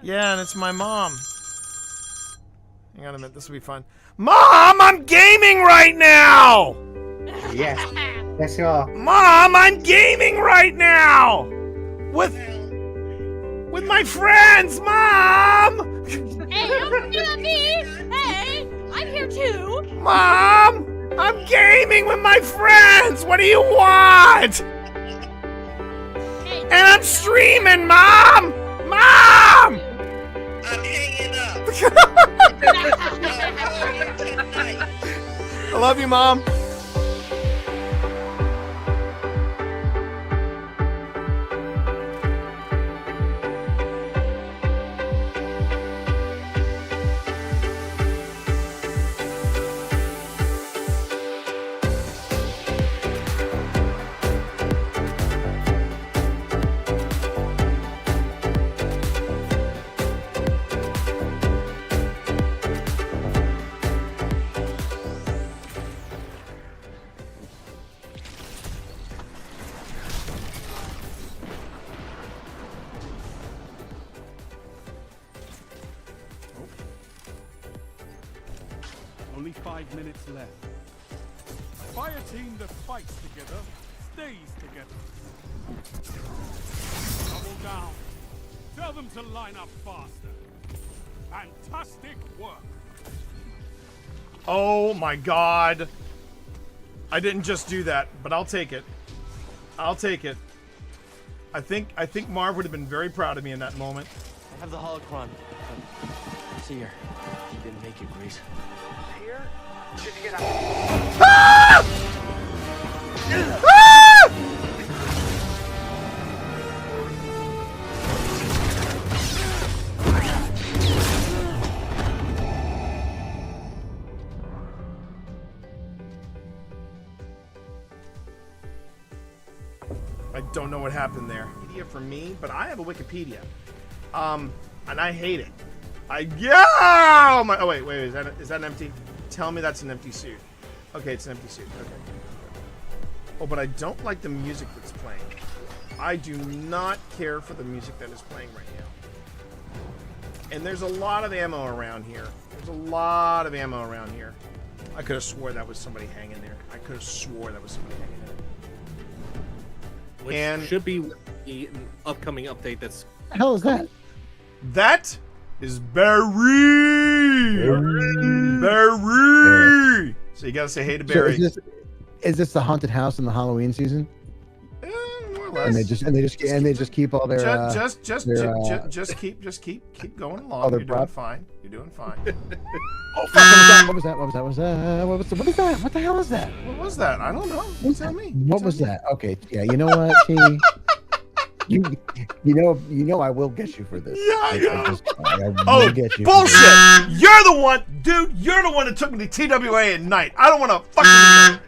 Yeah, and it's my mom. Hang on a minute, this will be fun. Mom, I'm gaming right now! Yes. Yes, you are. Mom, I'm gaming right now! With my friends, Mom! Hey, don't do that, me! Hey, I'm here too! Mom! I'm gaming with my friends! What do you want? Hey, And I'm streaming, Mom! Mom! I'm hanging up. I love you, Mom. Only 5 minutes left. A fire team that fights together stays together. Double down. Tell them to line up faster. Fantastic work. Oh my God. I didn't just do that, but I'll take it. I'll take it. I think Marv would have been very proud of me in that moment. I have the holocron. See here. You didn't make it, Grease. Here? Did you get out? Ah! Ah! I don't know what happened there. Wikipedia for me, but I have a Wikipedia. And I hate it. Oh wait, is that an empty? Tell me that's an empty suit. Okay, it's an empty suit. Okay. Oh, but I don't like the music that's playing. I do not care for the music that is playing right now. And there's a lot of ammo around here. There's a lot of ammo around here. I could have swore that was somebody hanging there. I could have swore that was somebody hanging there. Which And- should be the upcoming update that's... What the hell is that? That is Barry. Barry. So you gotta say hey to So Barry. is this the haunted house in the Halloween season? More or less. And they just keep all their just keep going along. other You're doing prop? fine. You're doing fine. Oh, fuck, what was that? What is that? What the hell is that? What was that? I don't know. You tell me. What was that? Okay, yeah, you know what? T? you know I will get you for this. Yeah, I know. I will Oh, get you. bullshit! You're the one, dude. You're the one that took me to TWA at night. I don't want to fucking.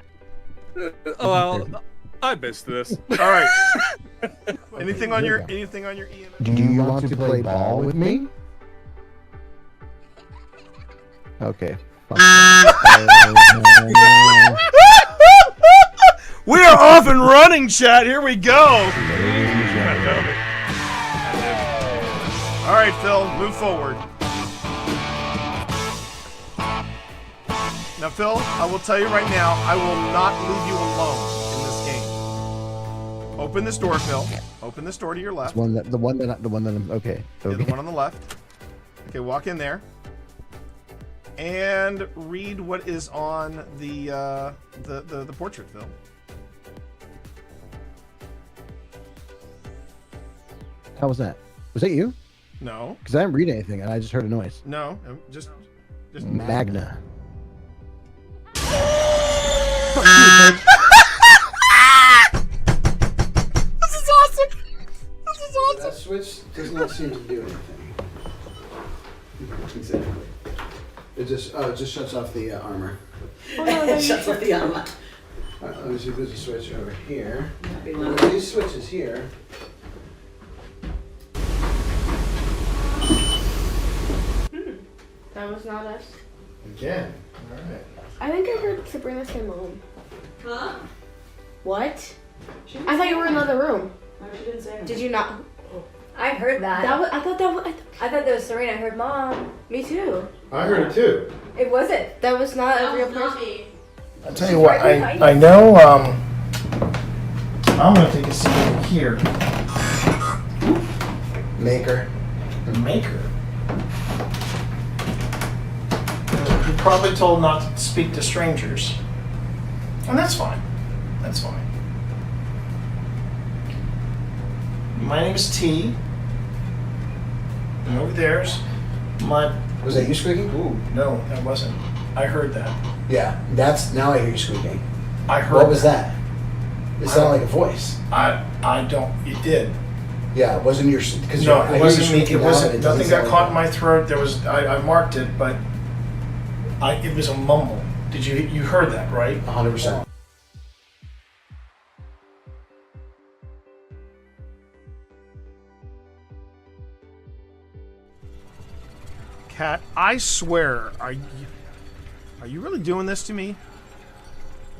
Oh, well, I missed this. All right. Anything on your EMF? Do you want to play ball with me? Okay. Fuck that. We are off and running, chat. Here we go. All right, Phil, move forward. Now, Phil, I will tell you right now, I will not leave you alone in this game. Open this door, Phil. Open this door to your left. The one that I'm okay. Yeah, the one on the left. Okay, walk in there. And read what is on the portrait, Phil. How was that? Was that you? No. Because I didn't read anything and I just heard a noise. No. Just Magna. This is awesome. This is awesome. That switch does not seem to do anything. Exactly. It just shuts off the armor. It shuts off the armor. Alright, let me see if there's a switch over here. That'd be Well, one. these switches here. That was not us. Again. Alright. I think I heard Sabrina say mom. Huh? What? She didn't I thought say you were in anything. another room. No, she didn't say anything. Did you not? I heard that. I thought that was Serena. I heard Mom. me too. I heard it too. It wasn't. That was not a real person. I'll tell you what, I know, I'm gonna take a seat over here. Maker. Maker. You're probably told not to speak to strangers. And that's fine. That's fine. My name is T. And over there's my... Was that you squeaking? Ooh, no, that wasn't. I heard that. Yeah, that's now I hear you squeaking. I heard What was that? It I sounded don't- like a voice. I don't... It did. Yeah, it wasn't your. Because No, it wasn't me. It wasn't. It doesn't Nothing got sound caught like in my throat. There was. I marked it, but it was a mumble. Did you heard that, right? 100%. Cat, I swear, are you really doing this to me?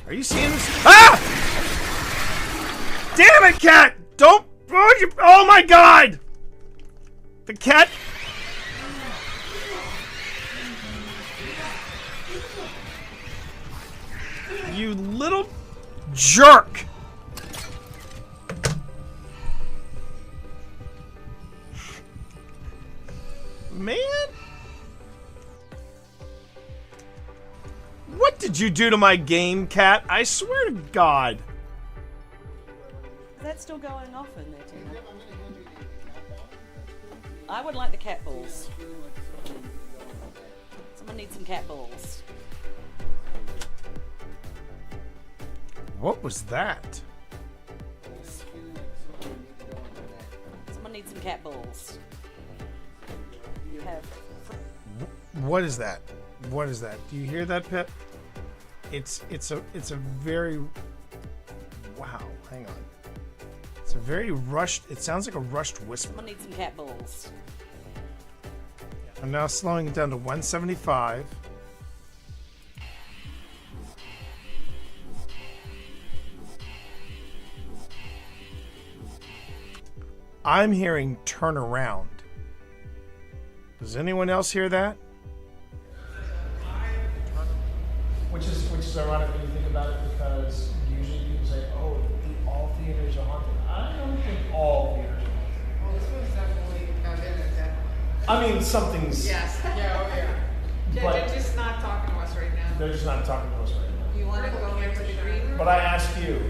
Are you seeing this? Ah! Damn it, Cat! Don't. Oh my God! The cat. You little jerk! Man? What did you do to my game, Cat? I swear to God. Is that still going off in there, Tina? I would like the cat balls. Someone needs some cat balls. What was that? Someone needs some cat balls. You have. What is that? What is that? Do you hear that, Pip? It's a very wow. Hang on. It's a very rushed. It sounds like a rushed whisper. Someone needs some cat balls. I'm now slowing it down to 175. I'm hearing turn around. Does anyone else hear that? Which is ironic when you think about it, because usually people say, "Oh, all theaters are haunted." I don't think all theaters are haunted. Well, this one's definitely definitely. I mean, something's. Yes. Yeah. Oh, yeah. But- They're just not talking to us right now. They're just not talking to us right now. You want to go into the green room? But I ask you,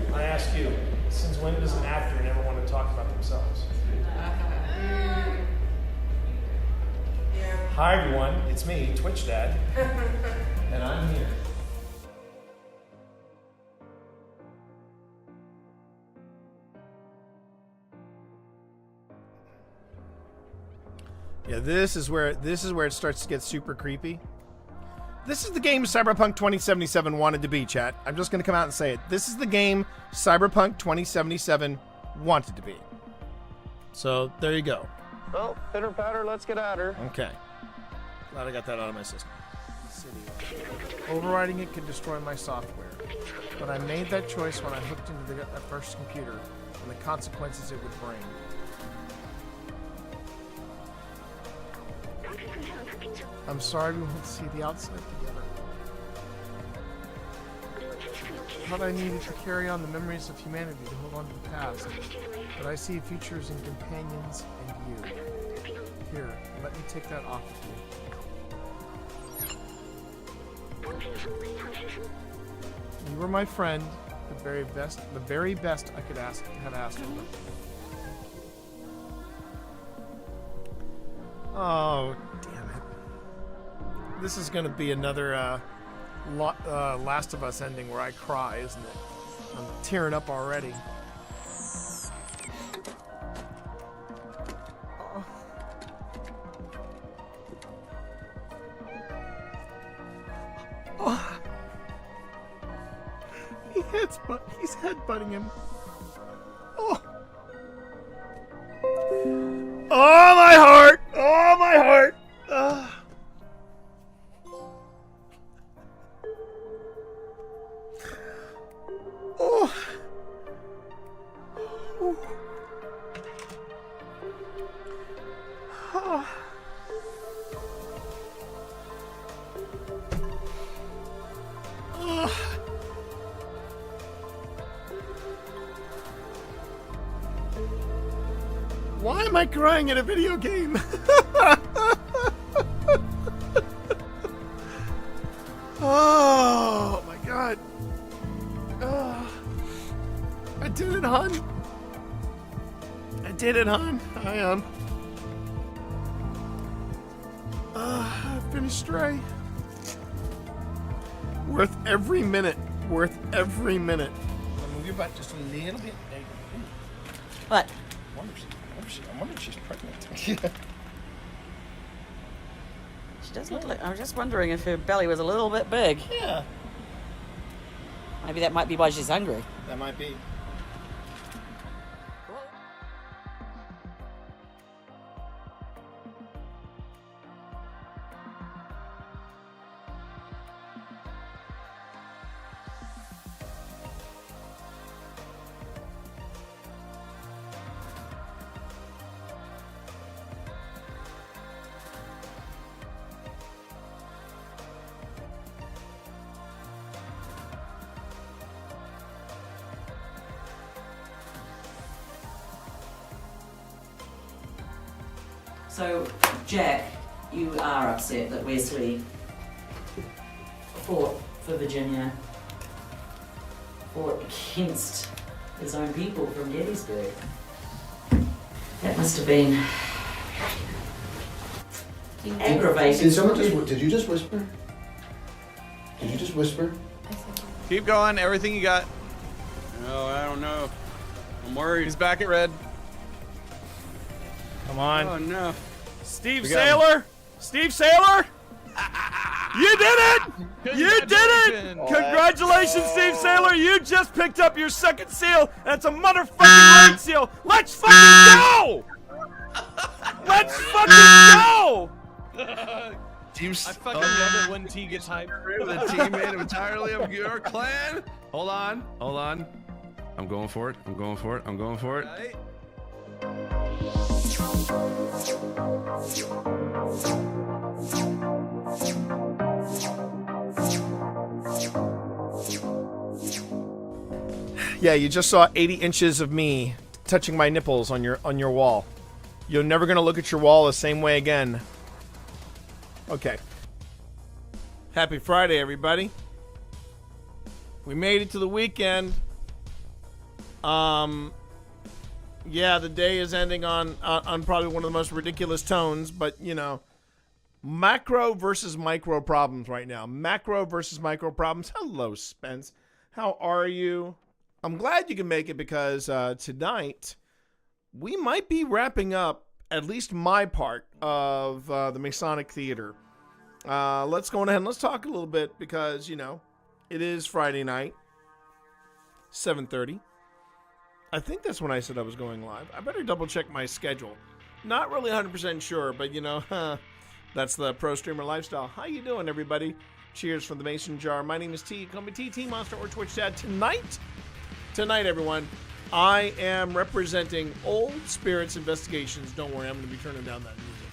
since when does an actor never want to talk about themselves? Yeah. Hi everyone, it's me, Twitch Dad, and I'm here. Yeah, this is where it starts to get super creepy. This is the game Cyberpunk 2077 wanted to be, chat. I'm just going to come out and say it. This is the game Cyberpunk 2077 wanted to be. So, there you go. Well, pitter patter, let's get at her. Okay. Glad I got that out of my system. Overriding it could destroy my software. But I made that choice when I hooked into the first computer and the consequences it would bring. I'm sorry we won't see the outside together. I thought I needed to carry on the memories of humanity to hold on to the past. But I see futures in companions and you. Here, let me take that off of you. You were my friend, the very best I could have asked for. Oh, damn it. This is going to be another Last of Us ending where I cry, isn't it? I'm tearing up already. Oh. He's headbutting him. Oh. Oh, my heart! Oh, my heart! Oh. Why am I crying in a video game? Oh my god. I did it, hon. I did it, hon. I am. I finished Stray. Worth every minute. Worth every minute. I'll move your butt just a little bit. There you go. What? I wonder if she's pregnant. She does look like. I was just wondering if her belly was a little bit big. Yeah. Maybe that might be why she's hungry. That might be. So, Jack, you are upset that Wesley fought for Virginia, fought against his own people from Gettysburg. That must have been aggravating. Did someone just? Did you just whisper? Did you just whisper? Keep going. Everything you got. Oh, I don't know. I'm worried. He's back at red. Come on. Oh no. Steve Saylor! Steve Saylor! You did it! You did it! Congratulations, Steve Saylor! You just picked up your second seal. That's a motherfucking raid seal. Let's fucking go! Let's fucking go! Teams. I fucking love it when T gets hyped. The team made entirely of your clan. Hold on. Hold on. I'm going for it. I'm going for it. I'm going for it. Right. Yeah, you just saw 80 inches of me touching my nipples on your wall. You're never gonna look at your wall the same way again. Okay. Happy Friday, everybody. We made it to the weekend. Yeah, the day is ending on probably one of the most ridiculous tones, but you know, macro versus micro problems right now. Macro versus micro problems. Hello, Spence. How are you? I'm glad you can make it because tonight we might be wrapping up at least my part of the Masonic Theater. Let's go ahead and let's talk a little bit because, you know, it is Friday night, 7:30. I think that's when I said I was going live. I better double check my schedule. Not really 100% sure, but you know, that's the pro streamer lifestyle. How you doing, everybody? Cheers from the Mason Jar. My name is T. Call me T Monster or Twitch Dad. Tonight, everyone, I am representing Old Spirits Investigations. Don't worry, I'm going to be turning down that music.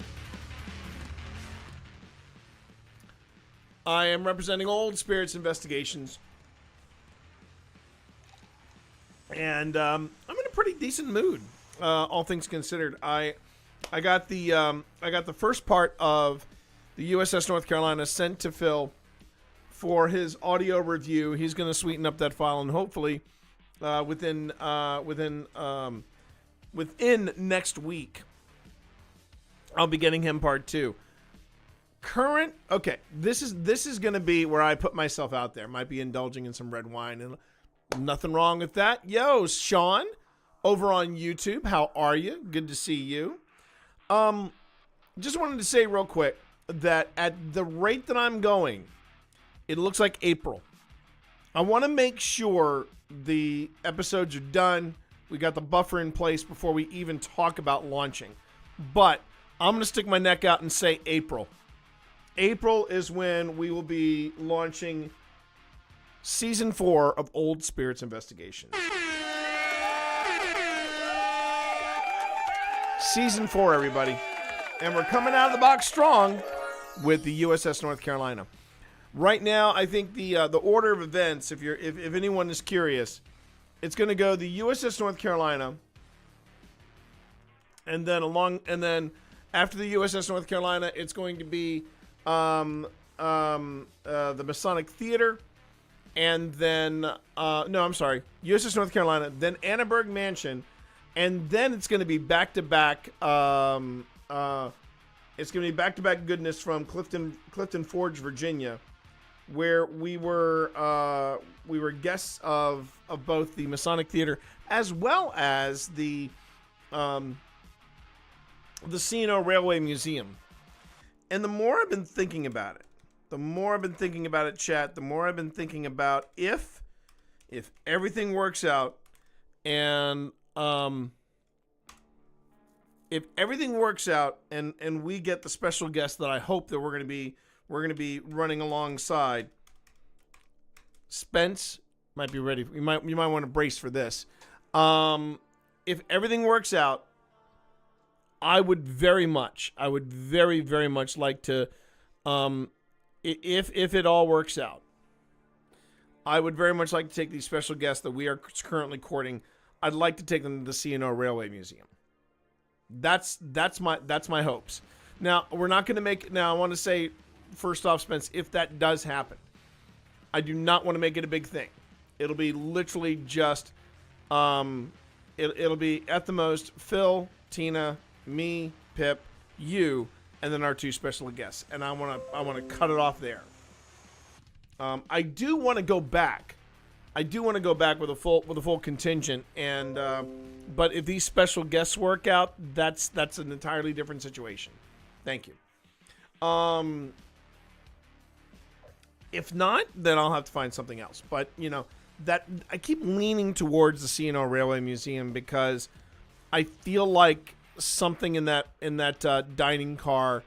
I am representing Old Spirits Investigations. And I'm in a pretty decent mood, all things considered. I got the first part of the USS North Carolina sent to Phil for his audio review. He's going to sweeten up that file, and hopefully within next week, I'll be getting him part 2. Okay, this is going to be where I put myself out there. Might be indulging in some red wine and. Nothing wrong with that. Yo, Sean, over on YouTube, how are you? Good to see you. Just wanted to say real quick that at the rate that I'm going, it looks like April. I want to make sure the episodes are done. We got the buffer in place before we even talk about launching. But I'm going to stick my neck out and say April. April is when we will be launching Season 4 of Old Spirits Investigations. Season 4, everybody. And we're coming out of the box strong with the USS North Carolina. Right now, I think the order of events, if anyone is curious, it's going to go the USS North Carolina, and then after the USS North Carolina, it's going to be the Masonic Theater, and then USS North Carolina, then Annenberg Mansion, and then it's going to be back to back. It's going to be back to back goodness from Clifton Forge, Virginia, where we were guests of both the Masonic Theater as well as the C&O Railway Museum. And the more I've been thinking about it, chat, the more I've been thinking about if everything works out, and if everything works out, and we get the special guest that I hope that we're going to be running alongside. Spence might be ready. You might want to brace for this. If everything works out, I would very much like to, if it all works out, I would very much like to take these special guests that we are currently courting. I'd like to take them to the C&O Railway Museum. That's my hopes. Now, we're not going to make. Now, I want to say, first off, Spence, if that does happen, I do not want to make it a big thing. It'll be literally just, it'll be at the most Phil, Tina, me, Pip, you, and then our two special guests. And I want to cut it off there. I do want to go back. With a full contingent, and but if these special guests work out, that's an entirely different situation. Thank you. If not, then I'll have to find something else. But that I keep leaning towards the C&O Railway Museum because I feel like something in that dining car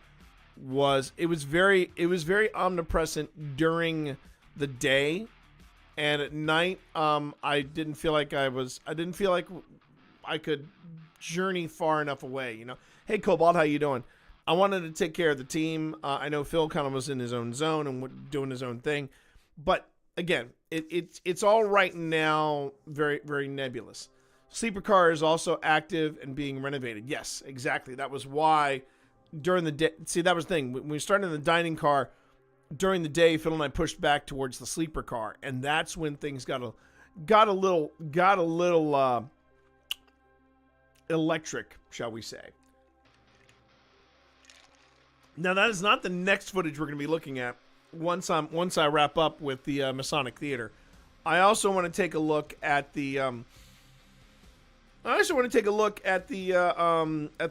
was very omnipresent during the day. And at night, I didn't feel like I could journey far enough away. Hey Cobalt, how you doing? I wanted to take care of the team. I know Phil kind of was in his own zone and doing his own thing, but again, it's all right now. Very, very nebulous. Sleeper car is also active and being renovated. Yes, exactly. That was why during the day. See, that was the thing when we started in the dining car. During the day, Phil and I pushed back towards the sleeper car, and that's when things got a little electric, shall we say. Now, that is not the next footage we're going to be looking at once I wrap up with the Masonic Theater. I also want to take a look at the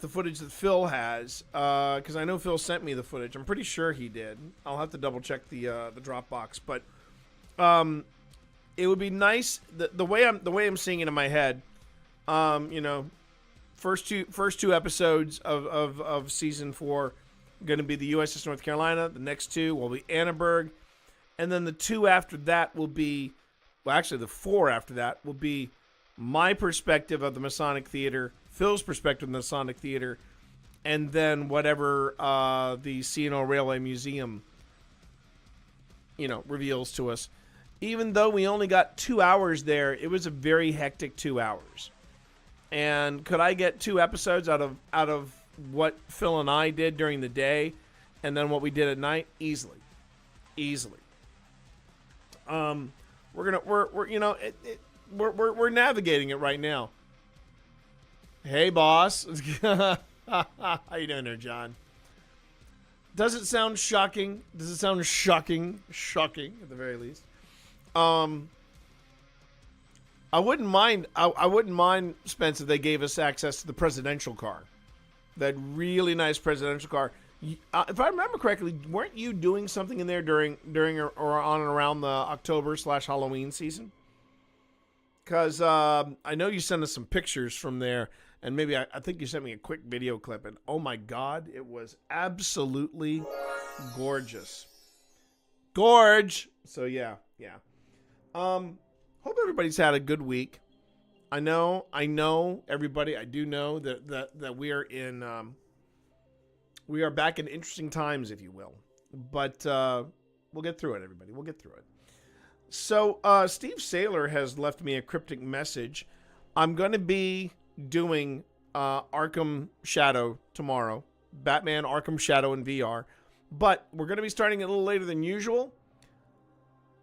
footage that Phil has, because I know Phil sent me the footage. I'm pretty sure he did. I'll have to double check the Dropbox, but it would be nice the way I'm seeing it in my head. First two episodes of season 4 going to be the USS North Carolina. The next 2 will be Annenberg, and then the 2 after that will be, well, actually the 4 after that will be my perspective of the Masonic Theater, Phil's perspective of the Masonic Theater, and then whatever the C&O Railway Museum, reveals to us. Even though we only got 2 hours there, it was a very hectic 2 hours. And could I get 2 episodes out of what Phil and I did during the day, and then what we did at night? Easily. We're navigating it right now. Hey, boss. How you doing there, John? Does it sound shocking? Shocking at the very least. I wouldn't mind. I wouldn't mind, Spence, if they gave us access to the presidential car. That really nice presidential car. If I remember correctly, weren't you doing something in there during or on and around the October/Halloween season? Because I know you sent us some pictures from there, and maybe I think you sent me a quick video clip, and oh my God, it was absolutely gorgeous. So yeah. Hope everybody's had a good week. I know everybody. I do know that we are in we are back in interesting times, if you will. But we'll get through it, everybody. We'll get through it. So Steve Saylor has left me a cryptic message. I'm going to be doing Arkham Shadow tomorrow. Batman Arkham Shadow in VR. But we're going to be starting a little later than usual.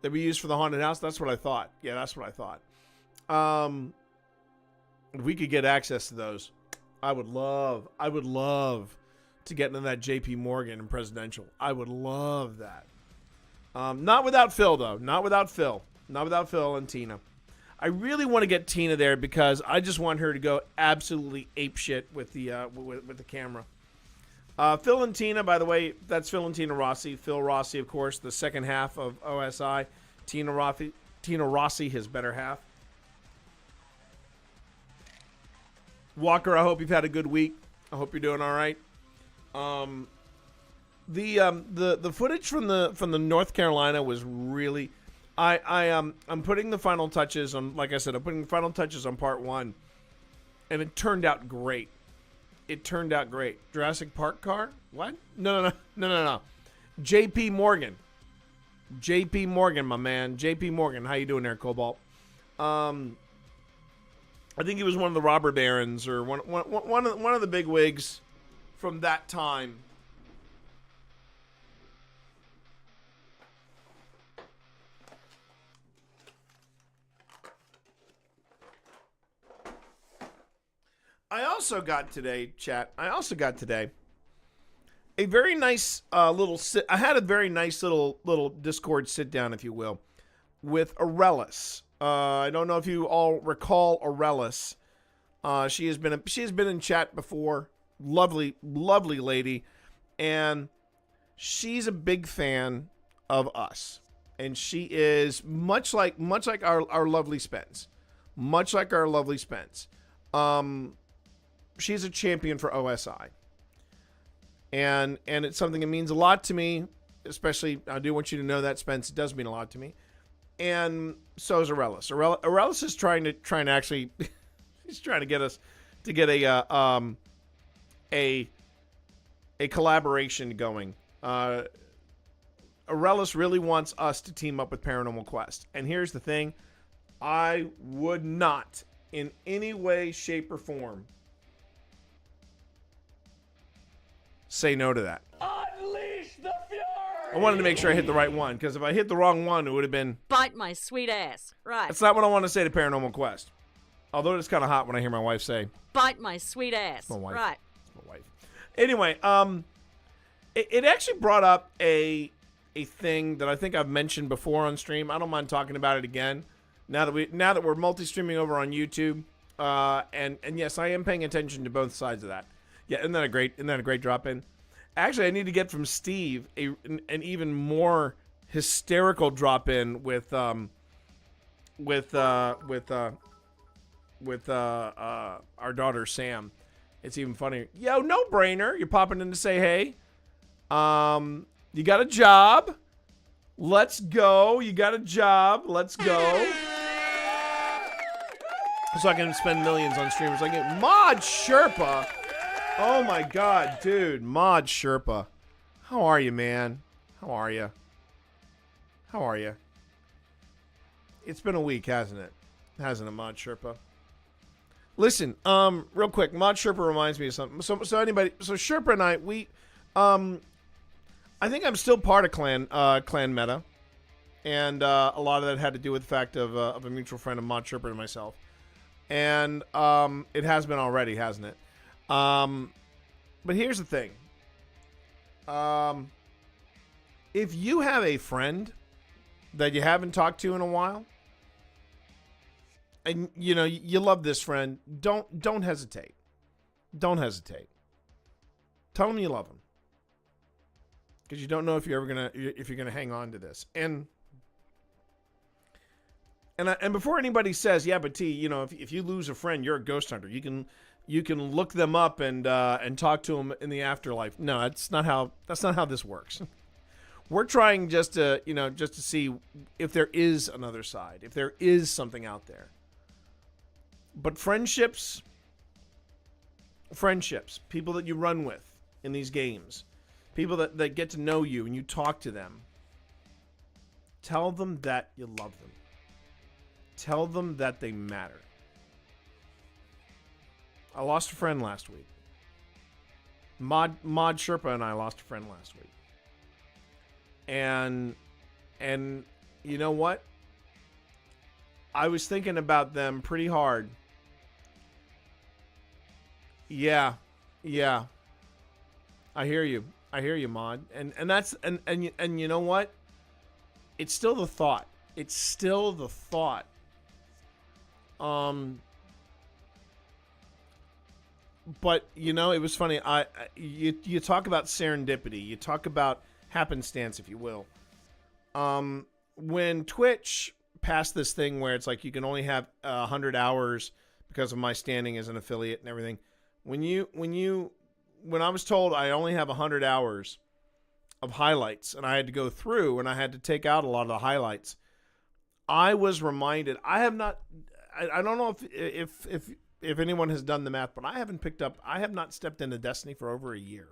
That we use for the haunted house. That's what I thought. Yeah, that's what I thought. If we could get access to those, I would love to get into that JP Morgan and presidential. I would love that. Not without Phil, though. Not without Phil and Tina. I really want to get Tina there because I just want her to go absolutely apeshit with the camera. Phil and Tina, by the way, that's Phil and Tina Rossi. Phil Rossi, of course, the second half of OSI. Tina Rossi, his better half. Walker, I hope you've had a good week. I hope you're doing all right. The footage from the North Carolina was really. I'm putting the final touches on. Like I said, I'm putting the final touches on part 1, and it turned out great. It turned out great. Jurassic Park car? What? No. JP Morgan. JP Morgan, my man. JP Morgan. How you doing there, Cobalt? I think he was one of the robber barons or one of the big wigs from that time. I also got today, chat. A very nice little I had a very nice little Discord sit down, if you will, with Aurelis. I don't know if you all recall Aurelis. She has been in chat before. Lovely lady, and she's a big fan of us. And she is much like our lovely Spence. Much like our lovely Spence. She's a champion for OSI. And it's something that means a lot to me, especially I do want you to know that, Spence, it does mean a lot to me. And so is Aurelis. Aurelis is trying to actually he's trying to get us to get a collaboration going. Aurelis really wants us to team up with Paranormal Quest. And here's the thing, I would not in any way, shape, or form say no to that. Unleash the fury! I wanted to make sure I hit the right one, because if I hit the wrong one, it would have been... Bite my sweet ass. Right. That's not what I want to say to Paranormal Quest. Although it's kind of hot when I hear my wife say... Bite my sweet ass. My wife. Right. It's my wife. Anyway, it actually brought up a thing that I think I've mentioned before on stream. I don't mind talking about it again. Now that we're multi-streaming over on YouTube. And yes, I am paying attention to both sides of that. Yeah, isn't that a great drop in? Actually, I need to get from Steve an even more hysterical drop in with our daughter Sam. It's even funnier. Yo, no brainer. You're popping in to say hey. You got a job. Let's go. You got a job. Let's go. So I can spend millions on streamers. I get Mod Sherpa. Oh my God, dude. Mod Sherpa. How are you, man? How are you? It's been a week, hasn't it? Hasn't it, Mod Sherpa? Listen, real quick, Mod Sherpa reminds me of something. So Sherpa and I think I'm still part of Clan Meta. And a lot of that had to do with the fact of a mutual friend of Mod Sherpa and myself. And it has been already, hasn't it? But here's the thing. If you have a friend that you haven't talked to in a while, and you know you love this friend, don't hesitate. Don't hesitate. Tell them you love them, because you don't know if you're gonna hang on to this. And before anybody says, yeah, but T, you know, if you lose a friend, you're a ghost hunter. You can look them up and talk to them in the afterlife. No, that's not how this works. We're trying just to see if there is another side, if there is something out there. But friendships, people that you run with in these games, people that get to know you and you talk to them, tell them that you love them. Tell them that they matter. I lost a friend last week. Mod Sherpa and I lost a friend last week. And you know what? I was thinking about them pretty hard. Yeah. I hear you, Mod. And that's and you know what? It's still the thought. But you know, it was funny. You talk about serendipity. You talk about happenstance, if you will. When Twitch passed this thing where it's like you can only have 100 hours because of my standing as an affiliate and everything. When I was told I only have 100 hours of highlights and I had to go through and I had to take out a lot of the highlights, I was reminded. I have not. I don't know if anyone has done the math, but I have not stepped into Destiny for over a year.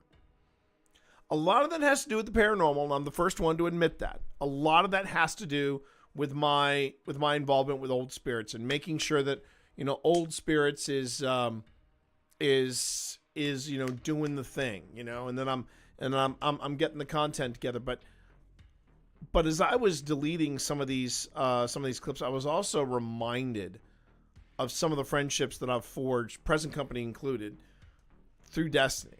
A lot of that has to do with the paranormal, and I'm the first one to admit that. A lot of that has to do with my involvement with Old Spirits and making sure that, you know, Old Spirits is you know, doing the thing, you know, and then I'm getting the content together. But as I was deleting some of these clips, I was also reminded of some of the friendships that I've forged, present company included, through Destiny.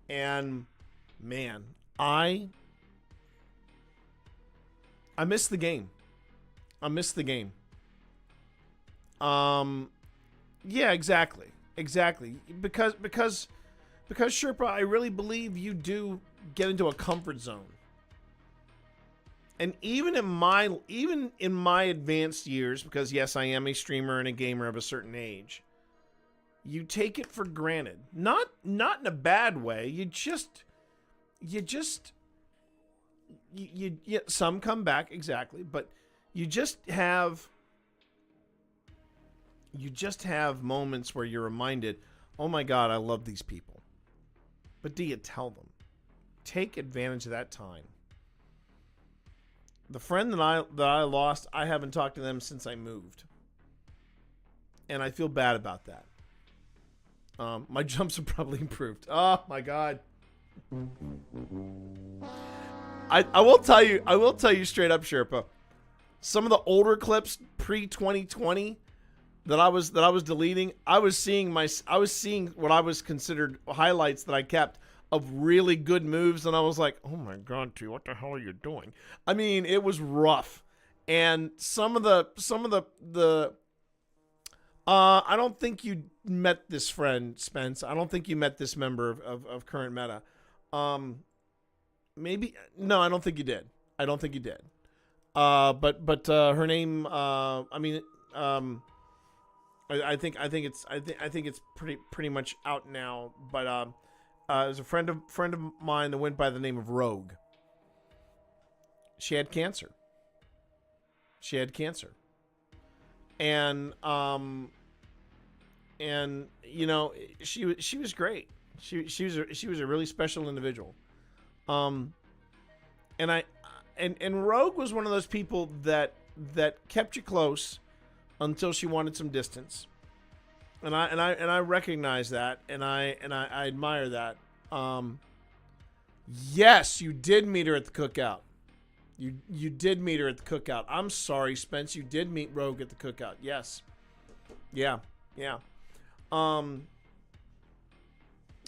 And man, I miss the game. Yeah, exactly. Because Sherpa, I really believe you do get into a comfort zone. And even in my advanced years, because yes, I am a streamer and a gamer of a certain age, you take it for granted. Not in a bad way. You some come back, exactly, but you just have moments where you're reminded, oh my God, I love these people. But do you tell them? Take advantage of that time. The friend that I lost, I haven't talked to them since I moved. And I feel bad about that. My jumps have probably improved. Oh my God. I will tell you straight up, Sherpa. Some of the older clips pre-2020 that I was deleting, I was seeing what I was considered highlights that I kept of really good moves, and I was like, oh my God, T, what the hell are you doing? I mean, it was rough. And some of the I don't think you met this friend, Spence. I don't think you met this member of current meta. Maybe no, I don't think you did. But her name, I think it's pretty much out now. But there's a friend of mine that went by the name of Rogue. She had cancer. And you know, she was great. She was a really special individual. And Rogue was one of those people that kept you close until she wanted some distance. And I recognize that, and I admire that. Yes, you did meet her at the cookout. You did meet her at the cookout. I'm sorry, Spence. You did meet Rogue at the cookout. Yes. Yeah. I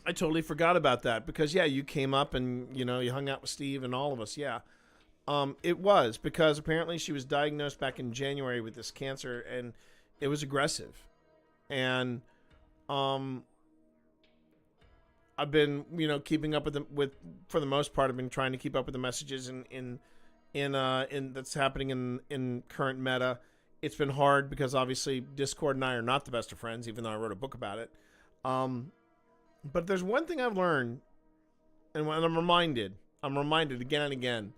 totally forgot about that because yeah, you came up and you know you hung out with Steve and all of us. Yeah. It was because apparently she was diagnosed back in January with this cancer and it was aggressive. And I've been, you know, keeping up with for the most part, I've been trying to keep up with the messages in that's happening in current meta. It's been hard because obviously Discord and I are not the best of friends, even though I wrote a book about it. But there's one thing I've learned, and when I'm reminded again and again,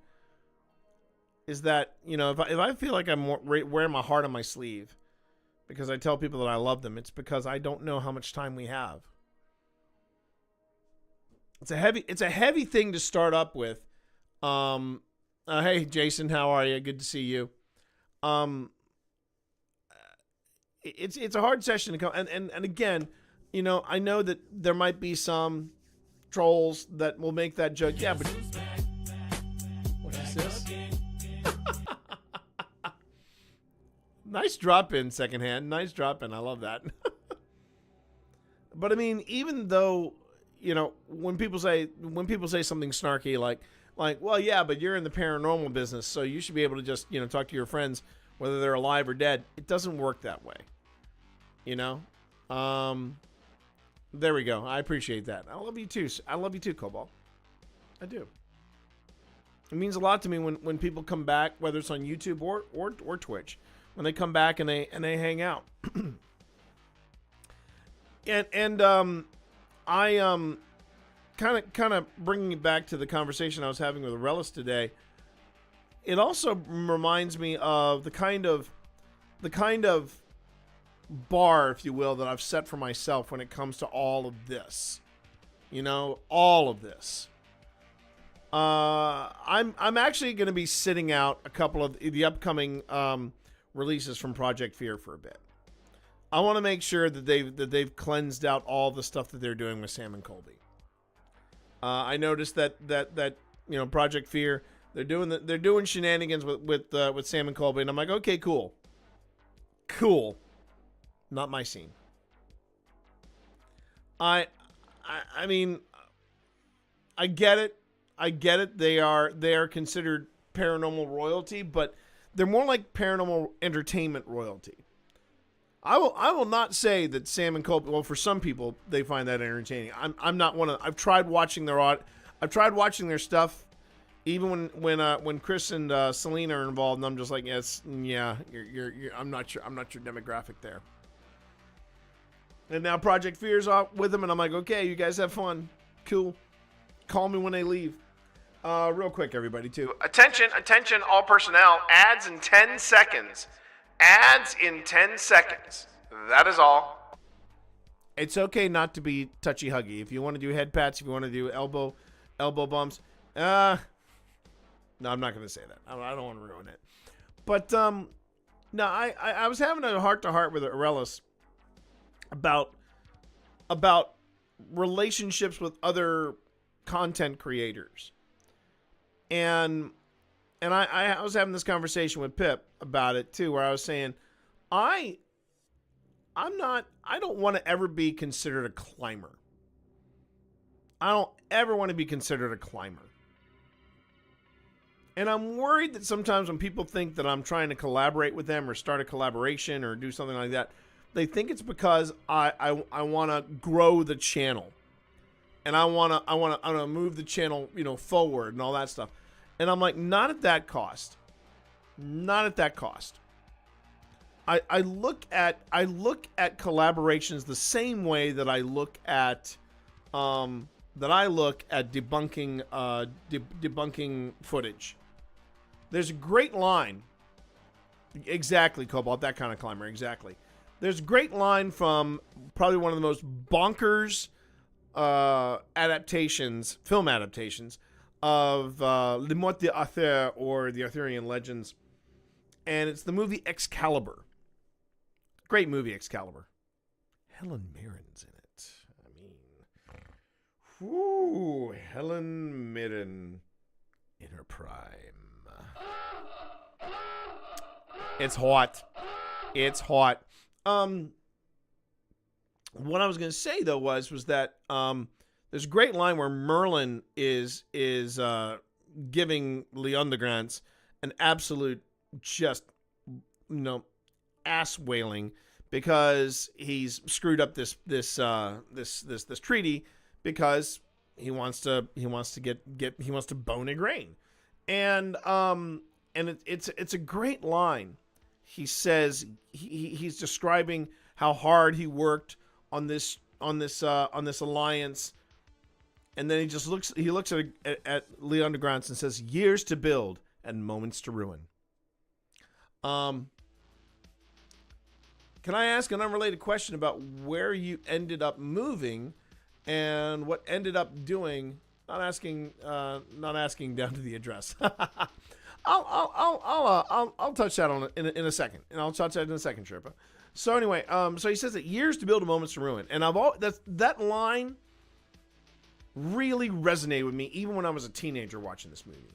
is that, you know, if I feel like I'm wearing my heart on my sleeve because I tell people that I love them, it's because I don't know how much time we have. It's a heavy thing to start up with. Hey Jason, how are you? Good to see you. It's a hard session to come, and again, You know, I know that there might be some trolls that will make that joke. Yeah, but what is this? Nice drop in, secondhand. Nice drop in. I love that. But I mean, even though, you know, when people say something snarky like, well, yeah, but you're in the paranormal business, so you should be able to just, you know, talk to your friends whether they're alive or dead. It doesn't work that way. You know? There we go. I appreciate that. I love you too. I love you too, Cobalt. I do. It means a lot to me when people come back, whether it's on YouTube or Twitch, when they come back and they hang out. I kind of bringing it back to the conversation I was having with Aurelius today. It also reminds me of the kind of bar, if you will, that I've set for myself when it comes to all of this. You know, all of this. I'm actually going to be sitting out a couple of the upcoming releases from Project Fear for a bit. I want to make sure that they've cleansed out all the stuff that they're doing with Sam and Colby. I noticed that you know, Project Fear, they're doing shenanigans with Sam and Colby, and I'm like, okay, cool. Not my scene. I mean, I get it. They are considered paranormal royalty, but they're more like paranormal entertainment royalty. I will not say that Sam and Colby. Well, for some people, they find that entertaining. I'm not one of. I've tried watching their stuff, even when Chris and Selena are involved, and I'm just like, yes, yeah, you're I'm not your demographic there. And now Project Fear's off with them, and I'm like, okay, you guys have fun, cool. Call me when they leave. Real quick, everybody, too. Attention, all personnel. Ads in 10 seconds. Ads in 10 seconds. That is all. It's okay not to be touchy-huggy. If you want to do head pats, if you want to do elbow bumps. No, I'm not going to say that. I don't want to ruin it. But, no, I was having a heart-to-heart with Aurelius about relationships with other content creators. And I was having this conversation with Pip about it too, where I was saying, I don't want to ever be considered a climber. I don't ever want to be considered a climber. And I'm worried that sometimes when people think that I'm trying to collaborate with them or start a collaboration or do something like that, they think it's because I want to grow the channel. And I want to move the channel, you know, forward and all that stuff. And I'm like, not at that cost. Not at that cost. I look at collaborations the same way that I look at debunking debunking footage. There's a great line. Exactly, Cobalt, that kind of climber, exactly. There's a great line from probably one of the most bonkers film adaptations of Le Morte d'Arthur, or the Arthurian Legends, and it's the movie Excalibur. Great movie, Excalibur. Helen Mirren's in it. I mean, Helen Mirren in her prime. It's hot. It's hot. What I was going to say though was that there's a great line where Merlin is giving Leondegrance an absolute just, you know, ass wailing because he's screwed up this treaty because he wants to bone Igraine. And it's a great line. He says he's describing how hard he worked on this alliance, and then he looks at Leondegrance and says, "Years to build and moments to ruin." Can I ask an unrelated question about where you ended up moving and what ended up doing? Not asking down to the address. I'll touch that on in a second, and I'll touch that in a second, Sherpa. So anyway, so he says that years to build a moments to ruin, and that line really resonated with me even when I was a teenager watching this movie.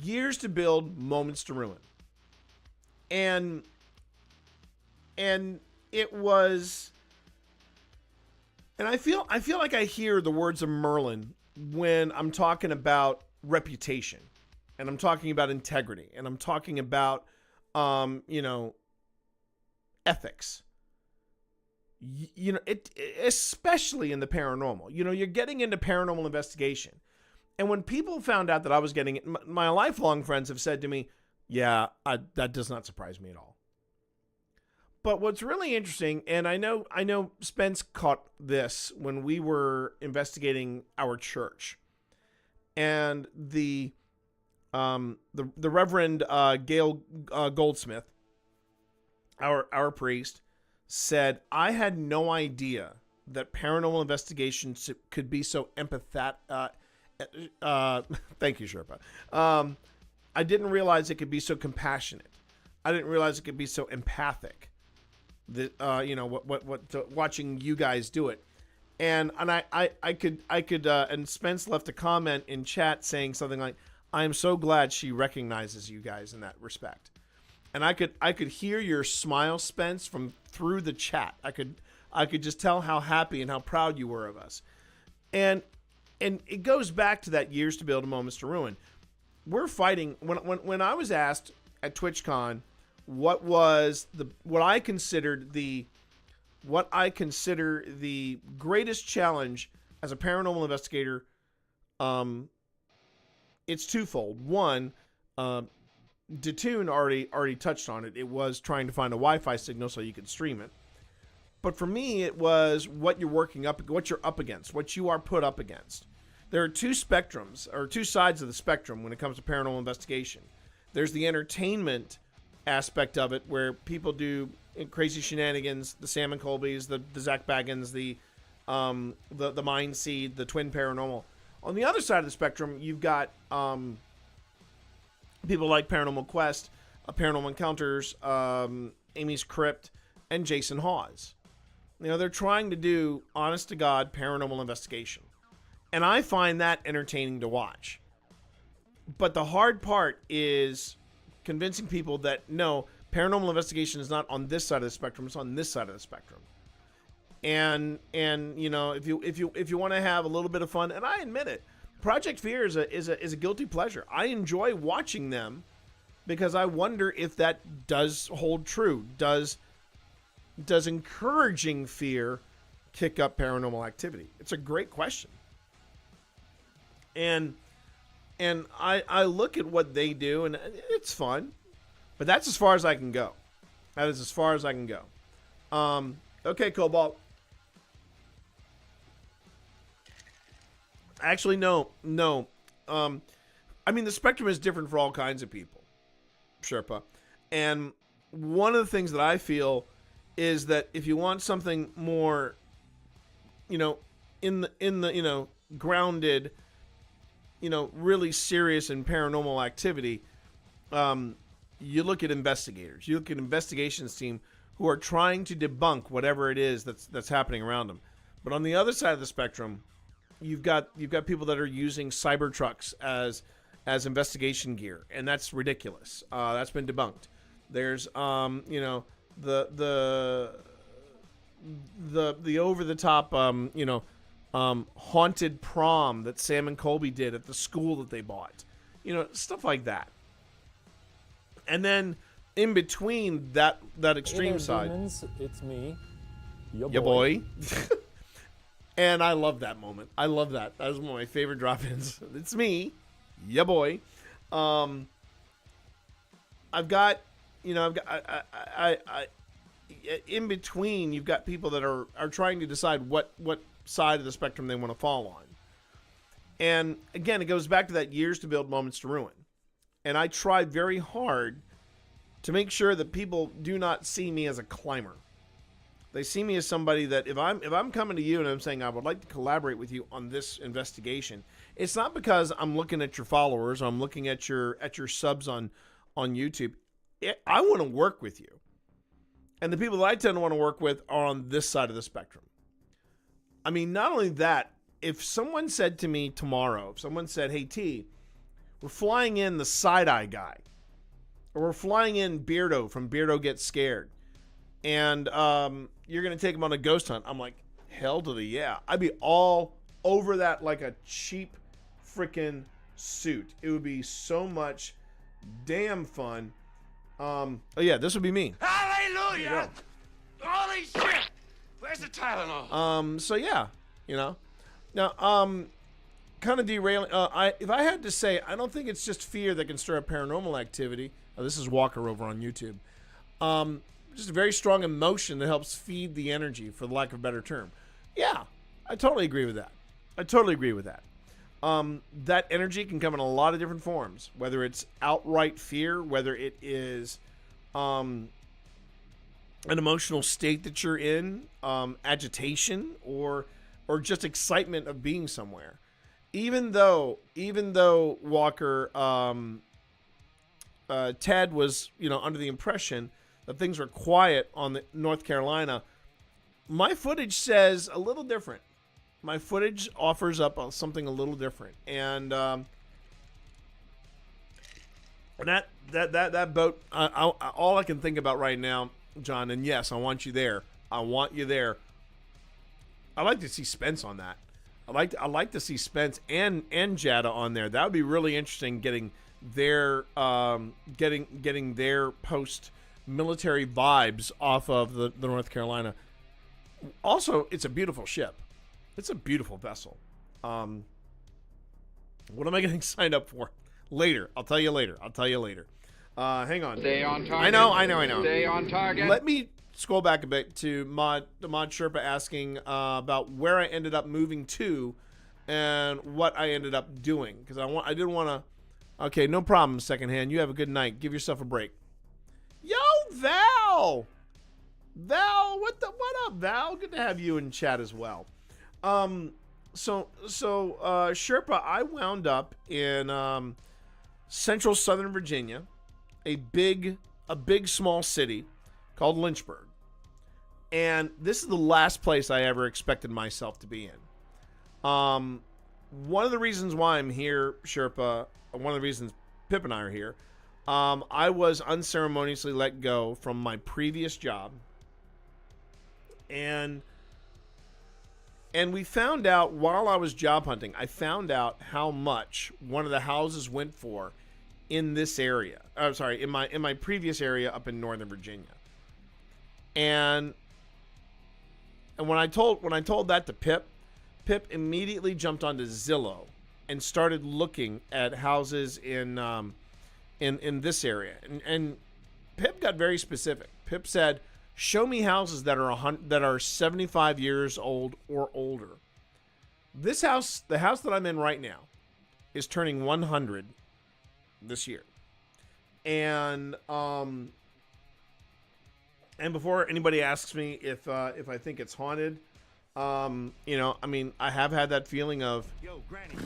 Years to build, moments to ruin, and it was, and I feel like I hear the words of Merlin when I'm talking about reputation, and I'm talking about integrity, and I'm talking about ethics. It especially in the paranormal. You're getting into paranormal investigation. And when people found out that I was getting it, my lifelong friends have said to me, yeah, that does not surprise me at all. But what's really interesting, and I know Spence caught this when we were investigating our church, and the Reverend Gail Goldsmith, our priest, said, I had no idea that paranormal investigations could be so empathetic. Thank you, Sherpa. I didn't realize it could be so compassionate. I didn't realize it could be so empathic. Watching you guys do it, and I could and Spence left a comment in chat saying something like, I am so glad she recognizes you guys in that respect. And I could hear your smile, Spence, from through the chat. I could just tell how happy and how proud you were of us. And it goes back to that years to build, moments to ruin. We're fighting. When I was asked at TwitchCon what I consider the greatest challenge as a paranormal investigator, it's twofold. One, Detoon already touched on it. It was trying to find a Wi-Fi signal so you could stream it. But for me, it was what you're up against, what you are put up against. There are two spectrums, or two sides of the spectrum when it comes to paranormal investigation. There's the entertainment aspect of it, where people do crazy shenanigans, the Sam and Colbys, the Zach Baggins, the Mind Seed, the Twin Paranormal. On the other side of the spectrum, you've got people like Paranormal Quest, Paranormal Encounters, Amy's Crypt, and Jason Hawes. They're trying to do honest-to-God paranormal investigation. And I find that entertaining to watch. But the hard part is convincing people that, no, paranormal investigation is not on this side of the spectrum, it's on this side of the spectrum. And if you want to have a little bit of fun, and I admit it, Project Fear is a guilty pleasure. I enjoy watching them because I wonder if that does hold true. Does encouraging fear kick up paranormal activity? It's a great question. And I look at what they do, and it's fun, but that's as far as I can go. That is as far as I can go. Okay, Cobalt. Actually, no. I mean, the spectrum is different for all kinds of people, Sherpa. And one of the things that I feel is that if you want something more, in the grounded, really serious and paranormal activity, you look at investigators. You look at investigations team who are trying to debunk whatever it is that's happening around them. But on the other side of the spectrum, you've got people that are using Cybertrucks as investigation gear, and that's ridiculous. That's been debunked. There's the over the top haunted prom that Sam and Colby did at the school that they bought. Stuff like that. And then in between that extreme side, demons, it's me, your boy. And I love that moment. I love that. That was one of my favorite drop-ins. It's me, ya boy. I've got in between, you've got people that are trying to decide what side of the spectrum they want to fall on. And again, it goes back to that years to build, moments to ruin. And I try very hard to make sure that people do not see me as a climber. They see me as somebody that if I'm coming to you and I'm saying I would like to collaborate with you on this investigation, it's not because I'm looking at your followers, or I'm looking at your subs on YouTube. I want to work with you. And the people that I tend to want to work with are on this side of the spectrum. I mean, not only that, if someone said to me tomorrow, if someone said, hey, T, we're flying in the side-eye guy, or we're flying in Beardo from Beardo Gets Scared, and you're going to take him on a ghost hunt, I'm like, hell to the yeah. I'd be all over that like a cheap freaking suit. It would be so much damn fun. Oh yeah, this would be me. Hallelujah! Holy shit! Where's the Tylenol? So yeah, you know. Now, kind of derailing. If I had to say, I don't think it's just fear that can stir up paranormal activity. Oh, this is Walker over on YouTube. Just a very strong emotion that helps feed the energy, for the lack of a better term. Yeah, I totally agree with that. That energy can come in a lot of different forms, whether it's outright fear, whether it is an emotional state that you're in, agitation, or just excitement of being somewhere. Even though Walker, Ted was, under the impression that things were quiet on the North Carolina, my footage says a little different. My footage offers up something a little different, and that boat. All I can think about right now, John, and yes, I want you there. I want you there. I like to see Spence on that. I like to see Spence and Jada on there. That would be really interesting. Getting their getting their post military vibes off of the North Carolina. Also, it's a beautiful ship. It's a beautiful vessel. What am I getting signed up for? Later. I'll tell you later. Hang on. Stay on target. I know. Stay on target. Let me scroll back a bit to the Mod Sherpa asking about where I ended up moving to and what I ended up doing. Because I didn't want to... Okay, no problem, Secondhand. You have a good night. Give yourself a break. Yo, Val! What up, Val? Good to have you in chat as well. So Sherpa, I wound up in central Southern Virginia, a big small city called Lynchburg. And this is the last place I ever expected myself to be in. One of the reasons why I'm here, Sherpa, one of the reasons Pip and I are here, I was unceremoniously let go from my previous job. And we found out while I was job hunting, I found out how much one of the houses went for in this area. I'm sorry, in my previous area up in Northern Virginia. And when I told that to Pip immediately jumped onto Zillow and started looking at houses in this area. And Pip got very specific. Pip said, show me houses that are 75 years old or older. This house, the house that I'm in right now, is turning 100 this year. And before anybody asks me if I think it's haunted, I mean, I have had that feeling of, Yo, Granny.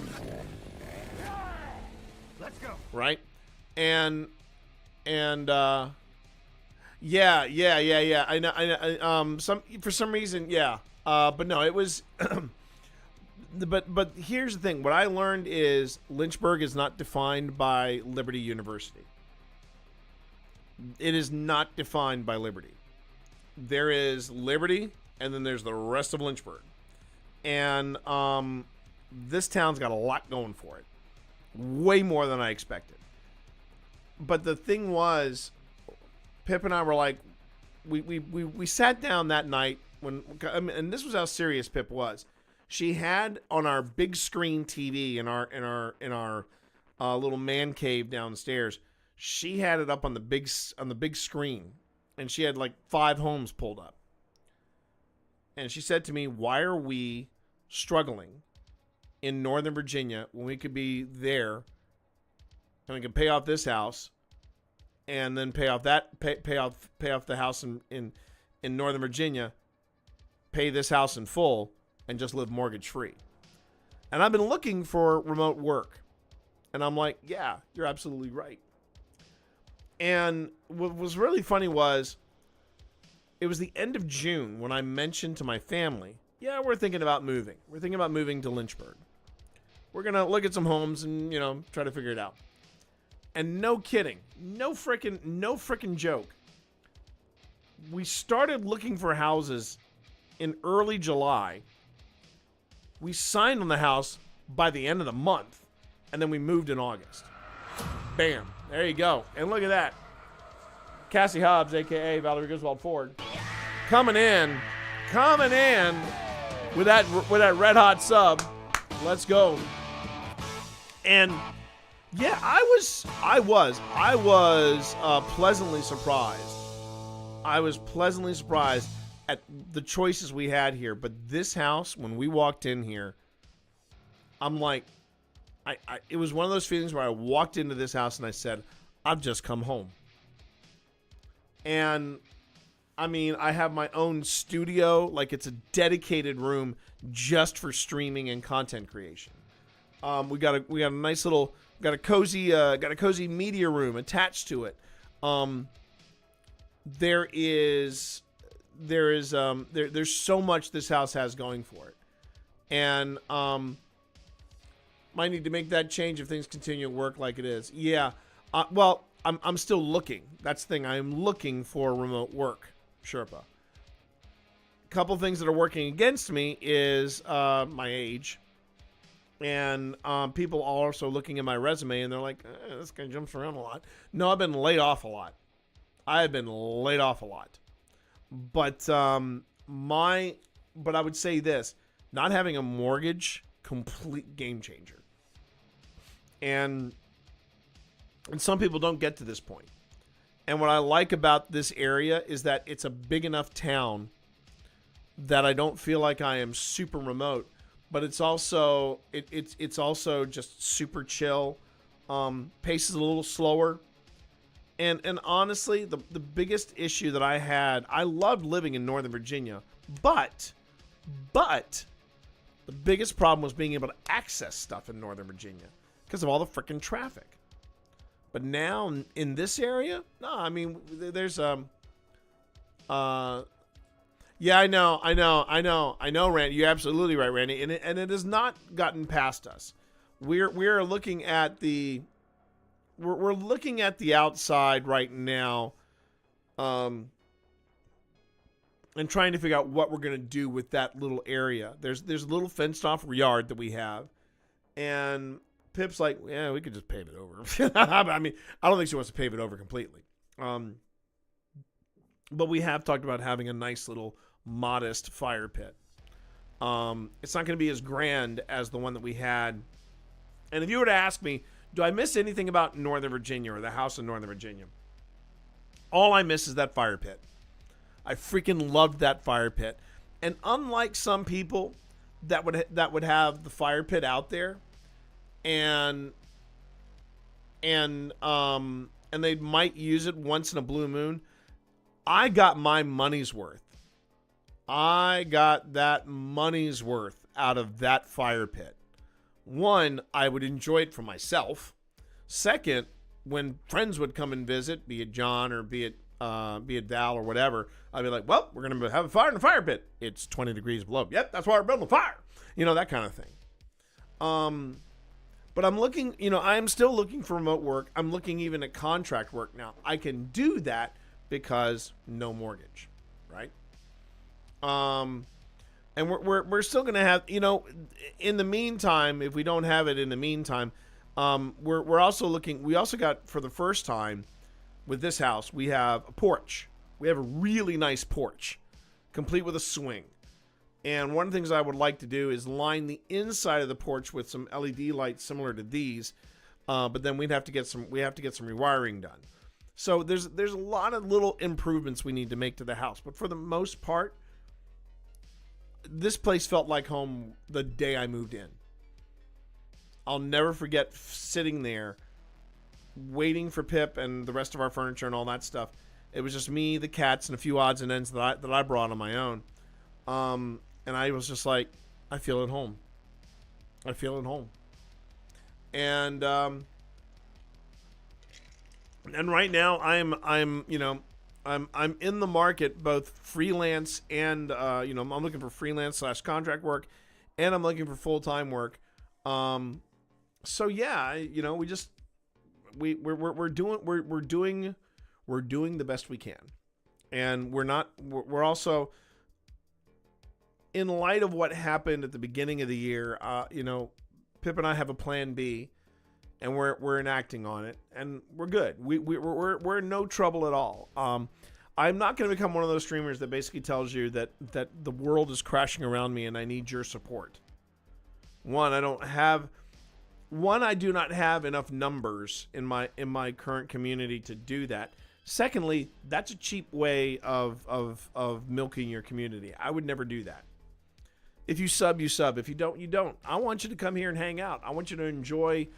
Let's go. right? And yeah. I know. For some reason, yeah. But no, it was. But here's the thing. What I learned is Lynchburg is not defined by Liberty University. It is not defined by Liberty. There is Liberty, and then there's the rest of Lynchburg. And this town's got a lot going for it. Way more than I expected. But the thing was, Pip and I were like, we sat down that night and this was how serious Pip was. She had on our big screen TV in our little man cave downstairs. She had it up on the big screen, and she had like 5 homes pulled up. And she said to me, "Why are we struggling in Northern Virginia when we could be there, and we could pay off this house, and then pay off the house in Northern Virginia, pay this house in full, and just live mortgage free?" And I've been looking for remote work, and I'm like, yeah, you're absolutely right. And what was really funny was it was the end of June when I mentioned to my family, yeah, we're thinking about moving. We're thinking about moving to Lynchburg. We're going to look at some homes and, try to figure it out. And no kidding, no freaking joke. We started looking for houses in early July. We signed on the house by the end of the month, and then we moved in August. Bam, there you go. And look at that. Cassie Hobbs, a.k.a. Valerie Griswold Ford, coming in with that red hot sub. Let's go. And yeah, I was pleasantly surprised. I was pleasantly surprised at the choices we had here. But this house, when we walked in here, I'm like, it was one of those feelings where I walked into this house and I said, I've just come home. And I mean, I have my own studio, like it's a dedicated room just for streaming and content creation. We got a nice little, got a cozy media room attached to it. There's so much this house has going for it, and might need to make that change if things continue to work like it is. Yeah, well, I'm still looking. That's the thing. I am looking for remote work, Sherpa. Couple things that are working against me is my age. And people are also looking at my resume and they're like, this guy jumps around a lot. No, I've been laid off a lot. But but I would say this, not having a mortgage, complete game changer. And some people don't get to this point. And what I like about this area is that it's a big enough town that I don't feel like I am super remote. But it's also it's also just super chill. Pace is a little slower. And honestly, the biggest issue that I had, I loved living in Northern Virginia, but the biggest problem was being able to access stuff in Northern Virginia because of all the freaking traffic. But now in this area, no, I mean there's yeah, I know, Randy. You're absolutely right, Randy. And it has not gotten past us. We're looking at we're looking at the outside right now, and trying to figure out what we're gonna do with that little area. There's a little fenced off yard that we have, and Pip's like, yeah, we could just pave it over. I mean, I don't think she wants to pave it over completely. But we have talked about having a nice little modest fire pit. It's not going to be as grand as the one that we had. And if you were to ask me, do I miss anything about Northern Virginia or the house in Northern Virginia? All I miss is that fire pit. I freaking loved that fire pit. And unlike some people that would have the fire pit out there and they might use it once in a blue moon, I got my money's worth. I got that money's worth out of that fire pit. One, I would enjoy it for myself. Second, when friends would come and visit, be it John or be it Val or whatever, I'd be like, well, we're going to have a fire in the fire pit. It's 20 degrees below. Yep, that's why we're building a fire. That kind of thing. But I'm looking, I'm still looking for remote work. I'm looking even at contract work now. I can do that because no mortgage, right? And we're still going to have, in the meantime, if we don't have it in the meantime, we're also looking, we also got, for the first time with this house, we have a porch. We have a really nice porch, complete with a swing. And one of the things I would like to do is line the inside of the porch with some LED lights similar to these, but then we have to get some rewiring done. So there's a lot of little improvements we need to make to the house, but for the most part, this place felt like home the day I moved in. I'll never forget sitting there waiting for Pip and the rest of our furniture and all that stuff. It was just me, the cats, and a few odds and ends that I brought on my own. And I was just like, I feel at home. I feel at home. And right now I'm I'm in the market, both freelance and I'm looking for freelance / contract work, and I'm looking for full-time work. So yeah, we're doing the best we can, and we're also, in light of what happened at the beginning of the year, Pip and I have a plan B, and we're enacting on it, and we're good. We're in no trouble at all. I'm not going to become one of those streamers that basically tells you that the world is crashing around me and I need your support. One, I do not have enough numbers in my current community to do that. Secondly, that's a cheap way of milking your community. I would never do that. If you sub, you sub. If you don't, you don't. I want you to come here and hang out. I want you to enjoy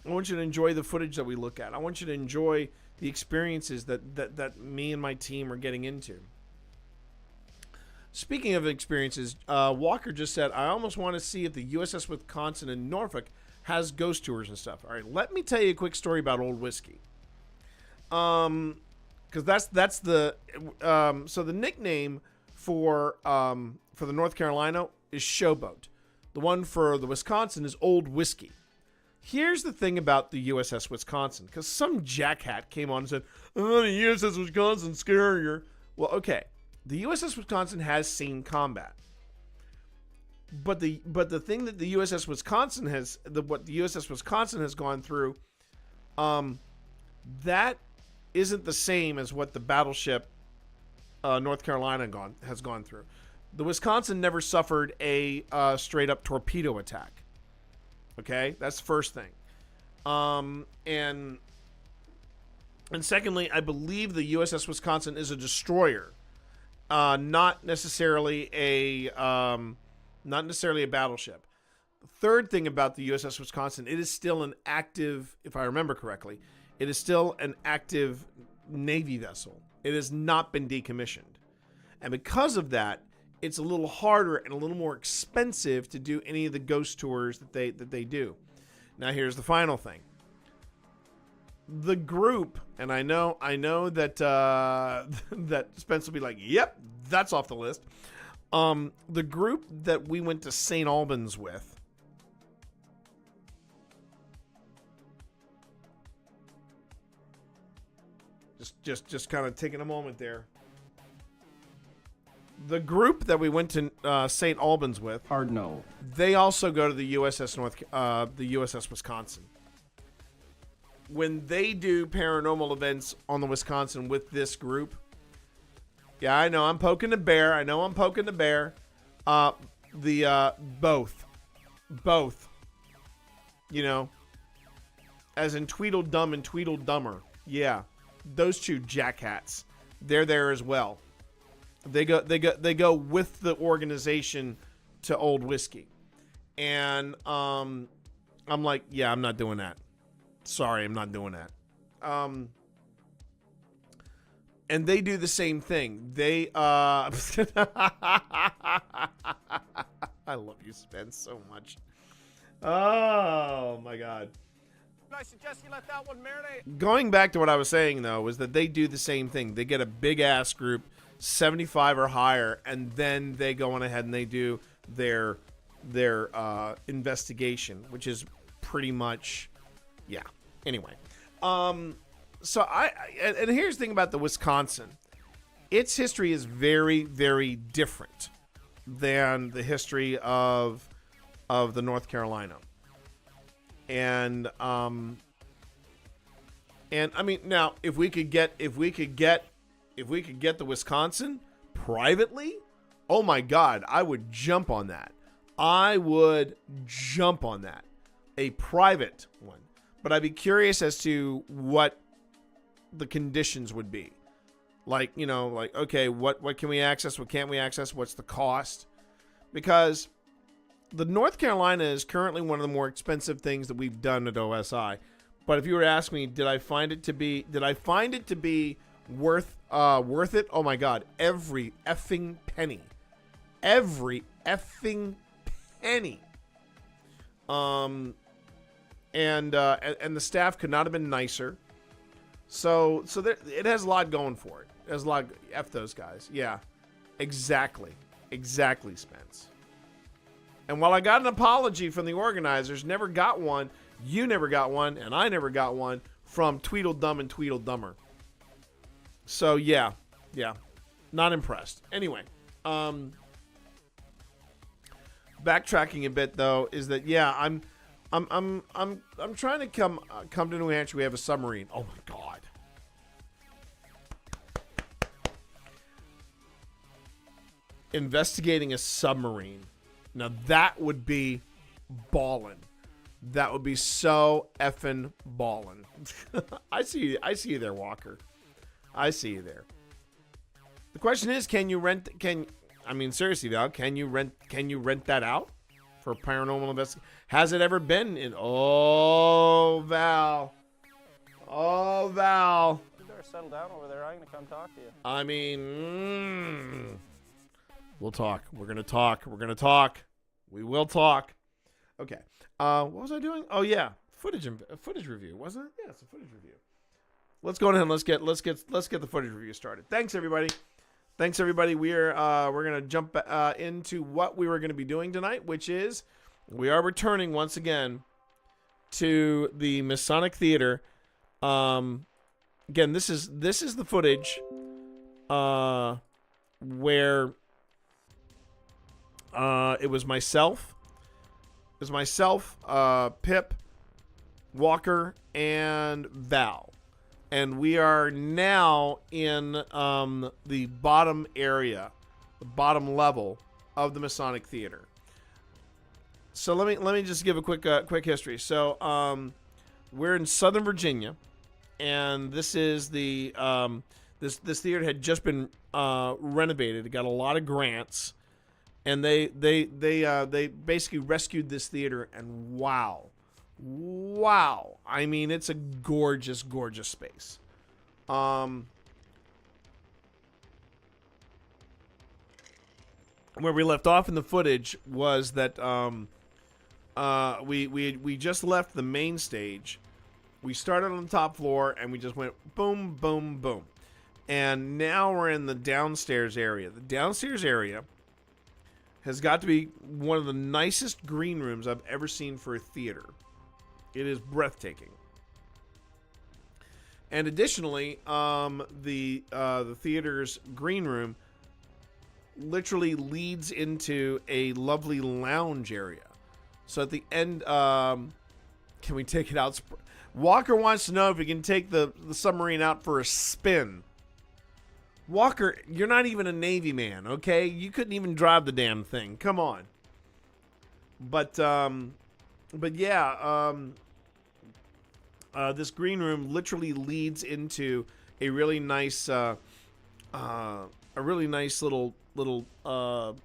the footage that we look at. I want you to enjoy the experiences that me and my team are getting into. Speaking of experiences, Walker just said, I almost want to see if the USS Wisconsin in Norfolk has ghost tours and stuff. All right, let me tell you a quick story about Old Whiskey. Because that's the so the nickname for the North Carolina is Showboat. The one for the Wisconsin is Old Whiskey. Here's the thing about the USS Wisconsin, because some jackhat came on and said, "Oh, the USS Wisconsin's scarier." Well, okay, the USS Wisconsin has seen combat, but the thing that the USS Wisconsin has gone through, that isn't the same as what the battleship North Carolina has gone through. The Wisconsin never suffered a straight up torpedo attack. Okay, that's the first thing. And secondly, I believe the USS Wisconsin is a destroyer, not necessarily a battleship. The third thing about the USS Wisconsin, it is still an active, if I remember correctly, it is still an active Navy vessel. It has not been decommissioned, and because of that, it's a little harder and a little more expensive to do any of the ghost tours that they do. Now, here's the final thing. The group, and I know that that Spence will be like, "Yep, that's off the list." The group that we went to St. Albans with, just kind of taking a moment there. The group that we went to St. Albans with, Hard no. they also go to the USS Wisconsin. When they do paranormal events on the Wisconsin with this group, yeah, I know I'm poking the bear. Both. You know, as in Tweedledum and Tweedledummer. Yeah, those two jackhats, they're there as well. They go with the organization to Old Whiskey, and I'm like, yeah, I'm not doing that. Sorry, I'm not doing that. And they do the same thing. They I love you, Spence, so much. Oh my God. I suggest you let that one marinate. Going back to what I was saying though, was that they do the same thing. They get a big ass group, 75 or higher, and then they go on ahead and they do their investigation, which is pretty much, yeah. Anyway, so and here's the thing about the Wisconsin. Its history is very, very different than the history of the North Carolina. And I mean, now if we could get the Wisconsin privately, oh my God, I would jump on that. A private one. But I'd be curious as to what the conditions would be. Like, you know, like, okay, what can we access? What can't we access? What's the cost? Because the North Carolina is currently one of the more expensive things that we've done at OSI. But if you were to ask me, did I find it to be worth it? Oh my God, every effing penny. And the staff could not have been nicer. So there, it has a lot going for it. There's a lot of, F those guys. Yeah. Exactly. Exactly, Spence. And while I got an apology from the organizers, never got one, you never got one, and I never got one from Tweedledum and Tweedledummer. So yeah. Yeah. Not impressed. Anyway, backtracking a bit though is that yeah, I'm trying to come to New Hampshire. We have a submarine. Oh my god. Investigating a submarine. Now that would be ballin'. That would be so effing ballin'. I see you there, Walker. I see you there. The question is, can you rent? I mean, seriously, Val, can you rent that out for paranormal investigation? Has it ever been in? Oh, Val. Oh, Val. You better settle down over there. I'm gonna come talk to you. I mean, we'll talk. We're gonna talk. We're gonna talk. We will talk. Okay. What was I doing? Oh yeah, footage review, wasn't it? Yeah, it's a footage review. Let's go ahead and let's get the footage review started. Thanks everybody. We're gonna jump into what we were gonna be doing tonight, which is we are returning once again to the Masonic Theater. Again, this is the footage where it was myself, Pip, Walker, and Val. And we are now in the bottom area, the bottom level of the Masonic Theater. So let me just give a quick history. So we're in Southern Virginia, and this is the this theater had just been renovated. It got a lot of grants, and they basically rescued this theater. And wow. I mean, it's a gorgeous space. Where we left off in the footage was that we just left the main stage. We started on the top floor and we just went boom, boom, boom. And now we're in the downstairs area. The downstairs area has got to be one of the nicest green rooms I've ever seen for a theater. It is breathtaking. And additionally, the theater's green room literally leads into a lovely lounge area. So at the end, can we take it out? Walker wants to know if we can take the submarine out for a spin. Walker, you're not even a Navy man, okay? You couldn't even drive the damn thing. Come on. But yeah, this green room literally leads into a really nice, little,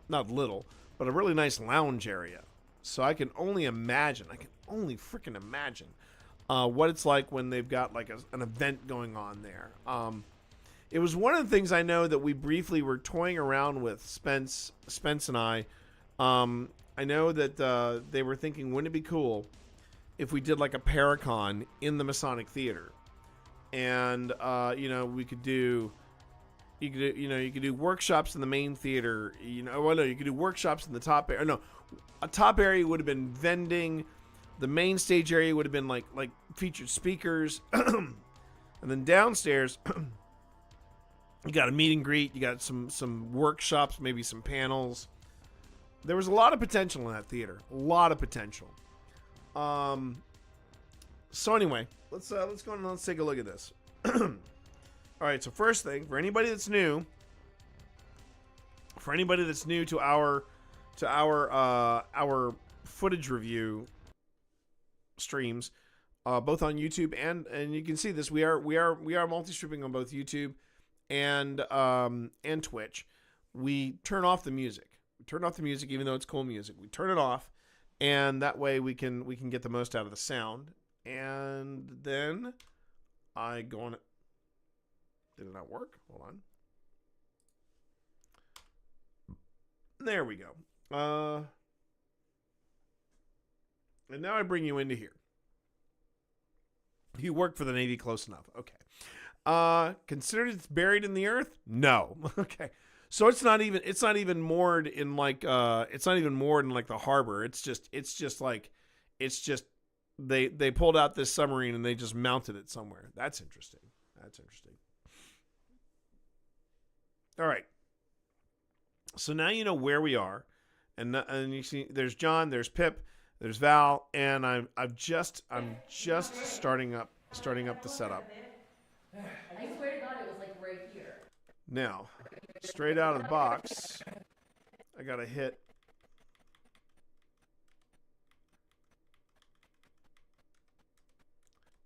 not little, but a really nice lounge area. So I can only freaking imagine what it's like when they've got like an event going on there. It was one of the things I know that we briefly were toying around with, Spence and I. I know that they were thinking, wouldn't it be cool if we did like a Paracon in the Masonic Theater? And we could do, you could do workshops in the main theater. You could do workshops in the top area. No, a top area would have been vending. The main stage area would have been like featured speakers, and then downstairs. You got a meet and greet. You got some workshops, maybe some panels. There was a lot of potential in that theater. A lot of potential. So anyway, let's go and let's take a look at this. All right. So first thing, for anybody that's new to our footage review streams, both on YouTube and you can see this. We are multi-stripping on both YouTube and Twitch. We turn off the music. Even though it's cool music. We turn it off, and that way we can get the most out of the sound. And then I go on. Did it not work? Hold on. There we go. And now I bring you into here. You work for the Navy close enough. Okay. Considered it's buried in the earth? No. Okay. So it's not even moored in like the harbor. It's just they pulled out this submarine and they just mounted it somewhere. That's interesting. All right. So now you know where we are, and you see there's John, there's Pip, there's Val, and I'm just starting up the setup. I swear to God, it was like right here. Now, straight out of the box, I got a hit.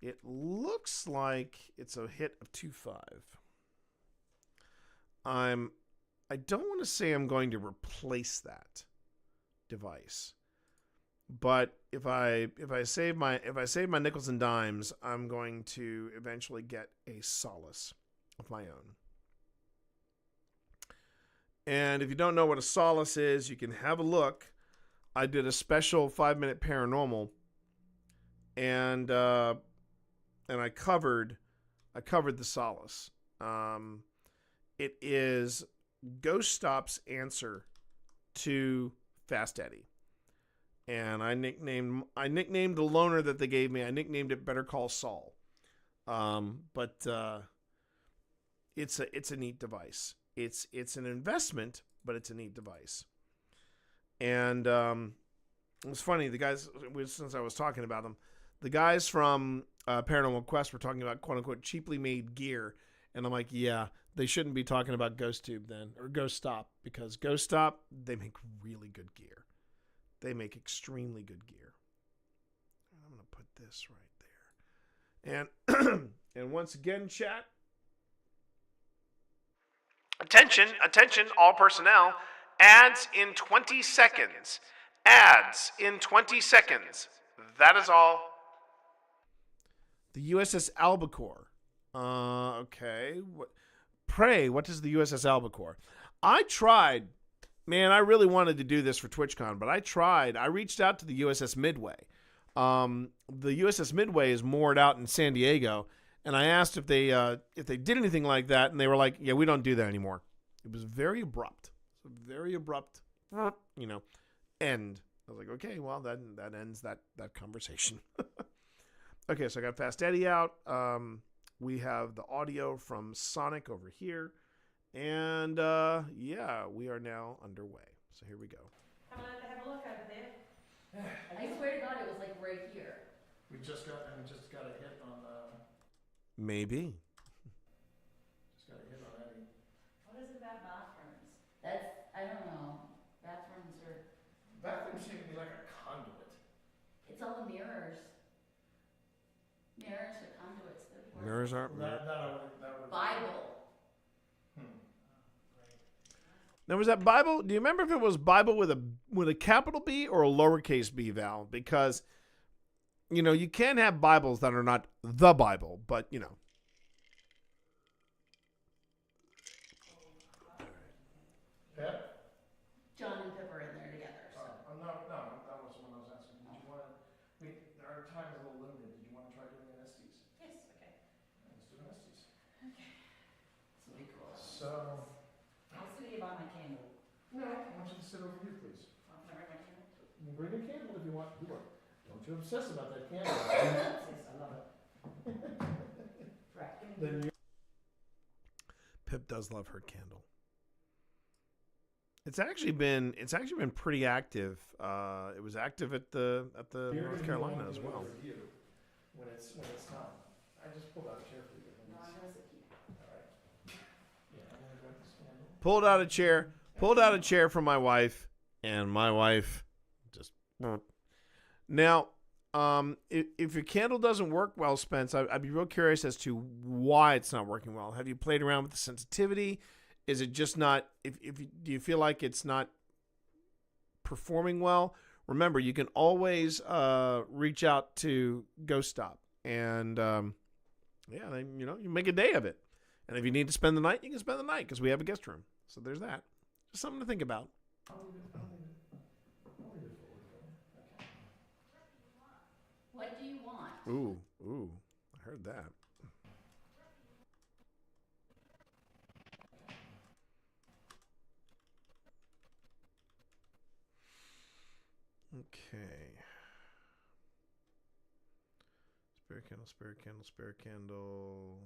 It looks like it's a hit of 2-5. I don't want to say I'm going to replace that device, but if I save my nickels and dimes, I'm going to eventually get a solace of my own. And if you don't know what a solace is, you can have a look. I did a special 5-minute paranormal, and I covered the solace. It is Ghost Stop's answer to Fast Eddie, and I nicknamed the loaner that they gave me. I nicknamed it Better Call Saul. But it's a neat device. It's an investment, but it's a neat device. And it was funny. The guys, since I was talking about them, the guys from Paranormal Quest were talking about quote unquote cheaply made gear, and I'm like, yeah, they shouldn't be talking about Ghost Tube then, or Ghost Stop, because Ghost Stop, they make really good gear. They make extremely good gear. And I'm gonna put this right there. And once again, chat. Attention, all personnel. Ads in 20 seconds. Ads in 20 seconds. That is all. The USS Albacore. Okay. What is the USS Albacore? I tried. Man, I really wanted to do this for TwitchCon, but I tried. I reached out to the USS Midway. The USS Midway is moored out in San Diego, and I asked if they did anything like that, and they were like, "Yeah, we don't do that anymore." It was very abrupt. End. I was like, okay, well, that ends that conversation. Okay, so I got Fast Eddie out. We have the audio from Sonic over here. And, yeah, we are now underway. So here we go. Come on, have a look over there. I swear to God, it was like right here. We just got a hit on, maybe. Just got a hit on Eddie. What is it about bathrooms? I don't know. Bathrooms seem to be like a conduit. It's all the mirrors. Mirrors are conduits. Mirrors aren't. Bible. Now, was that Bible? Do you remember if it was Bible with a capital B or a lowercase b, Val? Because, you can have Bibles that are not the Bible, but, Pep? John and Pip are in there together. So. No, that wasn't what I was asking. Did you want to? Our time is a little limited. Did you want to try doing an Estes? Yes. Okay. Let's do an Estes. Okay. This will be cool. So. I'll sit here by my candle. No, I want you to sit over here, please. Can I bring my candle? You can bring a candle if you want. Don't you obsess about that candle. I love it. Right. Then Pip does love her candle. It's actually been pretty active. It was active at the North Carolina as well. When it's time. I just pulled out a chair for you. No, I'm gonna sit here. All right. Yeah, I'm gonna grab this candle. Pulled out a chair for my wife, and my wife just. Now, if your candle doesn't work well, Spence, I'd be real curious as to why it's not working well. Have you played around with the sensitivity? Is it just not? Do you feel like it's not performing well? Remember, you can always reach out to Ghost Stop, and you make a day of it. And if you need to spend the night, you can spend the night because we have a guest room. So there's that. Just something to think about. What do you want? Ooh, I heard that. Okay. Spare candle, spare candle, spare candle,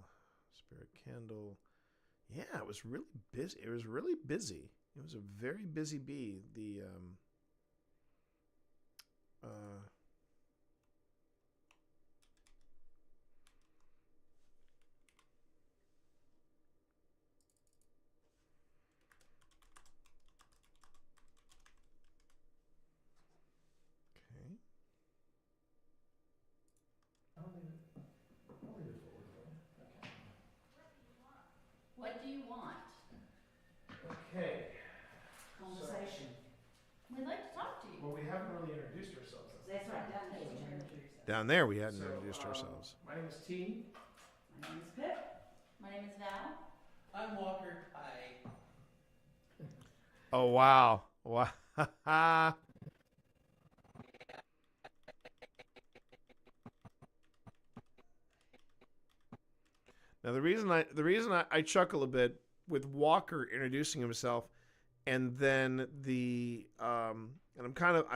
spare candle. Yeah, it was really busy. It was really busy. It was a very busy bee. The okay. What do you want? Okay. Conversation. We'd like to talk to you. Well, we haven't really introduced ourselves. That's right, down there. We turn to yourself. Down there, we hadn't introduced ourselves. My name is T. My name is Pip. My name is Val. I'm Walker. Hi. Oh wow! Wow! Now the reason I chuckle a bit with Walker introducing himself, and then the and I'm kind of.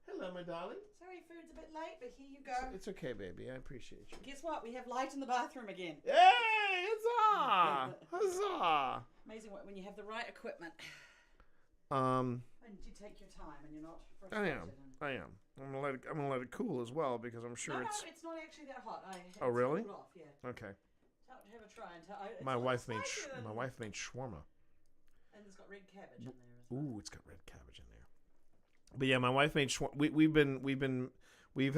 Hello, my darling. Sorry, food's a bit late, but here you go. It's okay, baby. I appreciate you. Guess what? We have light in the bathroom again. Hey, huzzah! Huzzah! Amazing when you have the right equipment. And you take your time and you're not I frustrated. am. I'm gonna let it cool as well because I'm sure No, it's. it's not actually that hot. Oh really? Cooled off, yeah. Okay. Have a try and tell. My wife made shawarma. And it's got red cabbage in there as well. Ooh, it's got red cabbage in there. But yeah, my wife made shawarma. We've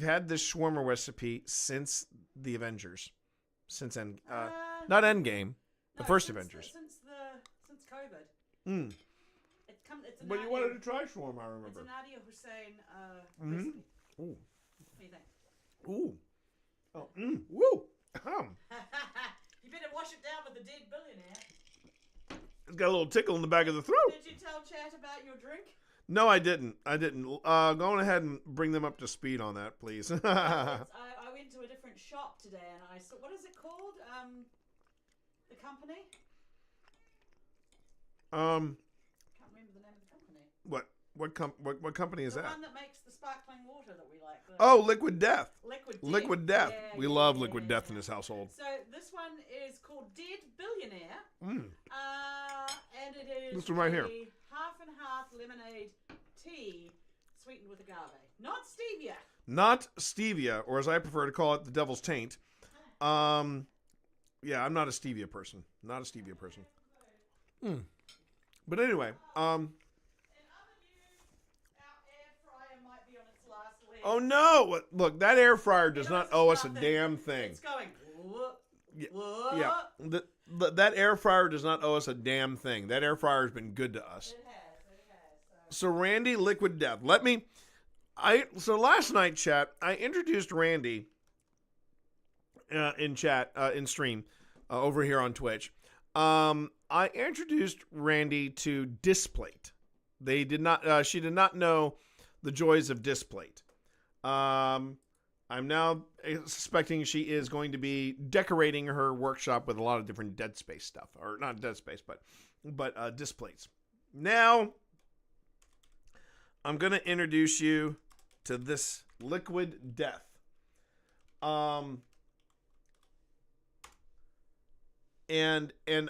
had this shawarma recipe since the Avengers, not Endgame, the first Avengers. Since COVID. It's a But you wanted to try shawarma, I remember. It's a Nadia Hussein recipe. Ooh. What do you think? Ooh. Oh. Woo. You better wash it down with the dead billionaire. It's got a little tickle in the back of the throat. Did you tell Chat about your drink? No, I didn't. Go on ahead and bring them up to speed on that, please. I went to a different shop today and I saw, what is it called? The company? Can't remember the name of the company. What company is the that? The one that makes the sparkling water that we like. Oh, Liquid Death. Liquid Death. Yeah, we love Liquid Death in this household. So this one is called Dead Billionaire. And it is this one right here. Half and half lemonade tea sweetened with agave. Not stevia. Not stevia, or as I prefer to call it, the devil's taint. Yeah, I'm not a stevia person. But anyway, oh no! Look, that air fryer does not owe us a damn thing. It's going. Yeah. That air fryer does not owe us a damn thing. That air fryer has been good to us. It has. So Randy, Liquid Death. So last night, chat, I introduced Randy in stream over here on Twitch. I introduced Randy to Displate. She did not know the joys of Displate. I'm now suspecting she is going to be decorating her workshop with a lot of different Dead Space stuff, or not Dead Space, but Displates. Now, I'm gonna introduce you to this Liquid Death. And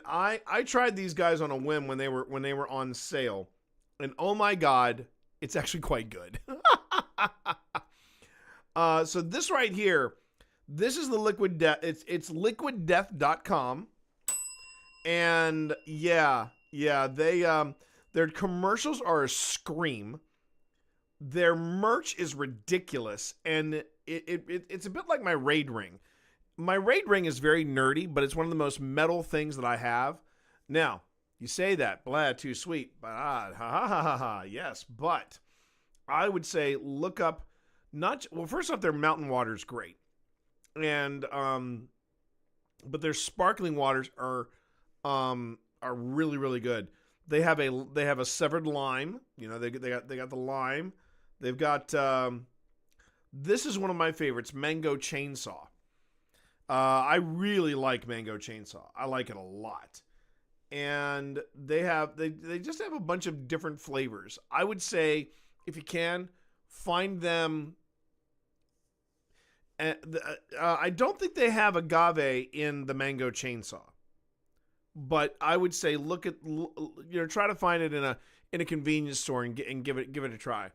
I tried these guys on a whim when they were on sale, and oh my god, it's actually quite good. So this right here, this is the Liquid Death. It's liquiddeath.com. And yeah, their commercials are a scream. Their merch is ridiculous, and it's a bit like my Raid Ring. My Raid Ring is very nerdy, but it's one of the most metal things that I have. Now, you say that, blah, too sweet, but yes, but I would say look up. First off, their mountain water is great, and but their sparkling waters are really, really good. They have a severed lime. You know, they got the lime. They've got this is one of my favorites, Mango Chainsaw. I really like Mango Chainsaw. I like it a lot, and they just have a bunch of different flavors. I would say if you can find them. I don't think they have agave in the mango chainsaw, but I would say try to find it in a convenience store and give it a try.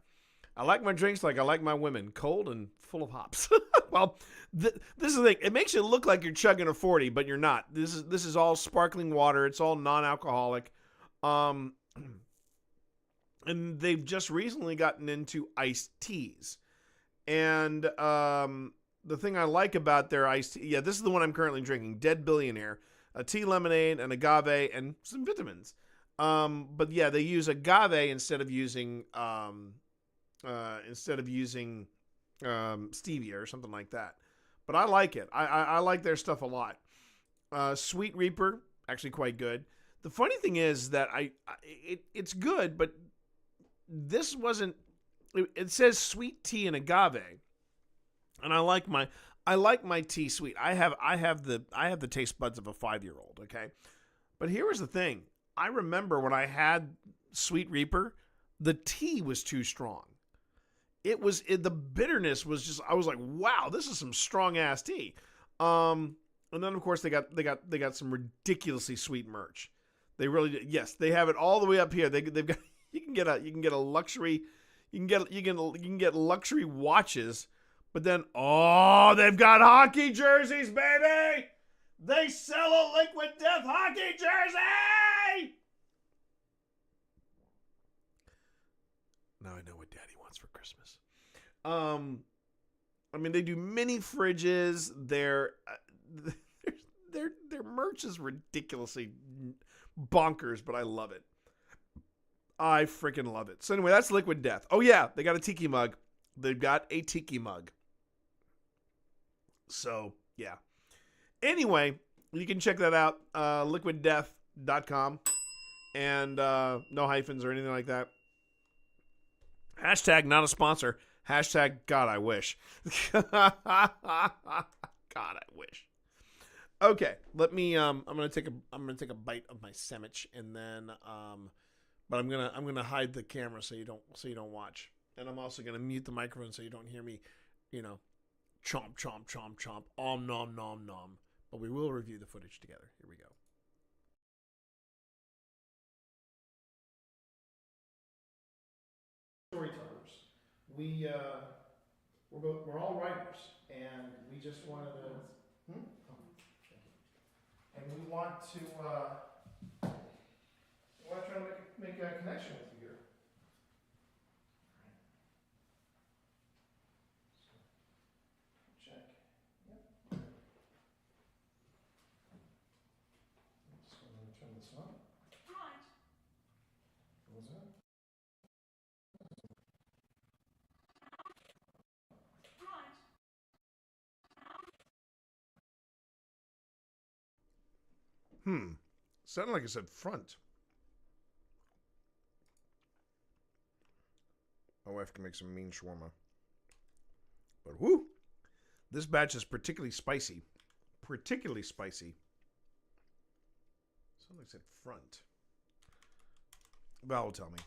I like my drinks like I like my women, cold and full of hops. Well, this is the thing. It makes you look like you're chugging a 40, but you're not. This is all sparkling water. It's all non-alcoholic. And they've just recently gotten into iced teas. And the thing I like about their iced tea, this is the one I'm currently drinking, Dead Billionaire, a tea lemonade, an agave, and some vitamins. But yeah, they use agave instead of using stevia or something like that. But I like it. I like their stuff a lot. Sweet Reaper, actually quite good. The funny thing is that it's good, but this wasn't. It says sweet tea and agave, and I like my tea sweet. I have the taste buds of a 5-year-old. Okay, but here was the thing. I remember when I had Sweet Reaper, the tea was too strong. The bitterness was just, I was like, wow, this is some strong ass tea. And then of course they got some ridiculously sweet merch. They really, yes, they have it all the way up here. They've got, you can get a luxury, you can get luxury watches, but then, they've got hockey jerseys, baby. They sell a Liquid Death hockey jersey. Now I know what Daddy wants for Christmas. I mean, they do mini fridges. Their merch is ridiculously bonkers, but I love it. I freaking love it. So anyway, that's Liquid Death. Oh yeah, they got a tiki mug. They've got a tiki mug. So yeah. Anyway, you can check that out. liquiddeath.com, and no hyphens or anything like that. Hashtag not a sponsor. Hashtag God I wish. God I wish. Okay, let me. I'm gonna take a bite of my sandwich, and then but I'm gonna hide the camera so you don't watch, and I'm also gonna mute the microphone so you don't hear me, chomp chomp chomp chomp, nom nom nom. But we will review the footage together. Here we go. Storytellers. We're all writers, and we just wanted to. And we want to try to make a connection with you here. Check. Yep. Just going to turn this on. Right. What was that? Sounded like it said front. My wife can make some mean shawarma. But whoo! This batch is particularly spicy. Particularly spicy. Sounded like it said front. Val will tell me.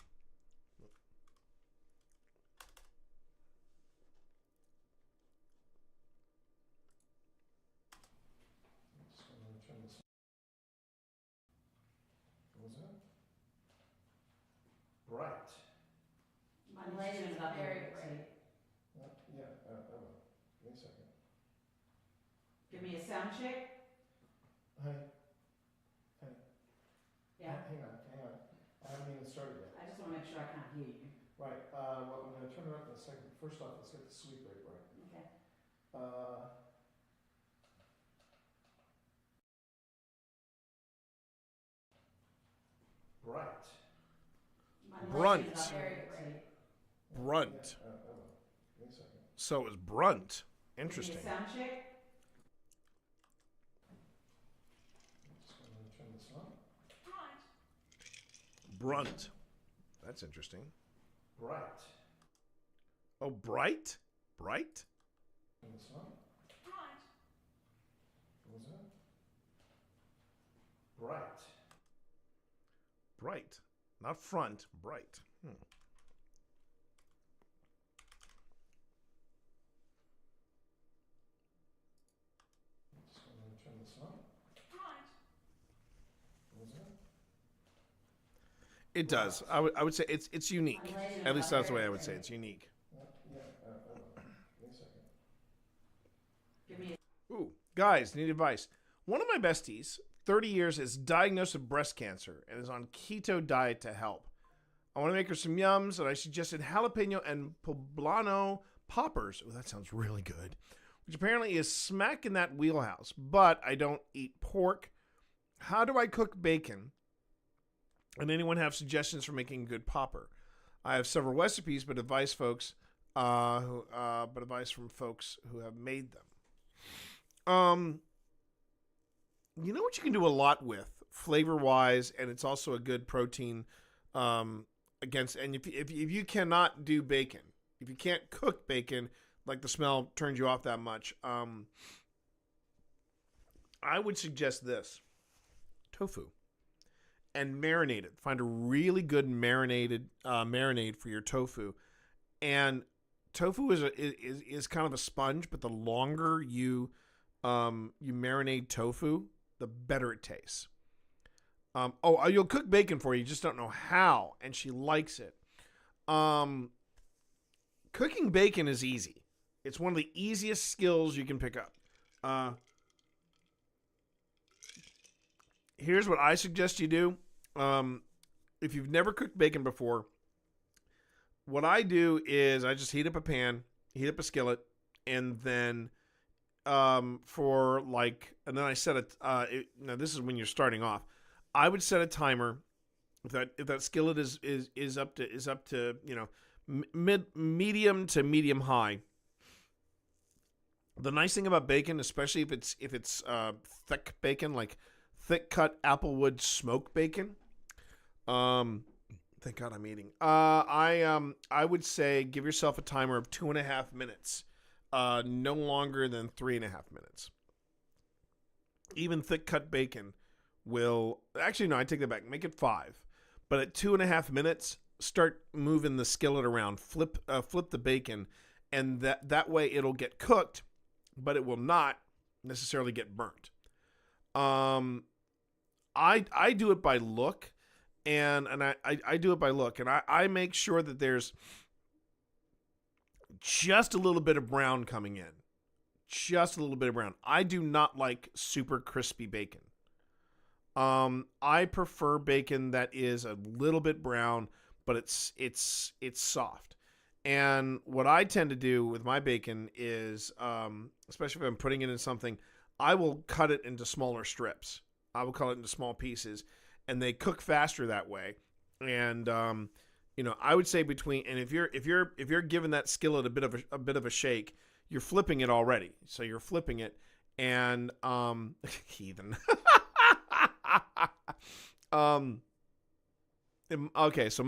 Bright. My lighting's up very bright. Yeah, I will. Give me a second. Give me a sound check. Honey. Yeah. Hang on. I haven't even started yet. I just want to make sure I can't hear you. Right. Well, I'm going to turn it up in a second. First off, let's get the sweet rate right. Okay. Bright. My Brunt. lighting's up very bright. Brunt. Oh, Give me a second. So it was brunt. Interesting. Give me a sound check. Just going to turn this on. Brunt. That's interesting. Bright. Oh, bright? Bright? Turn this on. What was that? Bright. Bright. Not front, bright. Just going to turn this on. It does. I would say it's unique. At least that's the way I would say it's unique. Ooh, guys, need advice. One of my besties, 30 years, is diagnosed with breast cancer and is on keto diet to help. I want to make her some yums, and I suggested jalapeno and poblano poppers. Oh, that sounds really good. Which apparently is smack in that wheelhouse. But I don't eat pork. How do I cook bacon? And anyone have suggestions for making a good popper? I have several recipes, but advice from folks who have made them. You know what you can do a lot with, flavor-wise, and it's also a good protein against. And if you cannot do bacon, if you can't cook bacon, like the smell turns you off that much, I would suggest this: tofu, and marinate it. Find a really good marinade for your tofu, and tofu is kind of a sponge, but the longer you marinate tofu, the better it tastes. You'll cook bacon for you just don't know how, and she likes it. Cooking bacon is easy. It's one of the easiest skills you can pick up. Here's what I suggest you do. If you've never cooked bacon before, what I do is I just heat up a pan, heat up a skillet, and then and then I set it. Now this is when you're starting off. I would set a timer. If that skillet is up to medium to medium high. The nice thing about bacon, especially if it's thick bacon, like thick cut applewood smoked bacon. Thank God I'm eating. I would say give yourself a timer of 2.5 minutes. No longer than 3.5 minutes. Even thick cut bacon will actually no, I take that back. Make it 5. But at 2.5 minutes, start moving the skillet around. Flip the bacon, and that way it'll get cooked, but it will not necessarily get burnt. I do it by look, and I do it by look, and I make sure that there's just a little bit of brown coming in. Just a little bit of brown. I do not like super crispy bacon. I prefer bacon that is a little bit brown, but it's soft. And what I tend to do with my bacon is, especially if I'm putting it in something, I will cut it into smaller strips. I will cut it into small pieces, and they cook faster that way. And I would say if you're giving that skillet a bit of a shake, you're flipping it already. So you're flipping it, and heathen. Okay, so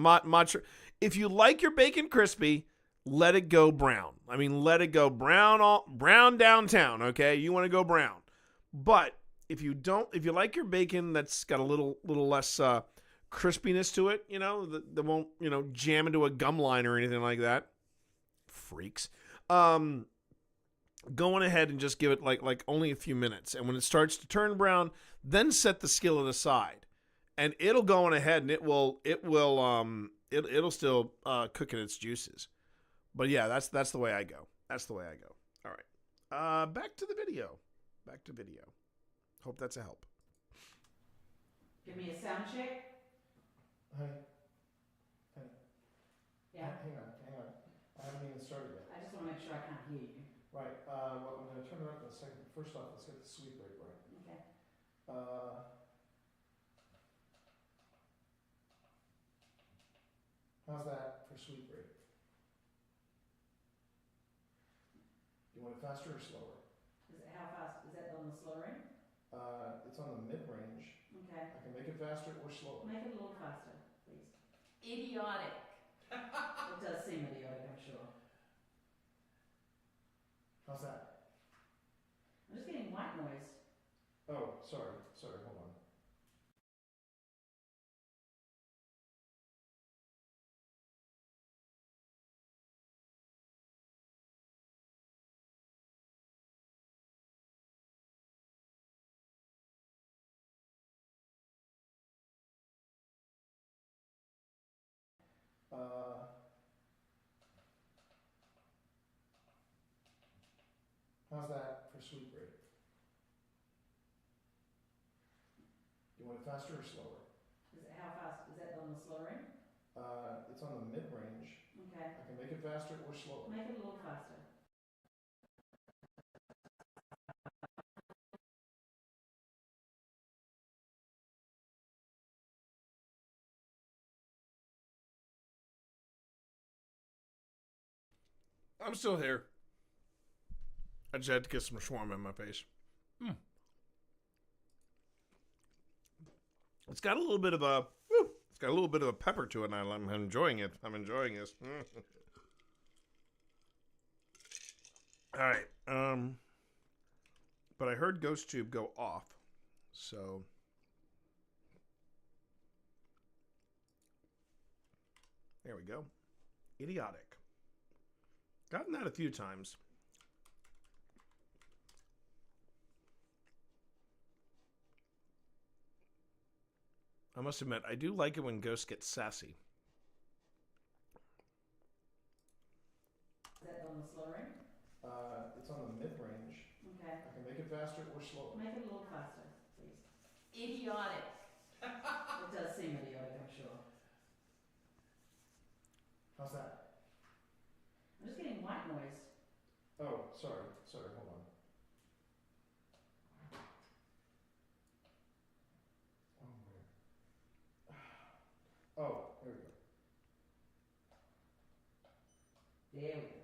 if you like your bacon crispy, let it go brown. I mean, let it go brown downtown. Okay, you want to go brown, but if you like your bacon that's got a little less crispiness to it, that won't jam into a gum line or anything like that. Freaks. Go on ahead and just give it like only a few minutes, and when it starts to turn brown, then set the skillet aside, and it'll go on ahead and it'll still cook in its juices. But yeah, that's the way I go. That's the way I go. All right, back to the video. Hope that's a help. Give me a sound check. Honey. Yeah. Hang on. I haven't even started yet. I just want to make sure I can't hear you. Right. Well, I'm going to turn it up in a second. First off, let's get the sweet rate right. Okay. How's that for sweet rate? You want it faster or slower? How fast? Is that on the slow ring? It's on the mid-range. Okay. I can make it faster or slower. Make it a little faster, please. Idiotic. It does seem idiotic, I'm sure. How's that? I'm just getting white noise. Oh, sorry, hold on. How's that for sweet rate? You want it faster or slower? Is it how fast? Is that on the slower end? It's on the mid-range. Okay. I can make it faster or slower. Make it a little faster. I'm still here. I just had to get some shawarma in my face. It's got a little bit of a, it's got a little bit of a pepper to it, and I'm enjoying it. I'm enjoying this. All right. But I heard Ghost Tube go off, so there we go. Idiotic. Gotten that a few times. I must admit, I do like it when ghosts get sassy. Is that on the slower end? It's on the mid-range. Okay. I can make it faster or slower. Make it a little faster, please. Idiotic. It does seem idiotic, I'm sure. How's that? I'm just getting white noise. Oh, sorry. Sorry, hold on. Oh, there we go. There we go.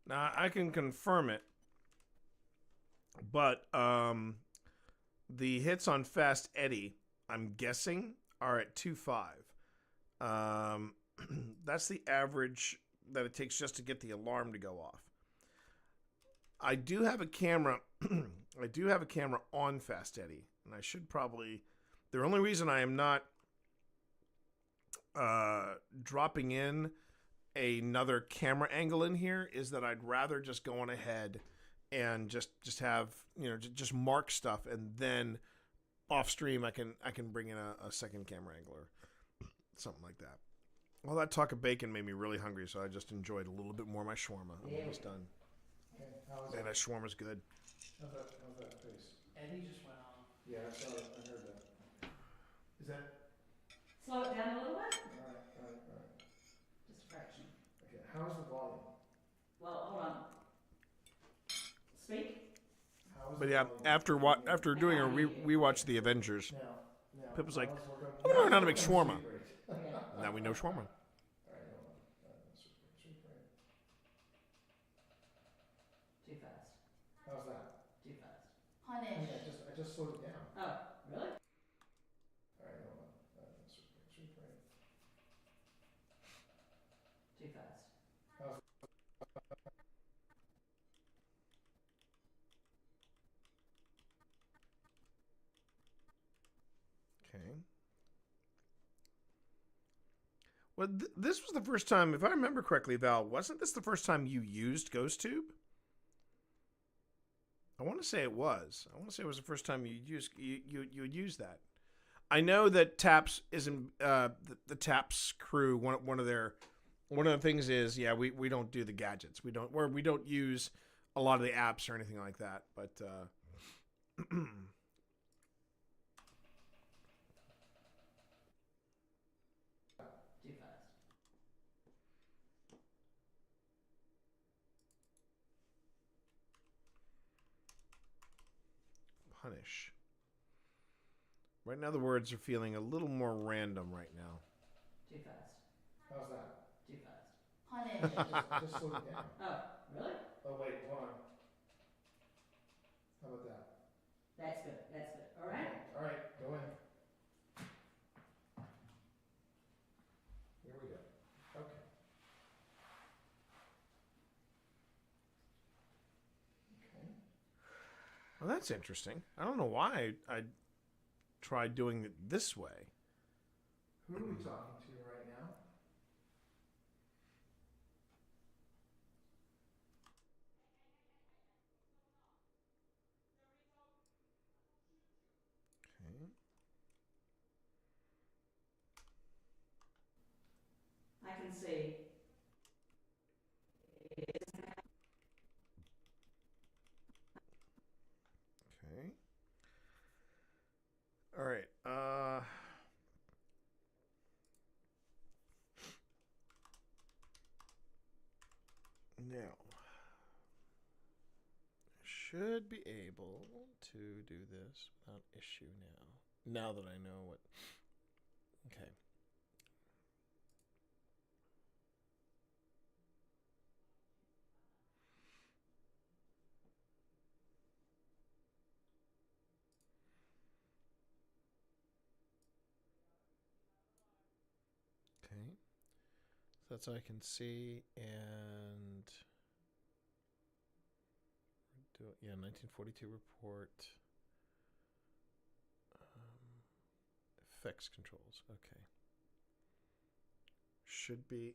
Now, I can confirm it, but the hits on Fast Eddie, I'm guessing, are at 2.5. That's the average that it takes just to get the alarm to go off. I do have a camera. I do have a camera on Fast Eddie, and I should probably. The only reason I am not dropping in another camera angle in here is that I'd rather just go on ahead and just have, you know, just mark stuff, and then off stream I can bring in a second camera angle or something like that. All that talk of bacon made me really hungry, so I just enjoyed a little bit more of my shawarma. I'm almost done. Okay, how is Man, it? that shawarma's good. How's that face? Eddie just went off. Yeah, I saw it. I heard that. Is that Slow it down a little bit? Alright. Just a fraction. Okay, how's the volume? Well, hold on. Speak. But yeah, after doing a rewatch the Avengers, Pip was like, "I'm gonna learn how to make shawarma." Now we know shawarma. Too fast. How's that? Too fast. Punish. I just slowed it down. Oh, really? Alright, hold on. Super rate. Too fast. How's Okay. Well, this was the first time, if I remember correctly, Val, wasn't this the first time you used GhostTube? I want to say it was. I want to say it was the first time you used that. I know that Taps isn't the Taps crew. One of the things is, yeah, we don't do the gadgets. We don't use a lot of the apps or anything like that. But Too fast. punish. Right now, the words are feeling a little more random right now. Too fast. How's that? Too fast. Punish. Just slowed it down. Oh, really? Oh wait, hold on. How about that? That's good. That's good. All right. Alright, go in. Here we go. Okay. Well, that's interesting. I don't know why I tried doing it this way. Who are we talking to right now? I can see. Okay. All right. Now, should be able to do this without issue now. Now that I know what. Okay. Okay. So that's all I can see. And. Do it. Yeah, 1942 report. Effects controls. Okay. Should be.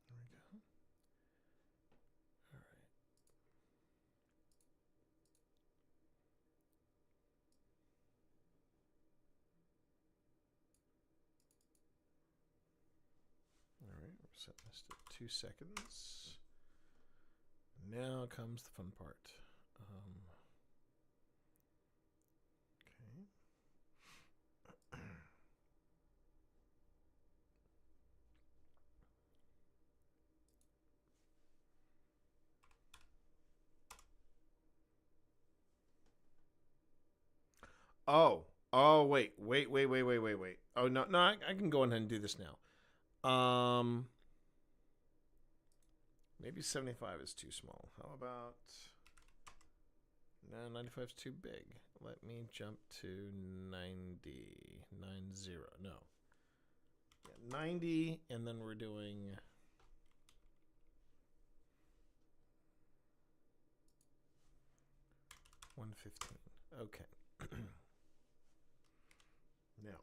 There we go. All right. All right, we're setting this to 2 seconds. Now comes the fun part. Okay. Oh, wait. Oh, no, I can go ahead and do this now. Maybe 75 is too small. How about... No, 95 is too big. Let me jump to 90. 90. No. Yeah, 90, and then we're doing... $115. Okay. Now,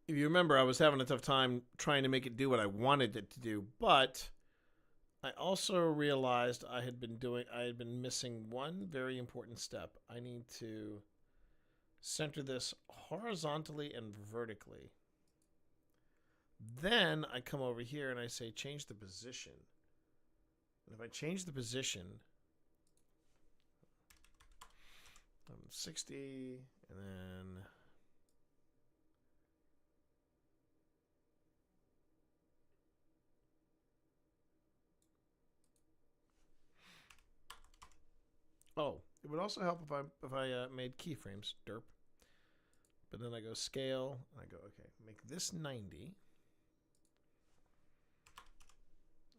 if you remember, I was having a tough time trying to make it do what I wanted it to do, but I also realized I had been missing one very important step. I need to center this horizontally and vertically. Then I come over here and I say change the position. And if I change the position, 60, and then it would also help if I made keyframes, derp. But then I go scale, and I go, okay, make this 90,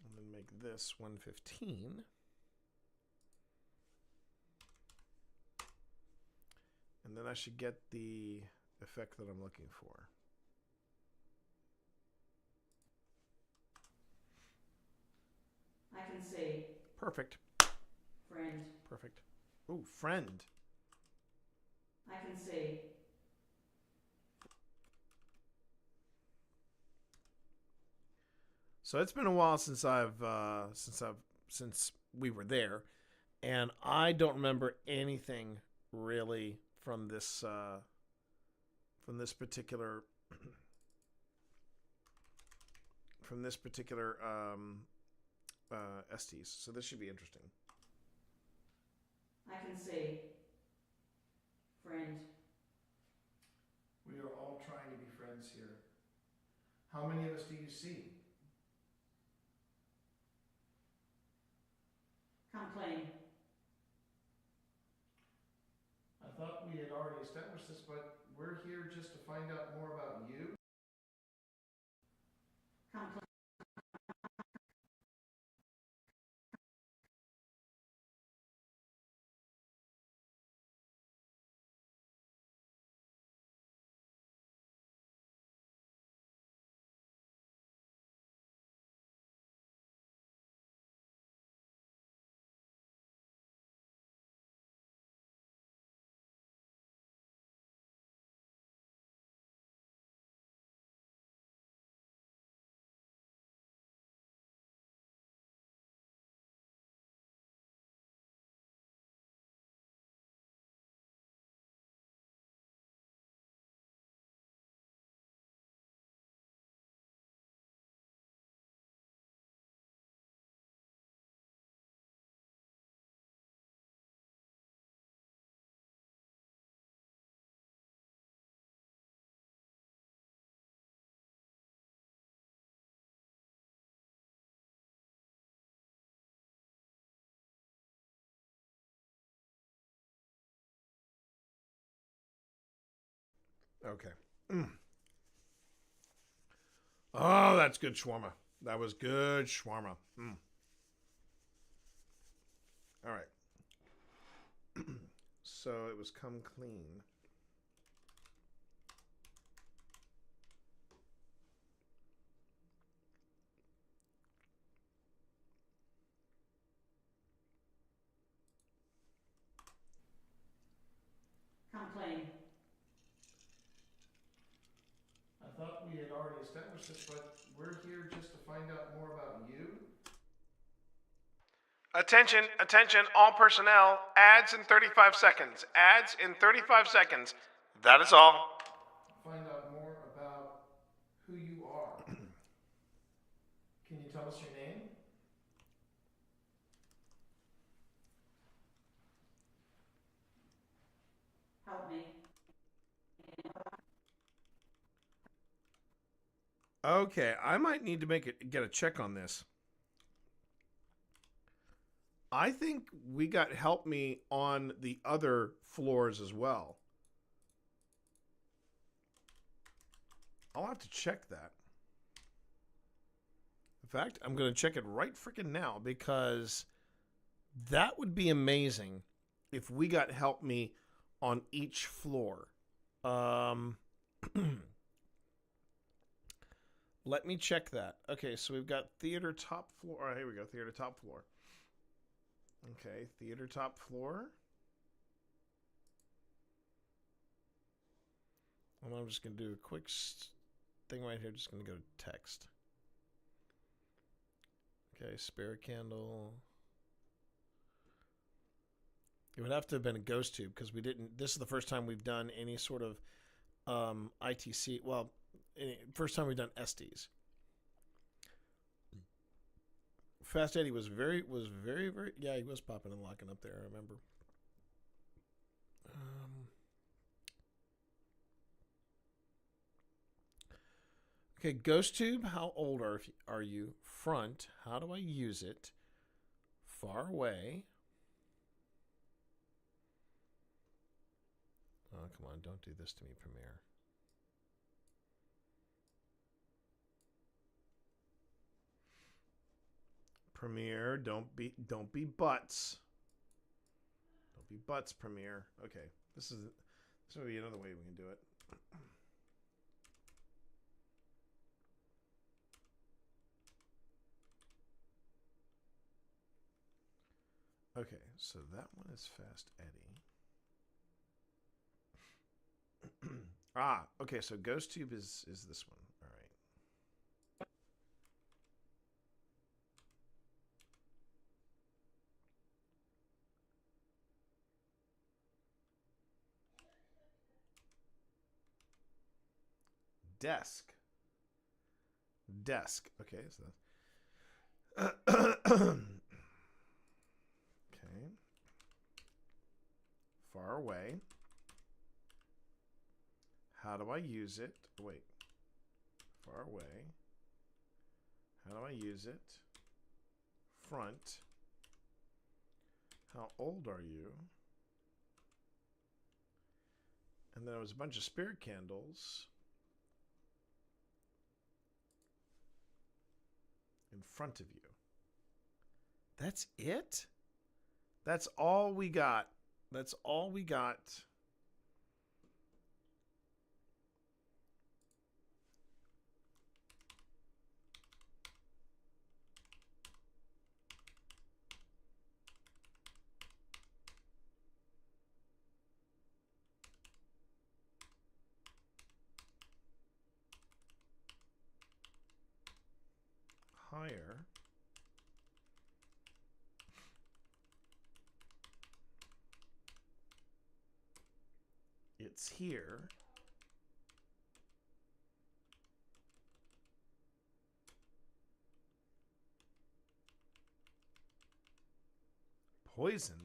and then make this 115. And then I should get the effect that I'm looking for. I can see. Perfect. Friend. Perfect. Ooh, friend. I can see. So it's been a while since since we were there, and I don't remember anything really from this particular STs. So this should be interesting. I can see. Friend. We are all trying to be friends here. How many of us do you see? Come clean. I thought we had already established this, but we're here just to find out more about you. Come clean. Okay. Oh, that's good shawarma. That was good shawarma. All right. So it was come clean. Come clean. I thought we had already established this, but we're here just to find out more about you. Attention, attention, all personnel. Ads in 35 seconds. Ads in 35 seconds. That is all. Find out more about who you are. Can you tell us your name? Help me. Okay, I might need to get a check on this. I think we got help me on the other floors as well. I'll have to check that. In fact, I'm going to check it right freaking now because that would be amazing if we got help me on each floor. Let me check that. Okay, so we've got theater top floor. All right, here we go. Theater top floor. Okay, theater top floor. And I'm just going to do a quick thing right here. Just going to go to text. Okay, spare candle. It would have to have been a ghost tube because we didn't. This is the first time we've done any sort of ITC. Well, first time we've done SDs. Fast Eddie was very, yeah, he was popping and locking up there, I remember. Okay, Ghost Tube, how old are you? Front, how do I use it? Far away. Oh, come on, don't do this to me, Premiere. Premiere, don't be butts. Don't be butts, Premiere. Okay, this will be another way we can do it. Okay, so that one is Fast Eddie. Okay, so Ghost Tube is this one. All right. Desk. Okay, so that's okay. Far away. How do I use it? Wait. Far away. How do I use it? Front. How old are you? And then there was a bunch of spirit candles in front of you. That's it? That's all we got. That's all we got. Higher. It's here. Poisoned.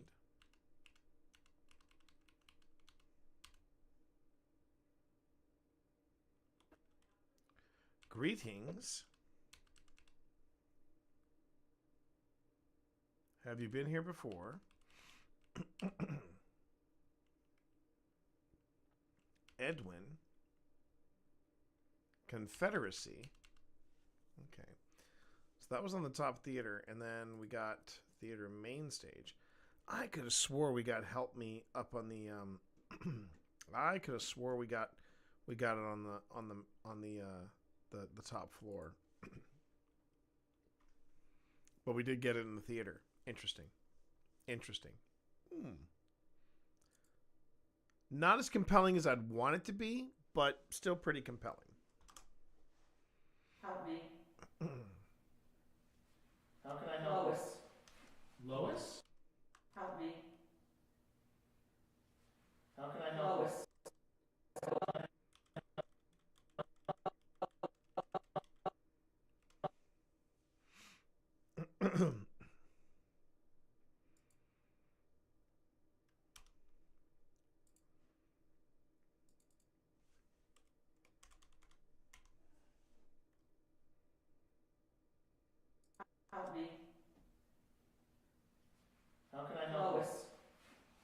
Greetings. Have you been here before? Edwin. Confederacy. Okay. So that was on the top theater, and then we got theater main stage. I could have swore we got Help Me up on the I could have swore we got it on the top floor. But we did get it in the theater. Interesting. Not as compelling as I'd want it to be, but still pretty compelling. Help me. How can I help? Lois. Lois? Help me. How can I help? Lois. Help me. How can I help? Lois.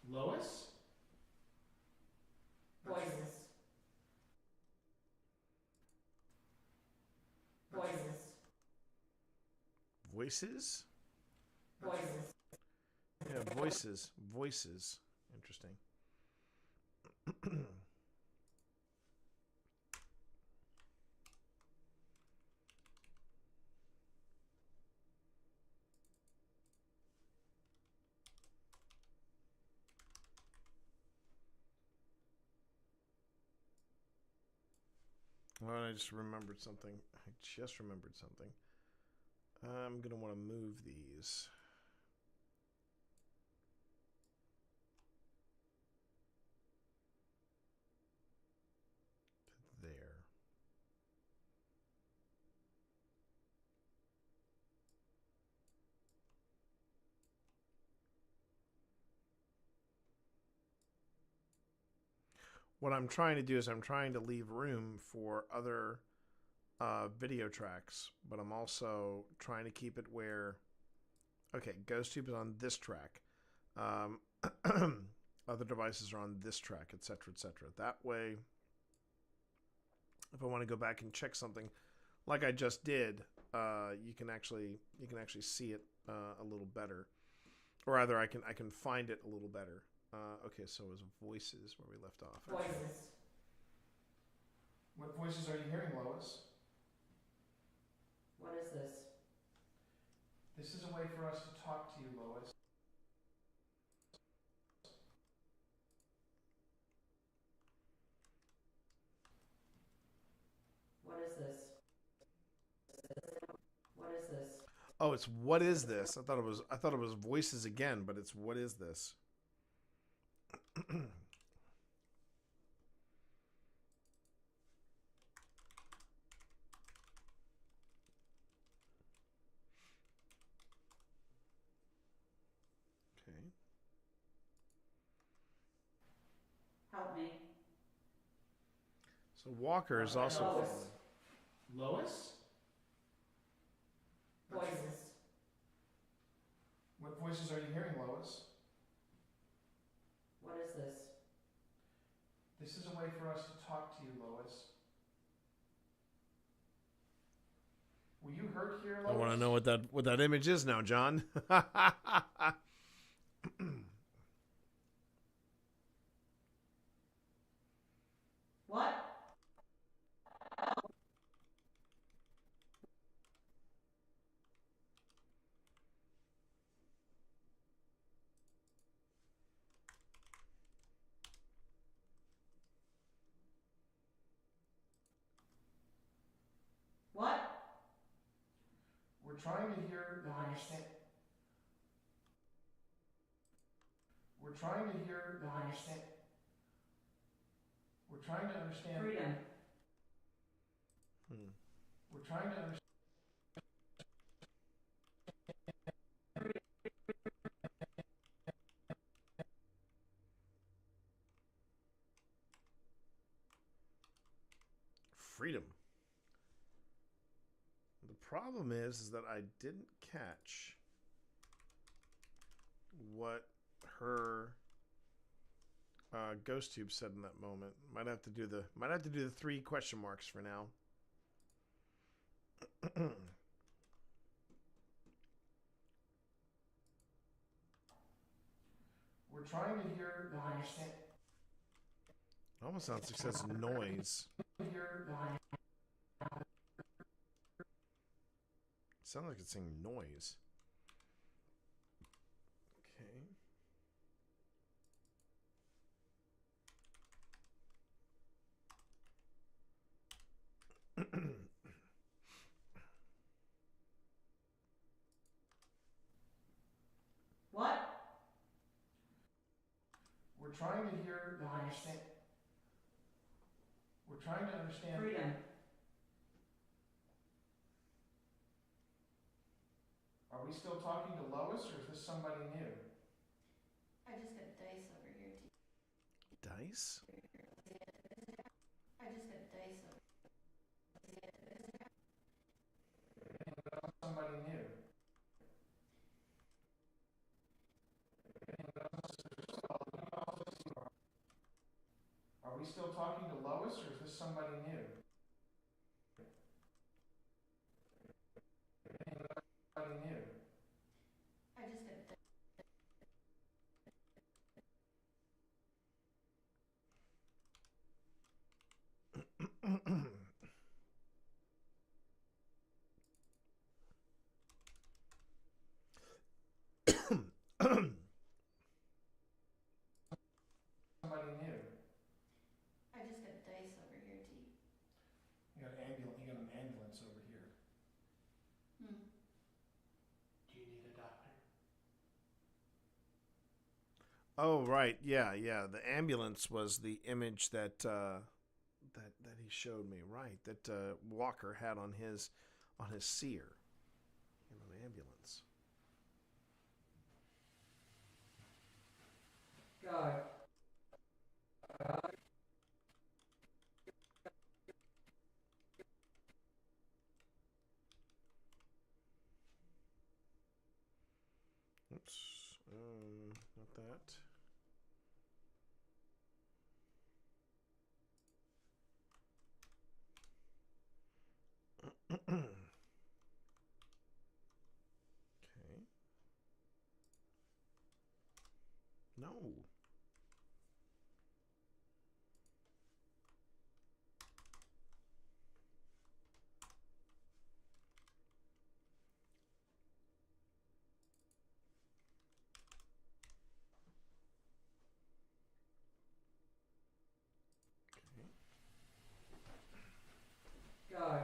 Lois? Voices. Voices. Voices? Voices. Yeah, voices. Voices. Interesting. Well, I just remembered something. I'm going to want to move these. To there. What I'm trying to do is I'm trying to leave room for other video tracks, but I'm also trying to keep it where, okay, GhostTube is on this track. Other devices are on this track, etc., etc. That way, if I want to go back and check something like I just did, you can actually see it a little better, or rather, I can find it a little better. Okay, so it was voices where we left off. Voices. What voices are you hearing, Lois? What is this? This is a way for us to talk to you, Lois. What is this? What is this? Oh, it's what is this? I thought it was voices again, but it's what is this? Okay. Help me. So Walker is also Lois. Lois? Voices. What voices are you hearing, Lois? What is this? This is a way for us to talk to you, Lois. Were you hurt here, Lois? I want to know what that image is now, John. What? What? We're trying to hear and understand. We're trying to hear and understand. We're trying to understand. Freedom. We're trying to understand. Freedom. The problem is that I didn't catch what her GhostTube said in that moment. Might have to do the 3 question marks for now. We're trying to hear and understand. Almost sounds like it says noise. Sounds like it's saying noise. Okay. What? We're trying to hear and understand. We're trying to understand. Freedom. Are we still talking to Lois, or is this somebody new? I just got dice over here. Dice? I just got dice over Somebody new. Are we still talking to Lois, or is this somebody new? Somebody new. I just got dice. Somebody new. I just got dice over here, T. You got an ambulance over here. Hmm. Do you need a doctor? Oh right, yeah. The ambulance was the image that that he showed me. Right, that Walker had on his seer. You know, the ambulance. Go. Oops. Not that. Okay. No. Go.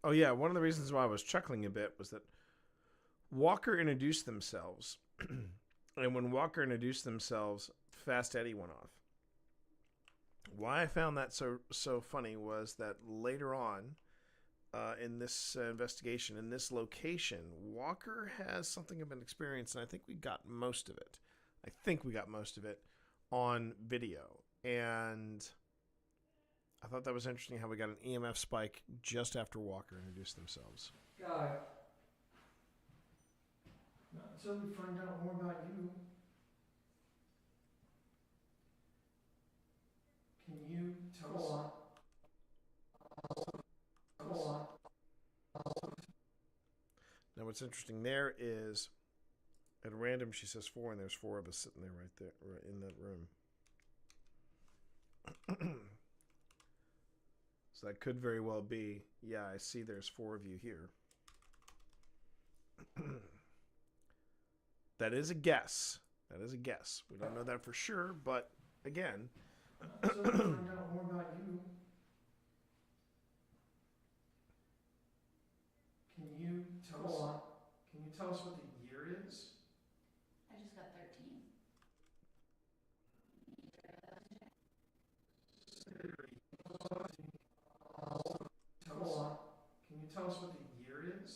Oh yeah, one of the reasons why I was chuckling a bit was that Walker introduced themselves, and when Walker introduced themselves, Fast Eddie went off. Why I found that so funny was that later on in this investigation, in this location, Walker has something of an experience, and I think we got most of it. On video, and I thought that was interesting how we got an EMF spike just after Walker introduced themselves. Go. Not until we find out more about you. Can you tell us? Now, what's interesting there is, at random, she says 4, and there's 4 of us sitting there right in that room. So that could very well be, yeah, I see there's 4 of you here. That is a guess. We don't know that for sure, but again. So we find out more about you. Can you tell us what the year is? I just got 13. Can you tell us what the year is?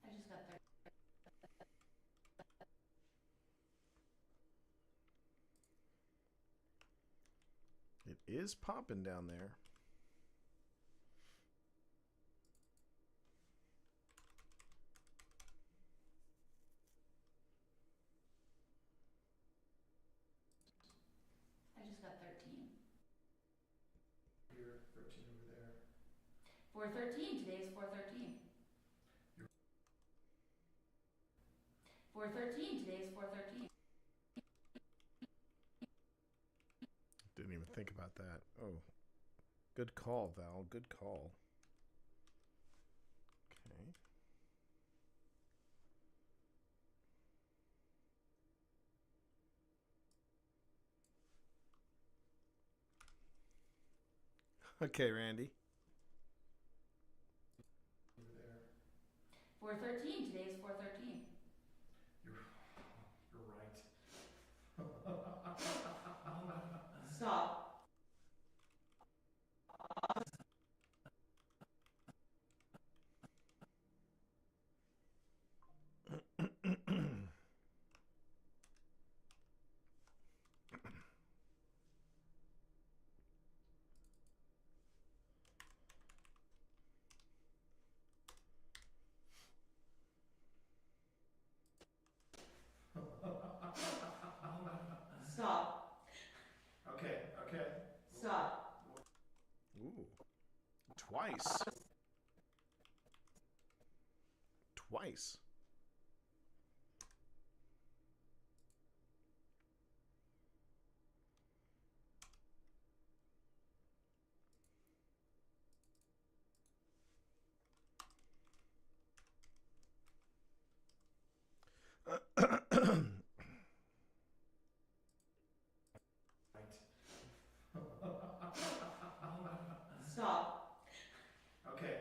I just got 13. It is popping down there. 413. Today is 413. 413. Today is 413. Didn't even think about that. Oh. Good call, Val. Good call. Okay. Okay, Randy. 413. Today is 413. You're right. Stop. Stop. Okay. Stop. Ooh. Twice. Twice. Stop. Okay.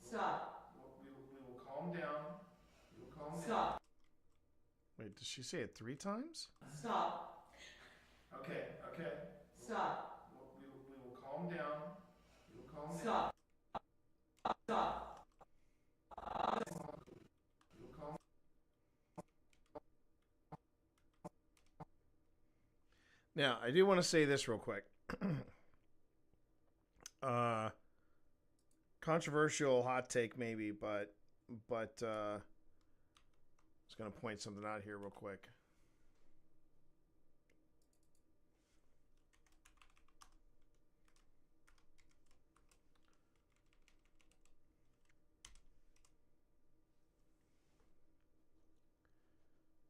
Stop. We will calm down. We will calm down. Stop. Wait, did she say it 3 times? Stop. Okay. Stop. We will calm down. We will calm down. Stop. Stop. We will calm. Now, I do want to say this real quick. Controversial hot take maybe, but I was going to point something out here real quick.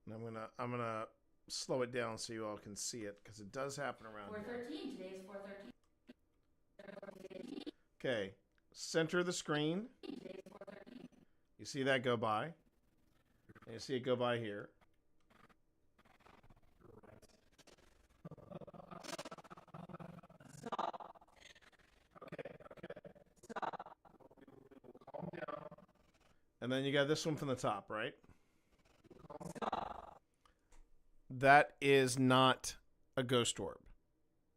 And I'm gonna slow it down so you all can see it, because it does happen around here. 413. Today is 413. Okay, center of the screen. Today is 413. You see that go by. And you see it go by here. Stop. Okay. Stop. We will calm down. And then you got this one from the top, right? Stop. That is not a ghost orb.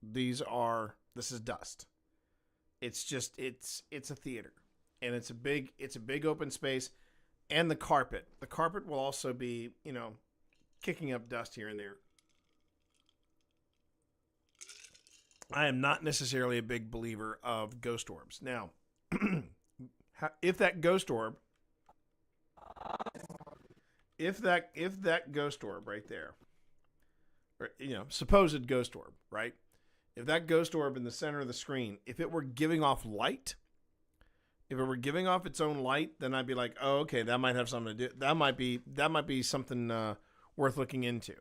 This is dust. It's just it's a theater. And it's a big open space, and the carpet. The carpet will also be, kicking up dust here and there. I am not necessarily a big believer of ghost orbs. Now, if that ghost orb right there, or, supposed ghost orb, right? If that ghost orb in the center of the screen, if it were giving off light, if it were giving off its own light, then I'd be like, oh, okay, that might have something to do. That might be something worth looking into.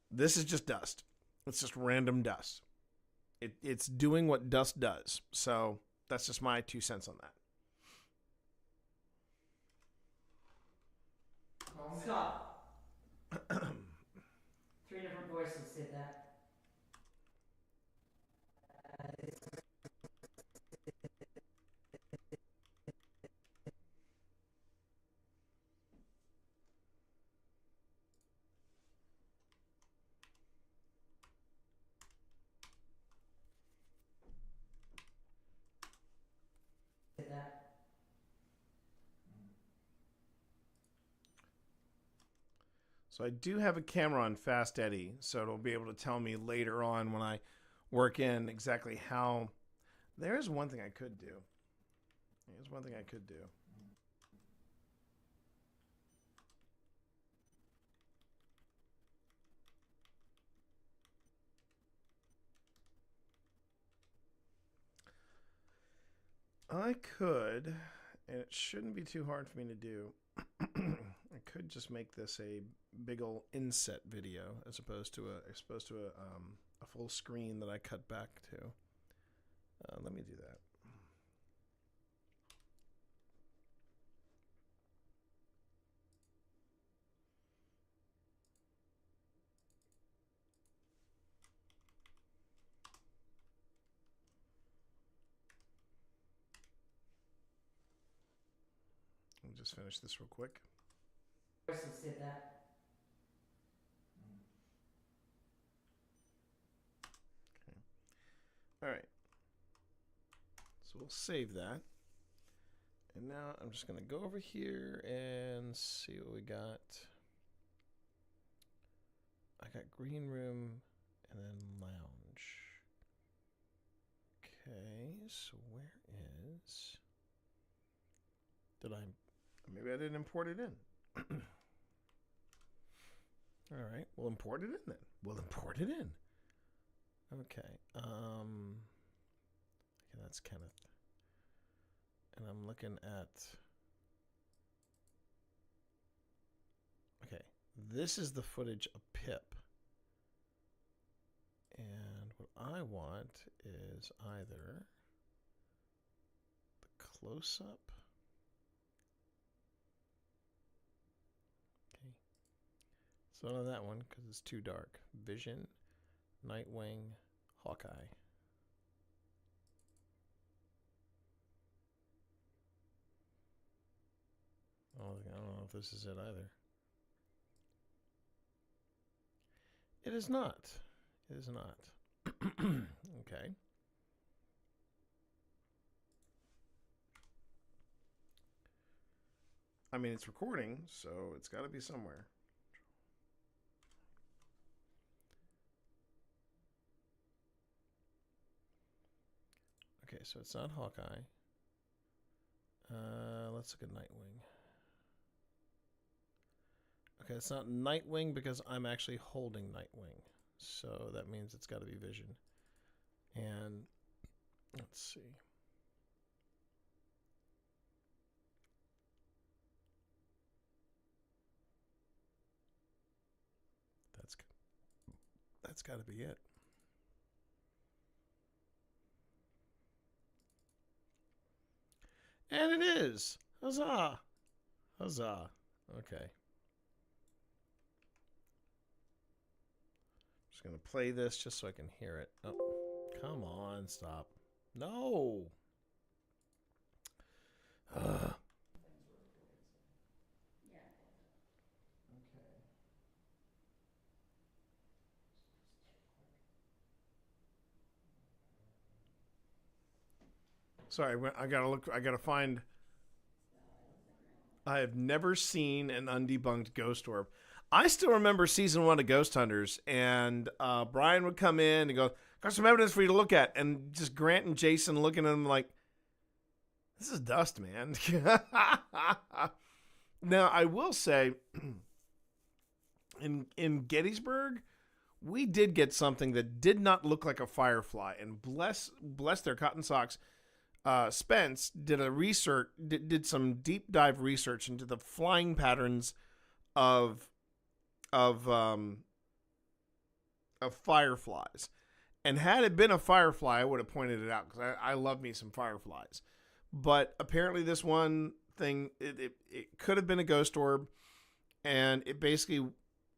This is just dust. It's just random dust. It's doing what dust does. So that's just my 2 cents on that. Stop. 3 different voices said that. So I do have a camera on Fast Eddie, so it'll be able to tell me later on when I work in exactly how. There's one thing I could do. I could, and it shouldn't be too hard for me to do. I could just make this a big ol' inset video as opposed to a full screen that I cut back to. Let me do that. I'll just finish this real quick. Said that. Okay. All right. So we'll save that. And now I'm just going to go over here and see what we got. I got green room and then lounge. Okay, so where is... Maybe I didn't import it in. All right, we'll import it in then. We'll import it in. Okay. Okay, that's Kenneth. And I'm looking at... Okay, this is the footage of Pip. And what I want is either the close-up... So none of that one because it's too dark. Vision, Nightwing, Hawkeye. Oh, I don't know if this is it either. It is not. It is not. Okay. I mean, it's recording, so it's got to be somewhere. Okay, so it's not Hawkeye. Let's look at Nightwing. Okay, it's not Nightwing because I'm actually holding Nightwing. So that means it's got to be Vision. And let's see. That's got to be it. And it is. Huzzah. Huzzah. Okay. Just going to play this just so I can hear it. Oh, come on. Stop. No. Okay. Sorry, I gotta look. I gotta find. I have never seen an undebunked ghost orb. I still remember season 1 of Ghost Hunters, and Brian would come in and go, "Got some evidence for you to look at," and just Grant and Jason looking at him like, "This is dust, man." Now I will say, in Gettysburg, we did get something that did not look like a firefly, and bless their cotton socks. Spence did did some deep dive research into the flying patterns of fireflies, and had it been a firefly, I would have pointed it out because I love me some fireflies. But apparently, this one thing it could have been a ghost orb, and it basically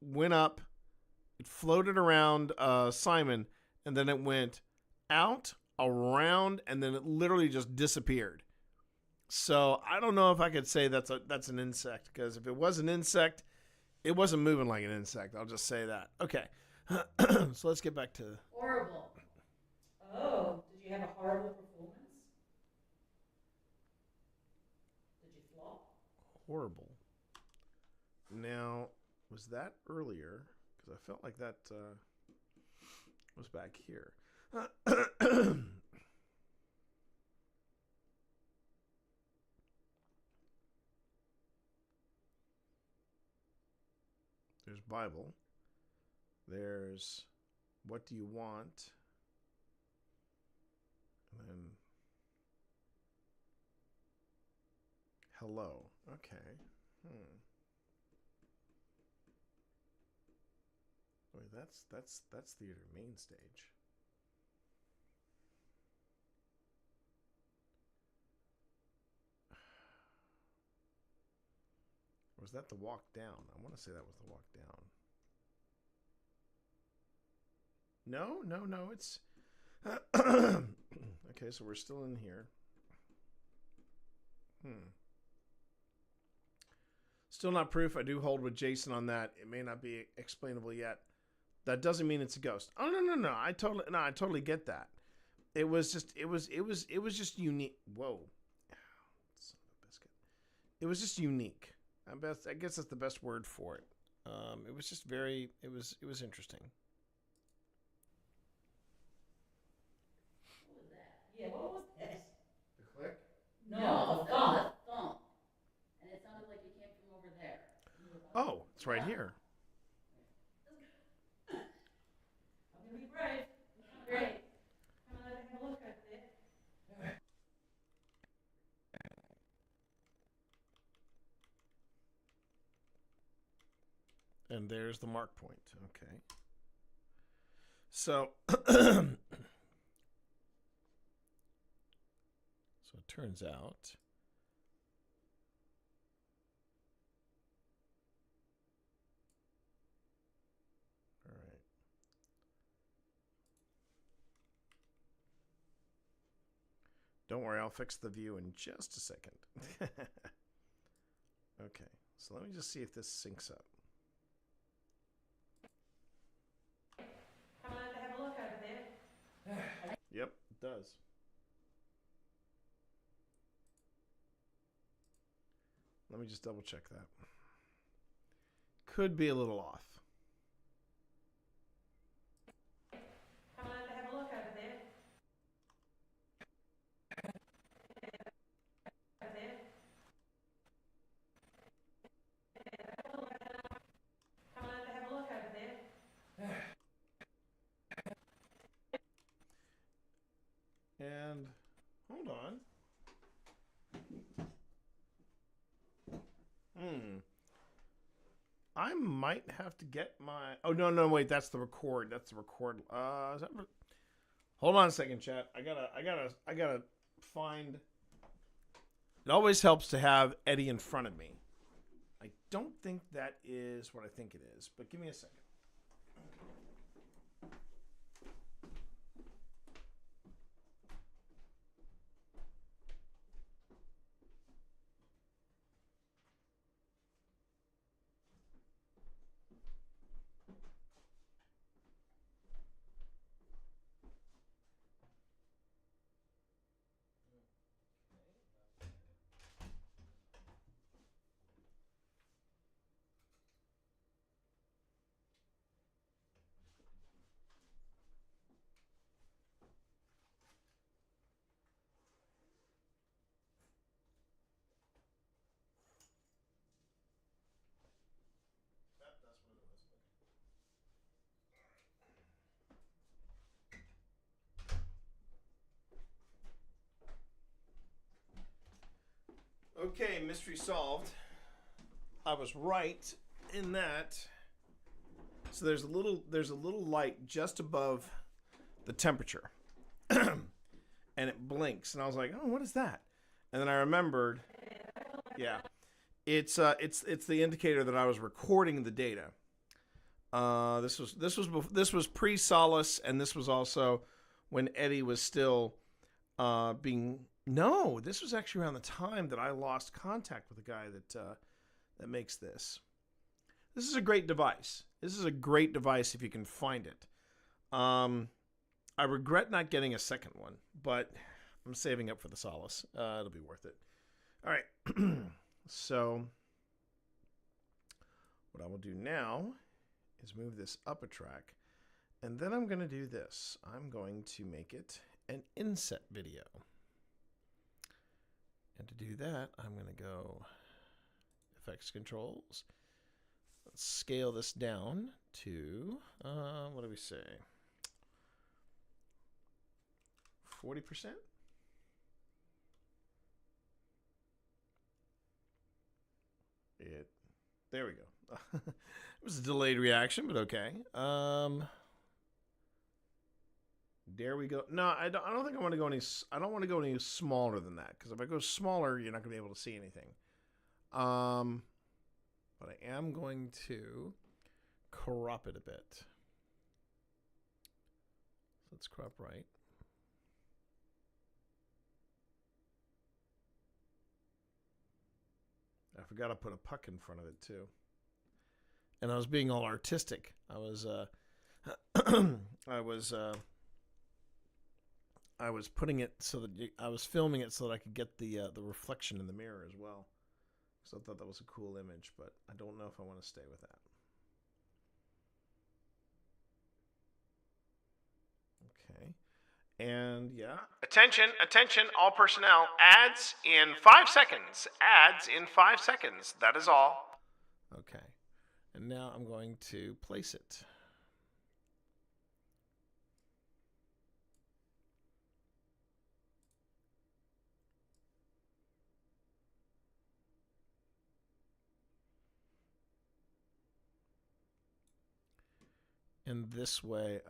went up, it floated around Simon, and then it went out, around, and then it literally just disappeared. So I don't know if I could say that's an insect, because if it was an insect, it wasn't moving like an insect. I'll just say that. Okay. So let's get back to... Horrible. Oh, did you have a horrible performance? Did you flop? Horrible. Now, was that earlier? Because I felt like that was back here. There's Bible. There's what do you want? And then Hello. Okay. Wait, that's theater main stage. Or was that the walk down? I want to say that was the walk down. No, it's okay, so we're still in here. Still not proof. I do hold with Jason on that. It may not be explainable yet. That doesn't mean it's a ghost. Oh no. I totally get that. It was just unique. Whoa. Son of a biscuit. It was just unique. I guess that's the best word for it. It was just very it was interesting. What was that? Yeah, what was this? The click? No, the thump. And it sounded like it came from over there. Oh, it's right here. I'm gonna be brave. Great. Come on over and have a look over there. And there's the mark point. Okay. So so it turns out all right. Don't worry, I'll fix the view in just a second. Okay, so let me just see if this syncs up. Come on over and have a look over there. Yep, it does. Let me just double check that. Could be a little off. Come on over and have a look over there. Over there. Come on over and have a look over there. And hold on. I might have to get my. Oh no, wait. That's the record. That's the record. Is that? Hold on a second, chat. I gotta find. It always helps to have Eddie in front of me. I don't think that is what I think it is, but give me a second. That's what it was. Okay, mystery solved. I was right in that. So there's a little light just above the temperature. And it blinks, and I was like, "Oh, what is that?" And then I remembered, yeah. It's the indicator that I was recording the data. This was pre-Solace, and this was also when Eddie was still being. No, this was actually around the time that I lost contact with the guy that makes this. This is a great device. This is a great device if you can find it. I regret not getting a second one, but I'm saving up for the Solace. It'll be worth it. All right. So what I will do now is move this up a track, and then I'm going to do this. I'm going to make it an inset video. And to do that, I'm going to go effects controls. Let's scale this down to, what do we say? 40%? There we go. It was a delayed reaction, but okay. There we go. No, I don't think I want to go any. I don't want to go any smaller than that, because if I go smaller, you're not going to be able to see anything. But I am going to crop it a bit. Let's crop right. I forgot to put a puck in front of it too. And I was being all artistic. I was I was putting it so that I was filming it so that I could get the reflection in the mirror as well. So I thought that was a cool image, but I don't know if I want to stay with that. Okay. And yeah. Attention, attention, all personnel. Ads in 5 seconds. Ads in 5 seconds. That is all. Okay. And now I'm going to place it. And this way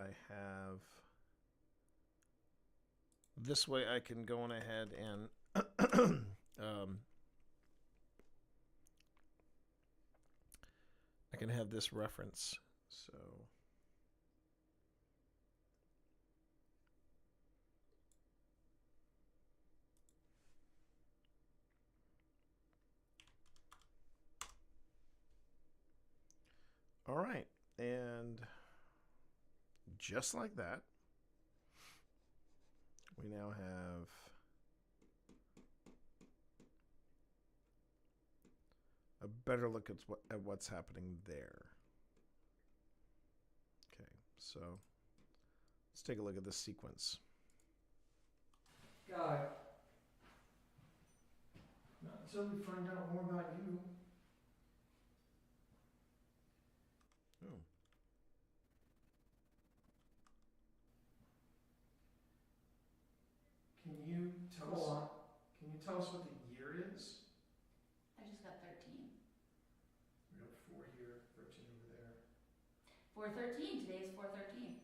I can go on ahead and I can have this reference. So all right, and just like that, we now have a better look at what's happening there. Okay, so let's take a look at this sequence. Go. Not until we find out more about you. Oh. Can you tell us? Can you tell us what the year is? I just got 13. We got 4 here, 13 over there. 413. Today is 413.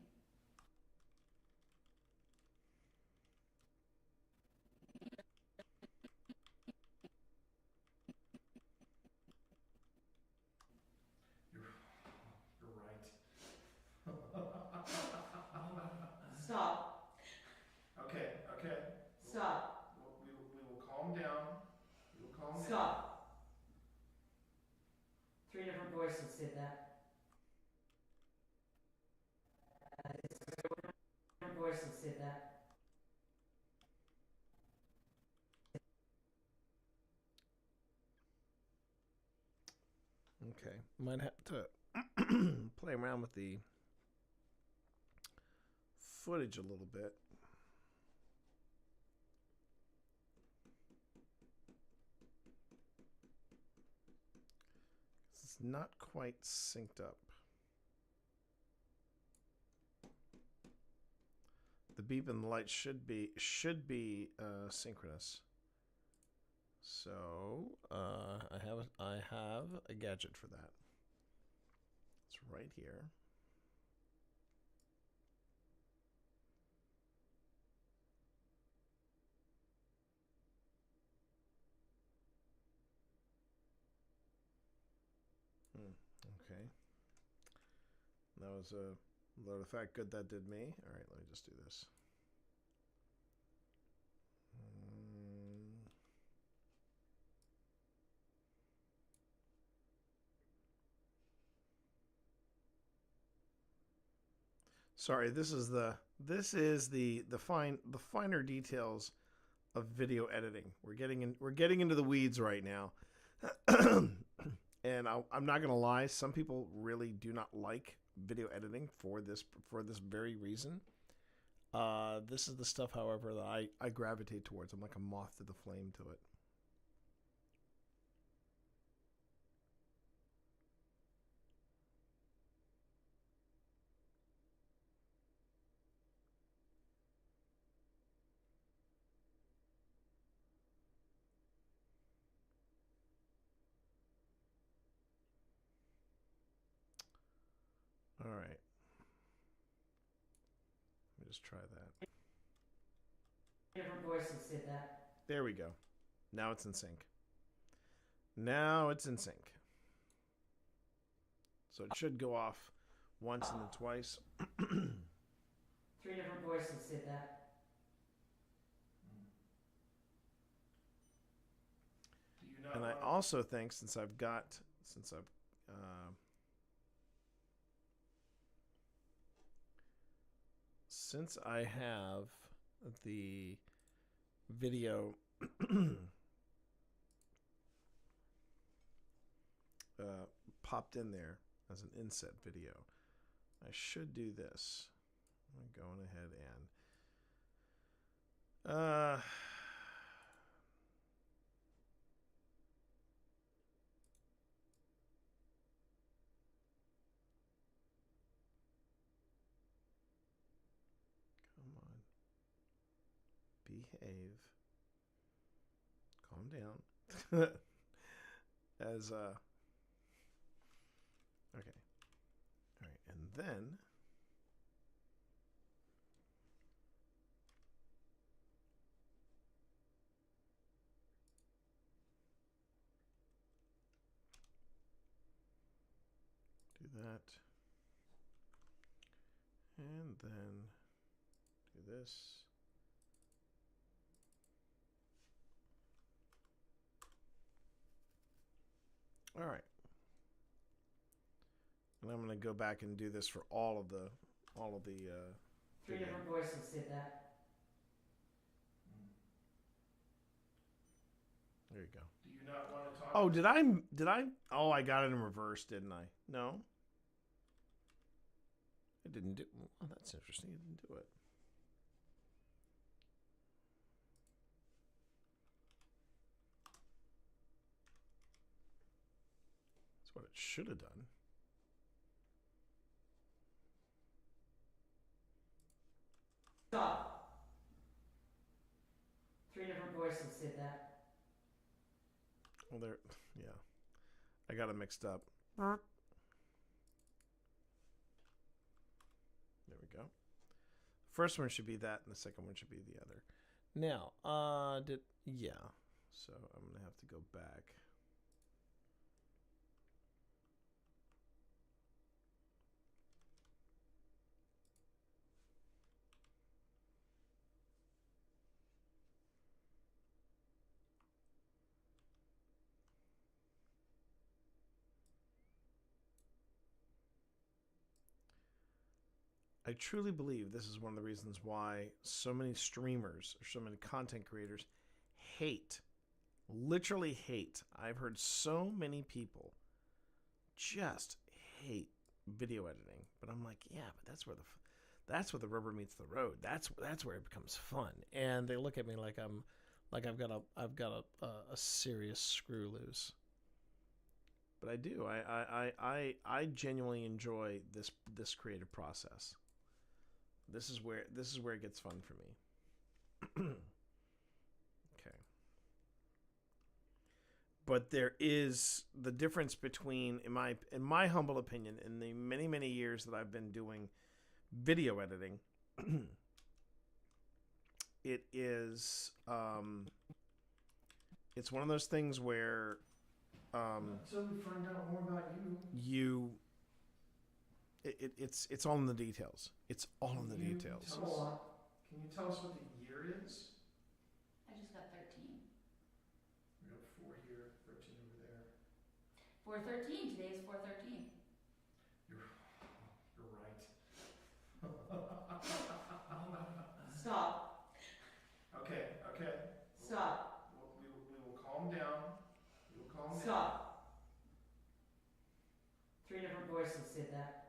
You're right. Stop. Okay. Stop. We will calm down. We will calm down. Stop. 3 different voices said that. 3 different voices said that. Okay, might have to play around with the footage a little bit. It's not quite synced up. The beep and the light should be synchronous. So I have a gadget for that. It's right here. Okay. That was a load of fact. Good that did me. All right, let me just do this. Sorry, this is the finer details of video editing. We're getting into the weeds right now. And I'm not gonna lie, some people really do not like video editing for this very reason. This is the stuff, however, that I gravitate towards. I'm like a moth to the flame to it. just try that. Different voices said that. There we go. Now it's in sync. Now it's in sync. So it should go off once and then twice. 3 different voices said that. And I also think since I have the video popped in there as an inset video, I should do this. I'm going ahead and come on. Behave. Calm down. As okay. All right, and then do that. And then do this. All right. And I'm going to go back and do this for all of the 3 different voices said that. There you go. Do you not want to talk? Oh, did I? Oh, I got it in reverse, didn't I? No. I didn't do. Oh, that's interesting. I didn't do it. That's what it should have done. Stop. 3 different voices said that. Well, there. Yeah. I got it mixed up. There we go. First one should be that, and the second one should be the other. Now, yeah. So I'm gonna have to go back. I truly believe this is one of the reasons why so many streamers or so many content creators literally hate. I've heard so many people just hate video editing, but I'm like, yeah, but that's where the rubber meets the road. That's where it becomes fun. And they look at me like I've got a serious screw loose. But I do. I genuinely enjoy this creative process. This is where it gets fun for me. Okay. But there is the difference between, in my humble opinion, in the many, many years that I've been doing video editing, it is it's one of those things where until we find out more about you. It's all in the details. It's all in the details. Can you tell us what the year is? I just got 13. We got 4 here, 13 over there. 413. Today is 413. You're right. Stop. Okay. Stop. We will calm down. We will calm down. Stop. 3 different voices said that.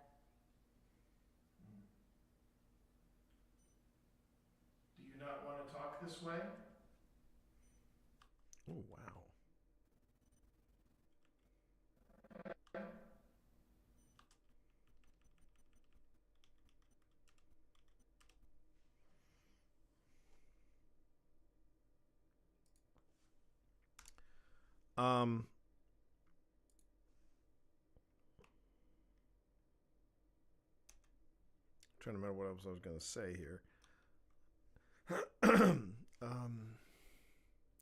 Do you not want to talk this way? Oh, wow. Trying to remember what else I was going to say here.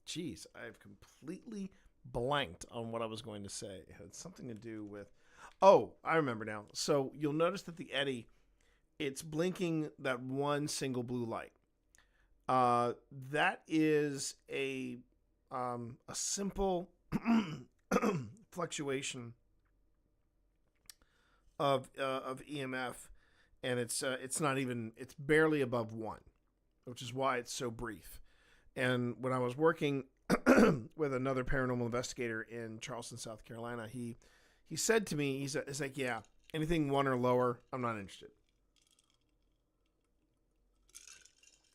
Geez, I've completely blanked on what I was going to say. It had something to do with... Oh, I remember now. So you'll notice that the Eddy, it's blinking that one single blue light. That is a simple fluctuation of EMF, and it's not even, it's barely above 1, which is why it's so brief. And when I was working with another paranormal investigator in Charleston, South Carolina, he said to me, he's like, yeah, anything 1 or lower, I'm not interested.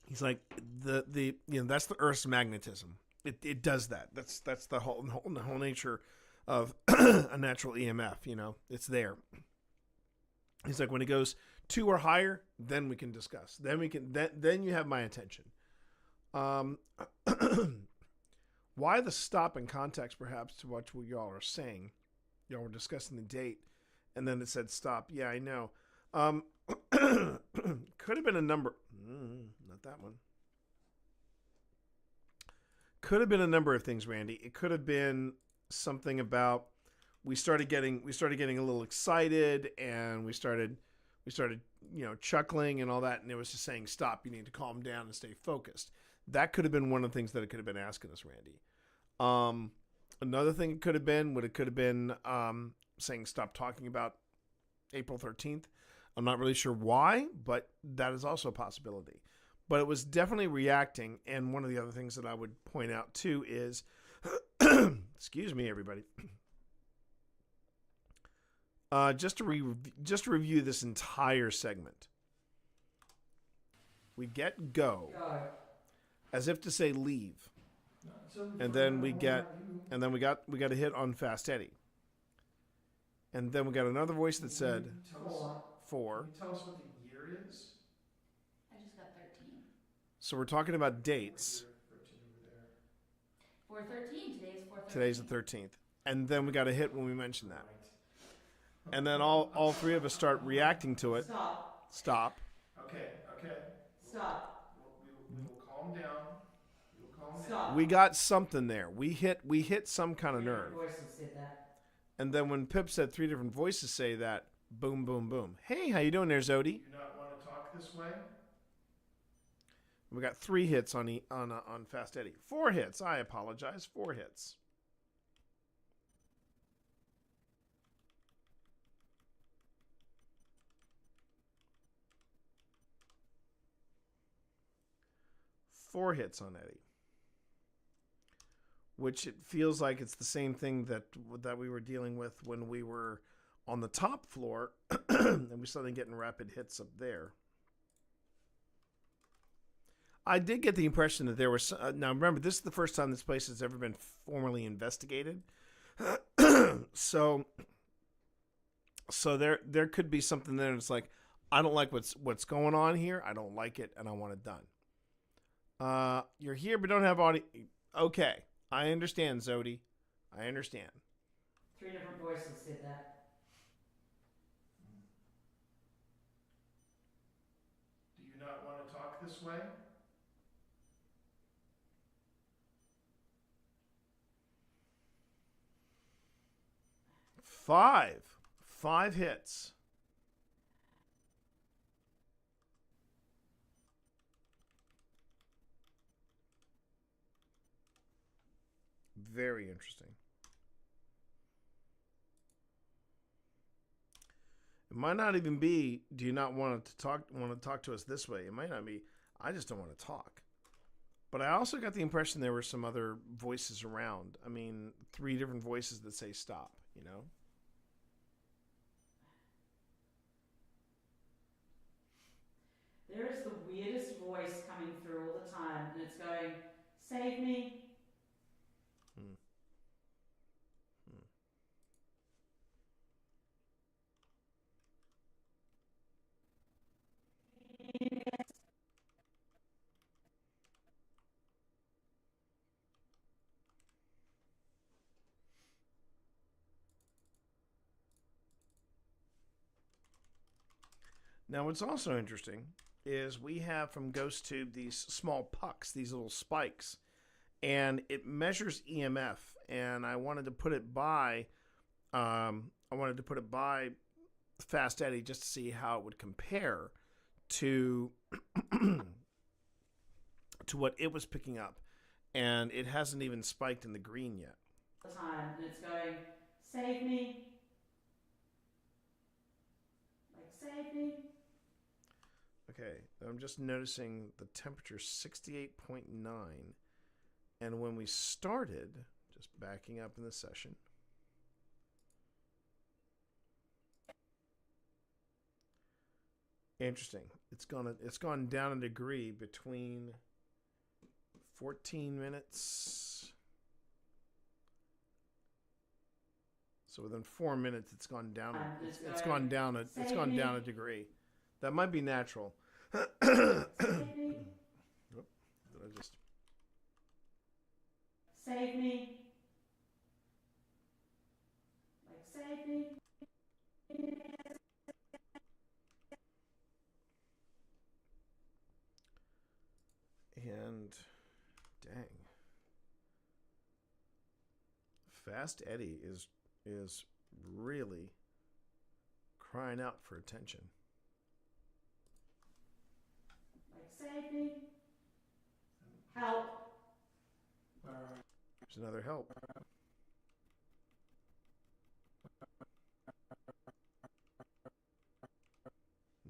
He's like, the that's the Earth's magnetism. It does that. That's the whole nature of a natural EMF. It's there. He's like, when it goes 2 or higher, then we can discuss. Then you have my attention. Why the stop in context, perhaps, to what y'all are saying? Y'all were discussing the date, and then it said stop. Yeah, I know. Could have been a number. Not that one. Could have been a number of things, Randy. It could have been something about we started getting a little excited, and we started chuckling and all that, and it was just saying stop. You need to calm down and stay focused. That could have been one of the things that it could have been asking us, Randy. Another thing it could have been saying stop talking about April 13th. I'm not really sure why, but that is also a possibility. But it was definitely reacting, and one of the other things that I would point out too is, excuse me, everybody. Just to review this entire segment. We get go, as if to say leave, and then we got a hit on Fast Eddie, and then we got another voice that said 4. Can you tell us what the year is? I just got 13. So we're talking about dates. 413. Today is 413. Today's the 13th, and then we got a hit when we mentioned that. And then all three of us start reacting to it. Stop. Okay. Stop. We will calm down. Stop. We got something there. We hit some kind of nerve. Voices said that. And then when Pip said 3 different voices say that, boom, boom, boom. Hey, how you doing there, Zodi? Do you not want to talk this way? We got 3 hits on Fast Eddie. 4 hits. I apologize. 4 hits. Four hits on Eddie, which it feels like it's the same thing that we were dealing with when we were on the top floor, and we started getting rapid hits up there. I did get the impression that there was now. Remember, this is the first time this place has ever been formally investigated, so there could be something there. It's like, I don't like what's going on here. I don't like it, and I want it done. You're here but don't have audio. Okay, I understand, Zodi. I understand. 3 different voices said that. Do you not want to talk this way? Five hits. Very interesting. It might not even be, do you not want to talk to us this way? It might not be, I just don't want to talk. But I also got the impression there were some other voices around. I mean, 3 different voices that say stop, There is the weirdest voice coming through all the time, and it's going, save me. Now, what's also interesting is we have from Ghost Tube these small pucks, these little spikes, and it measures EMF. And I wanted to put it by, Fast Eddie just to see how it would compare to to what it was picking up, and it hasn't even spiked in the green yet. Time, and it's going, save me. Like, save me. Okay, I'm just noticing the temperature 68.9, and when we started, just backing up in the session, interesting. It's gone down a degree between 14 minutes. So within 4 minutes, it's gone down. It's gone down a degree. That might be natural. Oop, did I just? Save me. Like, save me. And dang, Fast Eddie is really crying out for attention. Like, save me. Help. There's another help.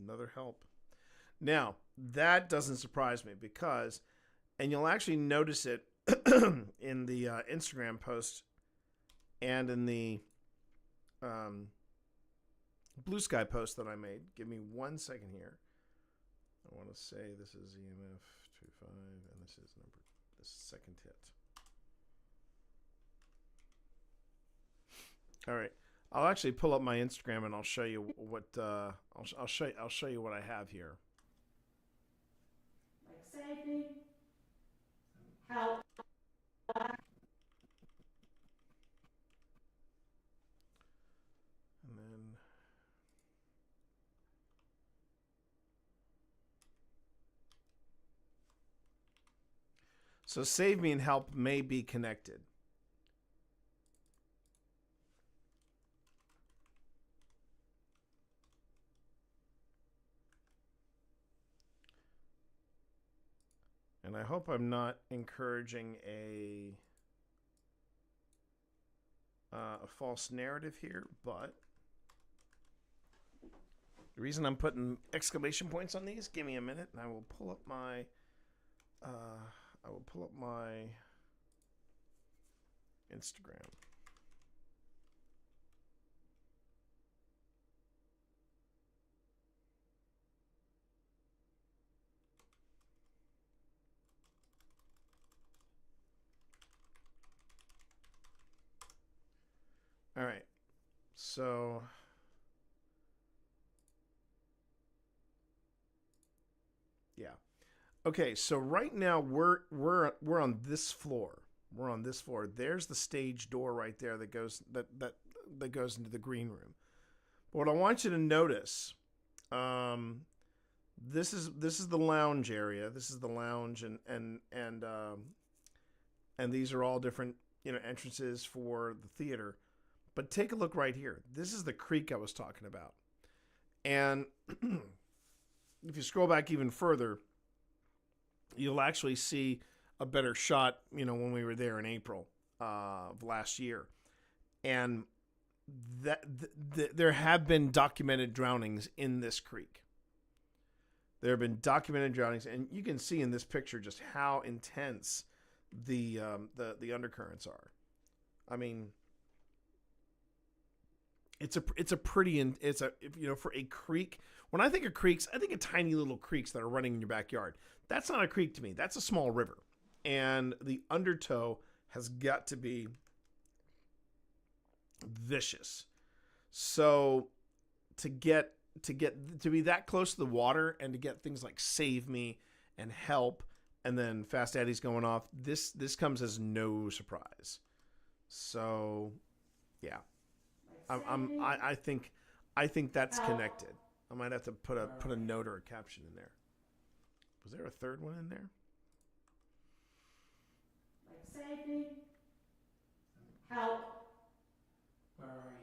Another help. Now, that doesn't surprise me because, and you'll actually notice it in the Instagram post and in the Blue Sky post that I made. Give me 1 second here. I want to say this is EMF 25 and this is the second hit. All right. I'll actually pull up my Instagram and I'll show you what I'll show you what I have here. Like, save me. Help. And then so save me and help may be connected. And I hope I'm not encouraging a false narrative here, but the reason I'm putting exclamation points on these, give me a minute, and I will pull up my Instagram. All right, so yeah, okay. So right now we're on this floor. We're on this floor. There's the stage door right there that goes that goes into the green room. But what I want you to notice, this is the lounge area. This is the lounge, and these are all different entrances for the theater. But take a look right here. This is the creek I was talking about. And if you scroll back even further, you'll actually see a better shot, when we were there in April of last year. And there have been documented drownings in this creek. There have been documented drownings, and you can see in this picture just how intense the undercurrents are. I mean, it's a pretty for a creek. When I think of creeks, I think of tiny little creeks that are running in your backyard. That's not a creek to me. That's a small river, and the undertow has got to be vicious. So to be that close to the water and to get things like save me and help, and then Fast Eddie's going off, this comes as no surprise. So yeah. I think that's connected. I might have to put a note or a caption in there. Was there a third one in there? Like, save me. Help. Where are you?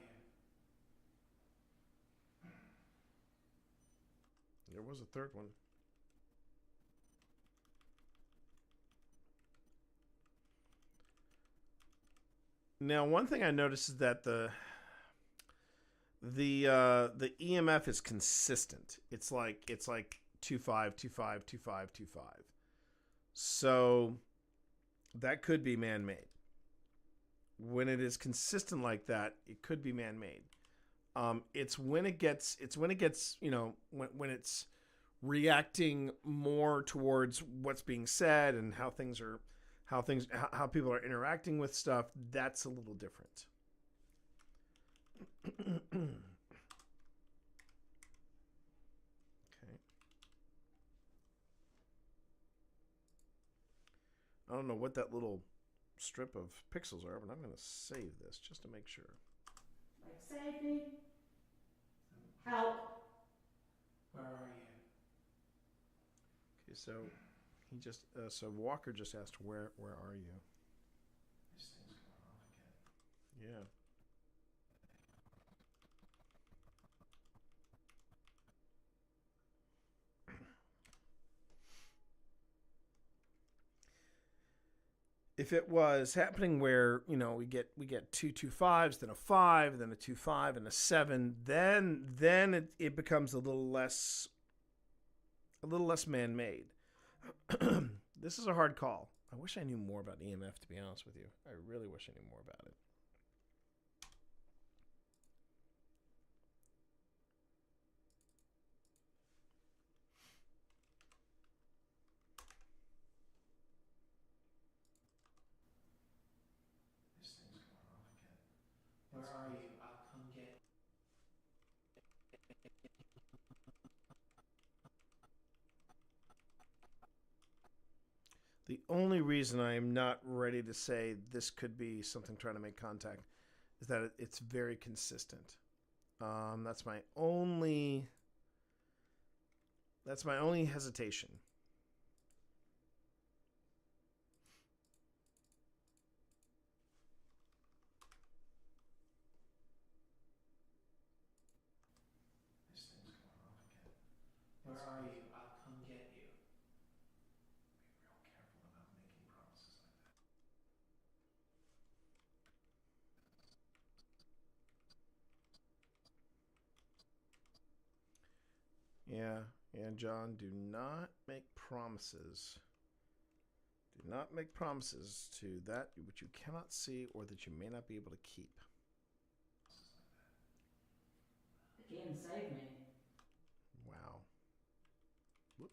There was a third one. Now, one thing I noticed is that the EMF is consistent. It's like 2.5, 2.5, 2.5, 2.5. So that could be man-made. When it is consistent like that, it could be man-made. It's when it gets when it's reacting more towards what's being said and how people are interacting with stuff. That's a little different. Okay. I don't know what that little strip of pixels are, but I'm going to save this just to make sure. Like, save me. Help. Where are you? Okay, so he just so Walker just asked where are you? This thing's going off again. Yeah. If it was happening where, you know, we get 2 2.5s, then a 5, then a 2.5 and a 7, then it becomes a little less man-made. This is a hard call. I wish I knew more about EMF, to be honest with you. I really wish I knew more about it. This thing's going off again. Where are you? I'll come get you. The only reason I am not ready to say this could be something trying to make contact is that it's very consistent. That's my only hesitation. This thing's going off again. Where are you? I'll come get you. Be real careful about making promises like that. Yeah, John, do not make promises. Do not make promises to that which you cannot see or that you may not be able to keep. Again, save me. Wow. Whoop.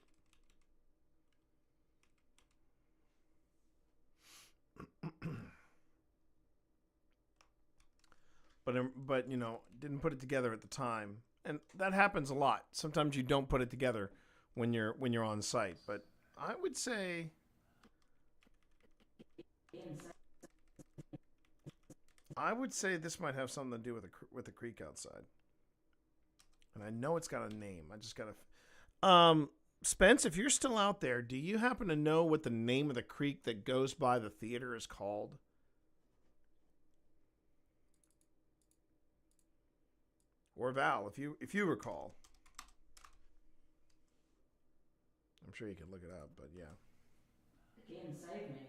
But you know, didn't put it together at the time, and that happens a lot. Sometimes you don't put it together when you're on site. But I would say, this might have something to do with the creek outside. And I know it's got a name. I just gotta. Spence, if you're still out there, do you happen to know what the name of the creek that goes by the theater is called? Or Val, if you recall. I'm sure you can look it up, but yeah. Again, save me.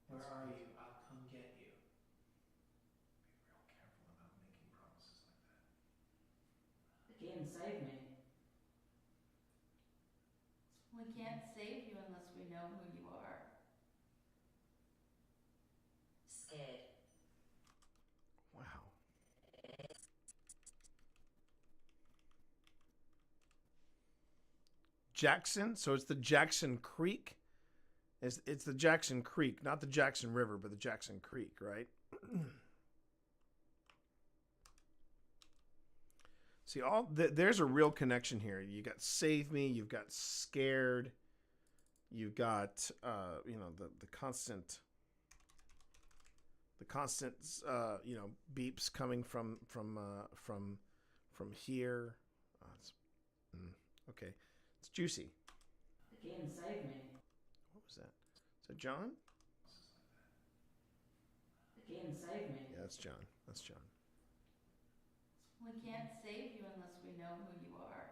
Where are you? I'll come get you. Be real careful about making promises like that. Again, save me. We can't save you unless we know who you are. Scared. Wow. Jackson, so it's the Jackson Creek. It's the Jackson Creek, not the Jackson River, but the Jackson Creek, right? See, there's a real connection here. You got Save Me, you've got Scared, you've got the constant beeps coming from here. Okay. It's juicy. Again, save me. What was that? Is that John? Again, save me. Yeah, that's John. That's John. We can't save you unless we know who you are.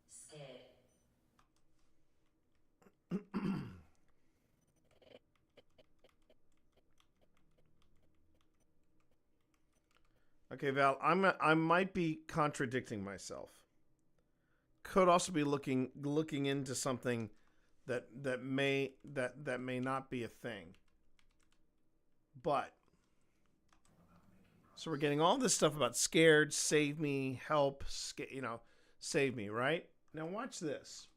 Scared. Okay, Val, I might be contradicting myself. Could also be looking into something that may not be a thing. But so we're getting all this stuff about scared, save me, help, save me, right? Now watch this.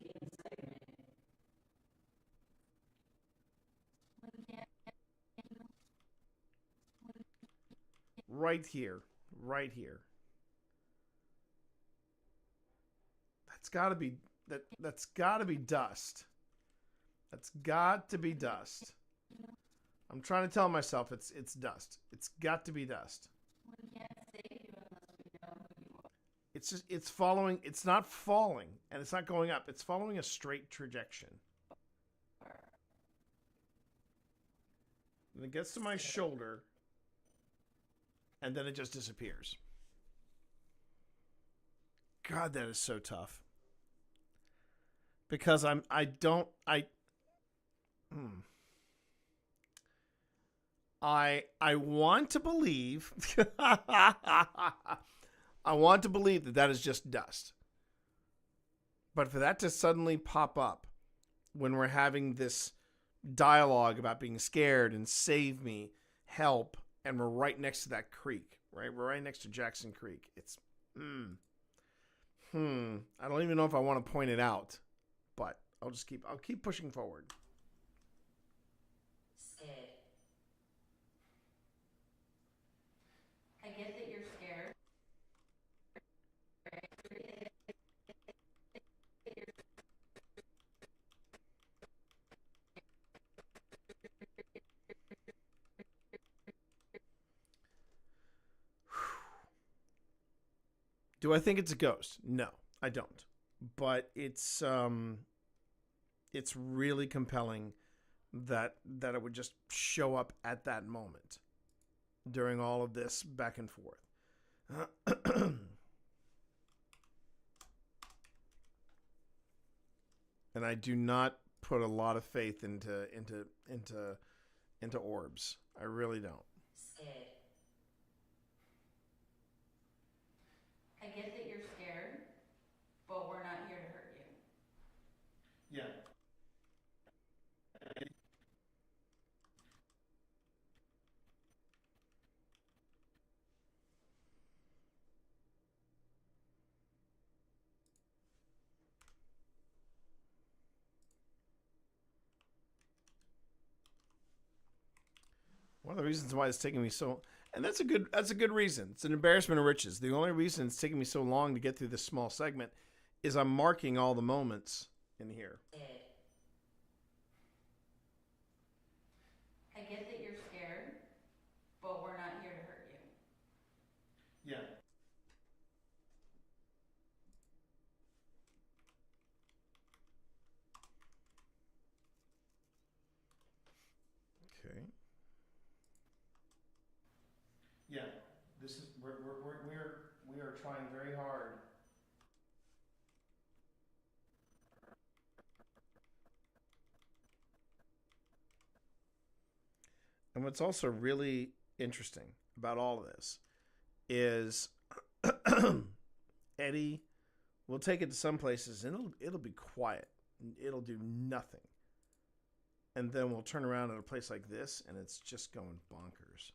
Again, save me. Right here. Right here. That's gotta be that's gotta be dust. That's got to be dust. I'm trying to tell myself it's dust. It's got to be dust. We can't save you unless we know who you are. It's just it's following. It's not falling and it's not going up. It's following a straight trajectory. And it gets to my shoulder, and then it just disappears. God, that is so tough. Because I want to believe I want to believe that is just dust. But for that to suddenly pop up when we're having this dialogue about being scared and save me, help, and we're right next to that creek, right? We're right next to Jackson Creek. It's I don't even know if I want to point it out, but I'll keep pushing forward. Scared. I get that you're scared. Do I think it's a ghost? No, I don't. But it's really compelling that it would just show up at that moment during all of this back and forth. And I do not put a lot of faith into orbs. I really don't. Scared. I get that you're scared, but we're not here to hurt you. Yeah. One of the reasons why it's taking me so, and that's a good reason. It's an embarrassment of riches. The only reason it's taking me so long to get through this small segment is I'm marking all the moments in here. I get that you're scared, but we're not here to hurt you. Yeah. Okay. Yeah, this is we are trying very hard. And what's also really interesting about all of this is Eddie will take it to some places and it'll be quiet. It'll do nothing. And then we'll turn around at a place like this and it's just going bonkers.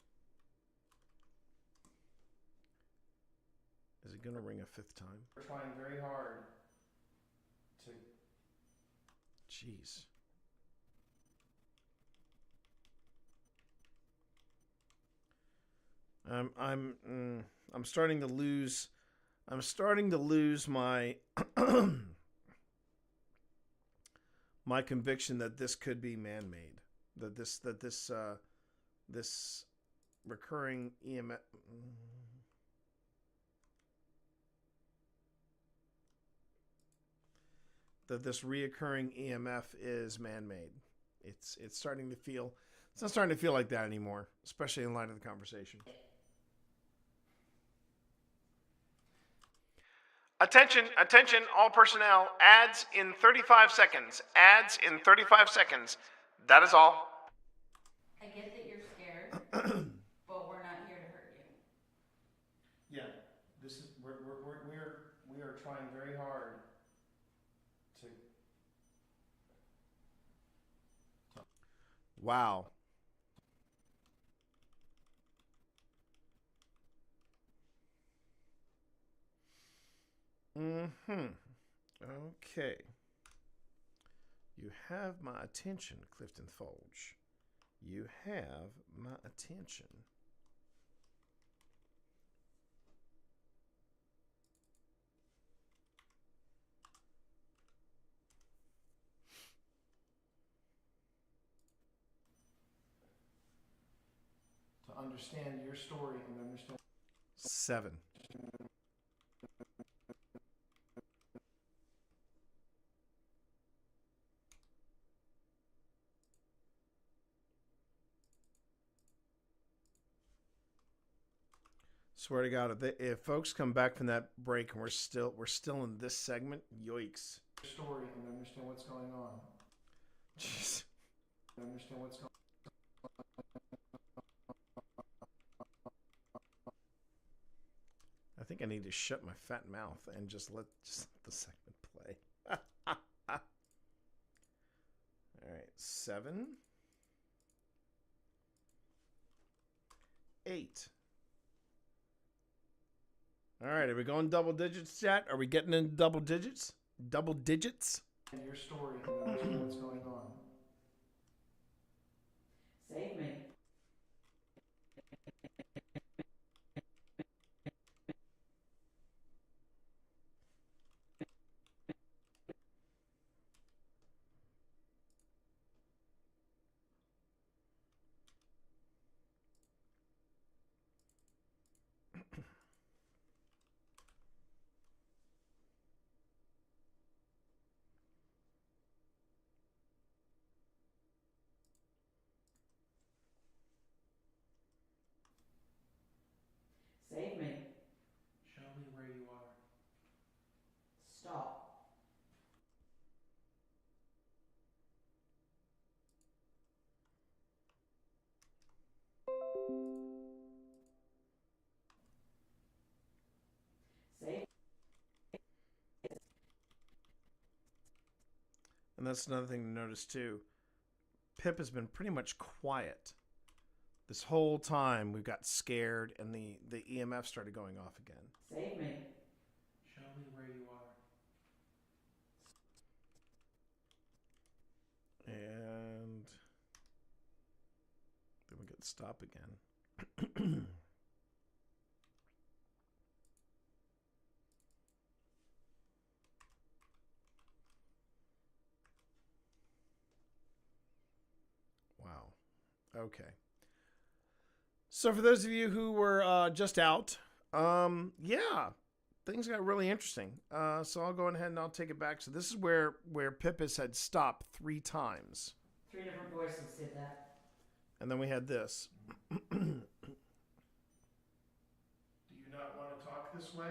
Is it going to ring a fifth time? We're trying very hard to... Jeez. I'm starting to lose... I'm starting to lose my... my conviction that this could be man-made. That this recurring EMF... that this reoccurring EMF is man-made. It's starting to feel. It's not starting to feel like that anymore, especially in light of the conversation. Attention, attention, all personnel. Ads in 35 seconds. Ads in 35 seconds. That is all. I get that you're scared, but we're not here to hurt you. Yeah, this is we are trying very hard to. Wow. Okay. You have my attention, Clifton Folge. You have my attention. To understand your story and understand. 7. Swear to God, if folks come back from that break and we're still in this segment, yikes. Story and understand what's going on. Jeez. Understand what's going on. I think I need to shut my fat mouth and just let the segment play. All right, 7, 8. All right, are we going double digits, chat? Are we getting in double digits? Double digits? And your story and understand what's going on. Save me. Save me. Show me where you are. Stop. Save. And that's another thing to notice too. Pip has been pretty much quiet. This whole time we've got scared and the EMF started going off again. Save me. Show me where you are. And then we get stop again. Wow. Okay. So for those of you who were just out, yeah, things got really interesting. So I'll go ahead and I'll take it back. So this is where Pippis had stopped 3 times. 3 different voices did that. And then we had this. Do you not want to talk this way?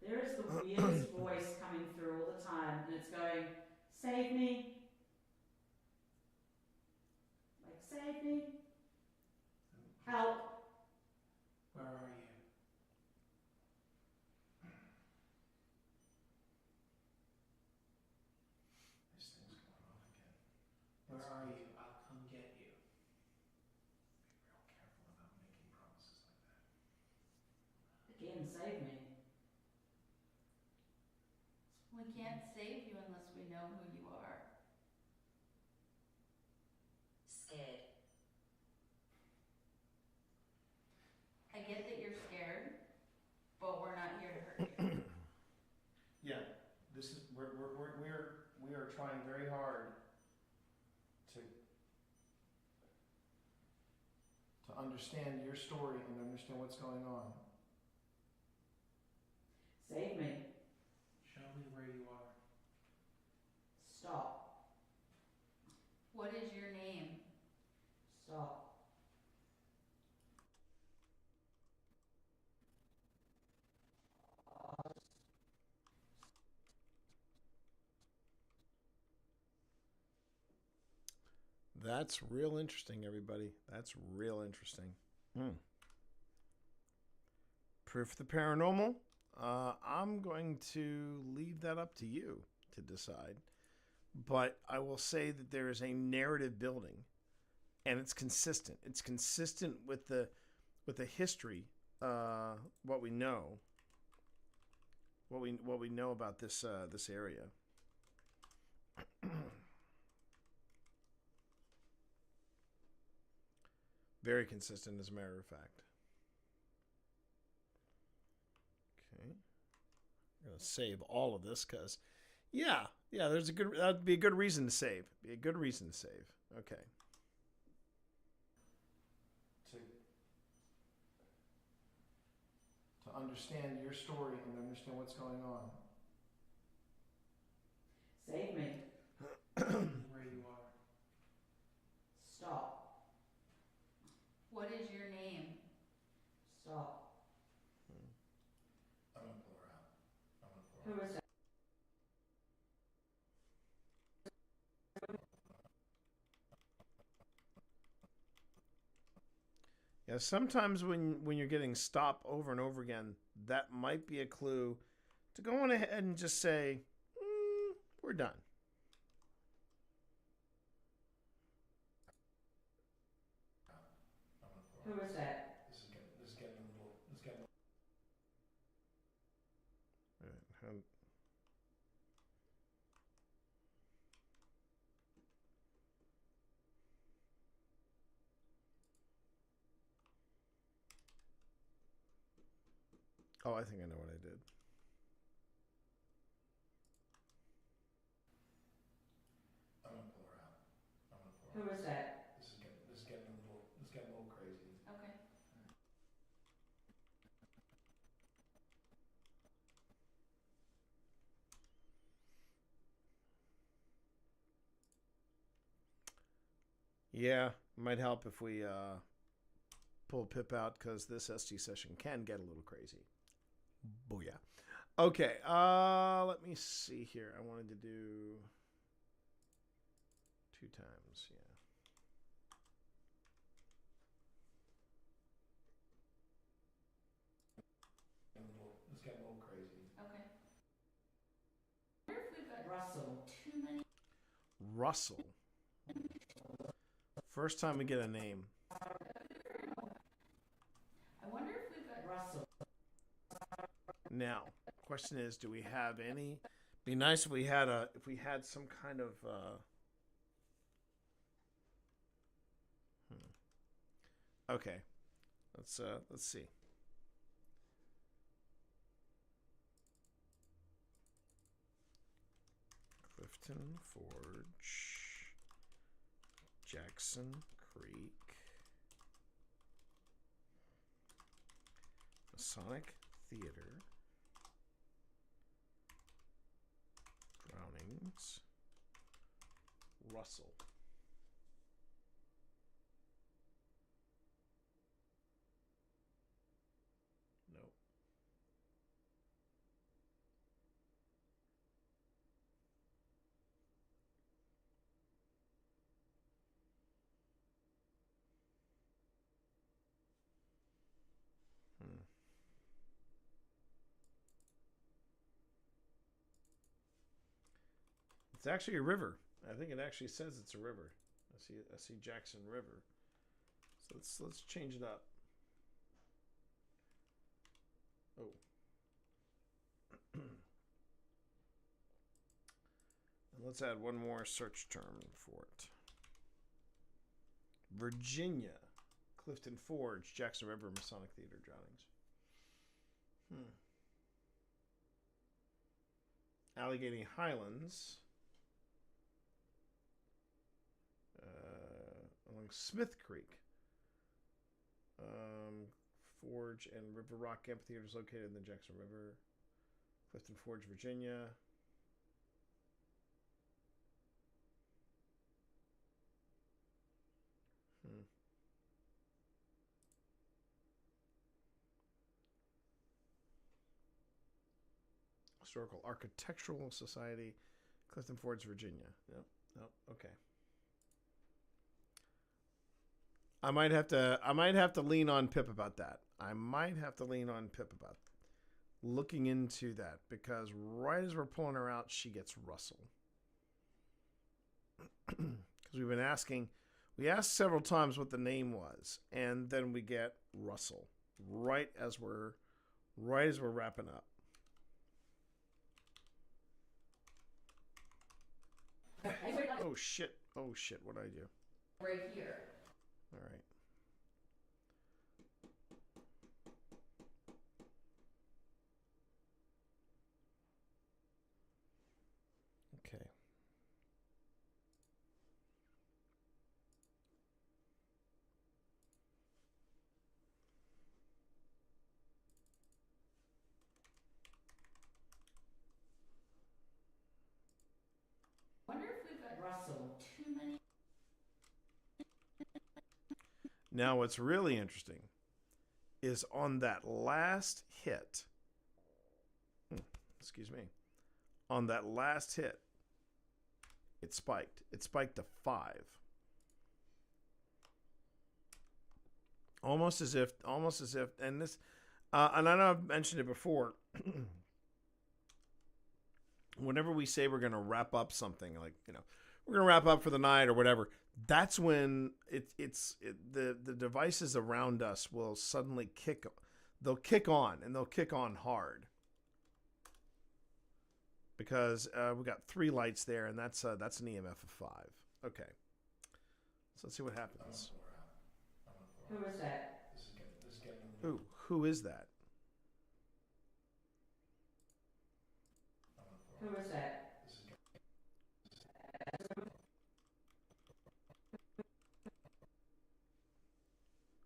There is the weirdest voice coming through all the time, and it's going, save me. Like, save me. Help. Where are you? This thing's going off again. Where are you? I'll come get you. Be real careful about making promises like that. Again, save me. We can't save you unless we know who you are. Scared. I get that you're scared, but we're not here to hurt you. Yeah, this is we are trying very hard to. understand your story and understand what's going on. Save me. Show me where you are. Stop. What is your name? Stop. That's real interesting, everybody. That's real interesting. Proof of the paranormal? I'm going to leave that up to you to decide. But I will say that there is a narrative building, and it's consistent. It's consistent with the history, what we know, what we know about this this area. Very consistent, as a matter of fact. Okay, I'm gonna save all of this because, yeah, there's a good. That'd be a good reason to save. Be a good reason to save. Okay. To understand your story and understand what's going on. Save me. Where you are. Stop. What is your name? Stop. I'm gonna pull her out. Who is that? Yeah, sometimes when you're getting stop over and over again, that might be a clue to go on ahead and just say, we're done. Who is that? This is getting a little. Oh, I think I know what I did. I'm gonna pull her out. Who is that? This is getting a little. It's getting a little crazy. Okay. Yeah, might help if we pull Pip out because this SG session can get a little crazy. Booyah. Okay, let me see here. I wanted to do 2 times, yeah. It's getting a little crazy. Okay. I wonder if we've got Russell. too many. Russell. First time we get a name. I wonder if we've got Russell. Now, question is, do we have any? Be nice if we had some kind of Okay. Let's see. Clifton Forge, Jackson Creek, Masonic Theater, Drownings, Russell. Nope. It's actually a river. I think it actually says it's a river. I see Jackson River. So let's change it up. Oh. And let's add one more search term for it. Virginia, Clifton Forge, Jackson River, Masonic Theater, Drownings. Allegheny Highlands. Along Smith Creek. Forge and River Rock Amphitheater is located in the Jackson River. Clifton Forge, Virginia. Historical Architectural Society, Clifton Forge, Virginia. Nope. Okay. I might have to lean on Pip about that. Looking into that, because right as we're pulling her out, she gets Russell. Because we asked several times what the name was, and then we get Russell right as we're wrapping up. Oh shit! What did I do? Right here. All right. Okay. Wonder if we've got Russell too many. Now, what's really interesting is on that last hit. Excuse me. On that last hit, it spiked. It spiked to 5. Almost as if, and this, and I know I've mentioned it before. Whenever we say we're going to wrap up something, like, we're going to wrap up for the night or whatever, that's when the devices around us will suddenly kick on, and they'll kick on hard. Because we got 3 lights there, and that's an EMF of 5. Okay. So let's see what happens. Who is that? Ooh, who is that? Who is that?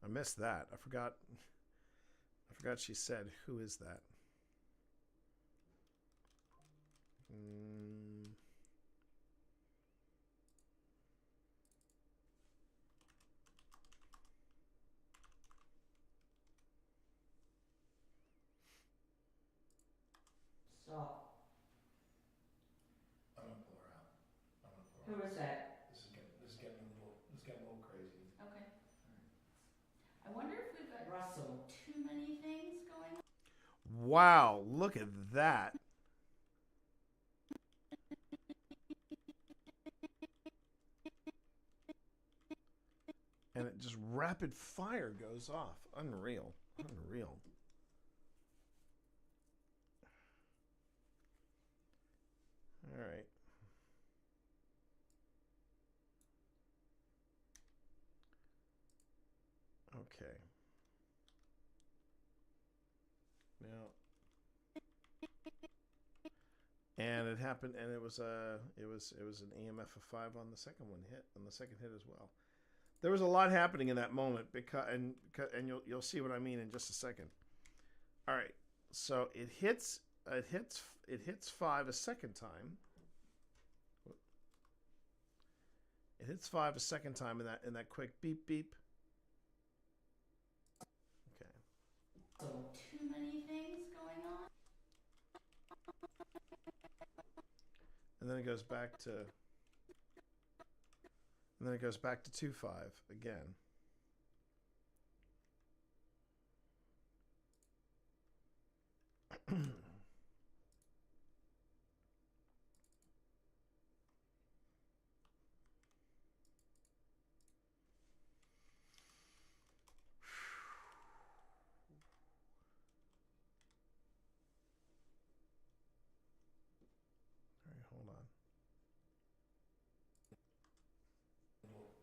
I missed that. I forgot she said, who is that? Stop. I'm gonna pull her out. Who is that? This is getting a little crazy. Okay. I wonder if we've got Russell too many things going on. Wow, look at that. And it just rapid fire goes off. Unreal. All right. Okay. Now, and it happened, and it was an EMF of 5 on the second hit as well. There was a lot happening in that moment, because you'll see what I mean in just a second. All right, so it hits 5 a second time. It hits 5 a second time in that quick beep beep. Okay. So too many things going on. And then it goes back to. And then it goes back to 2-5 again. All right, hold on.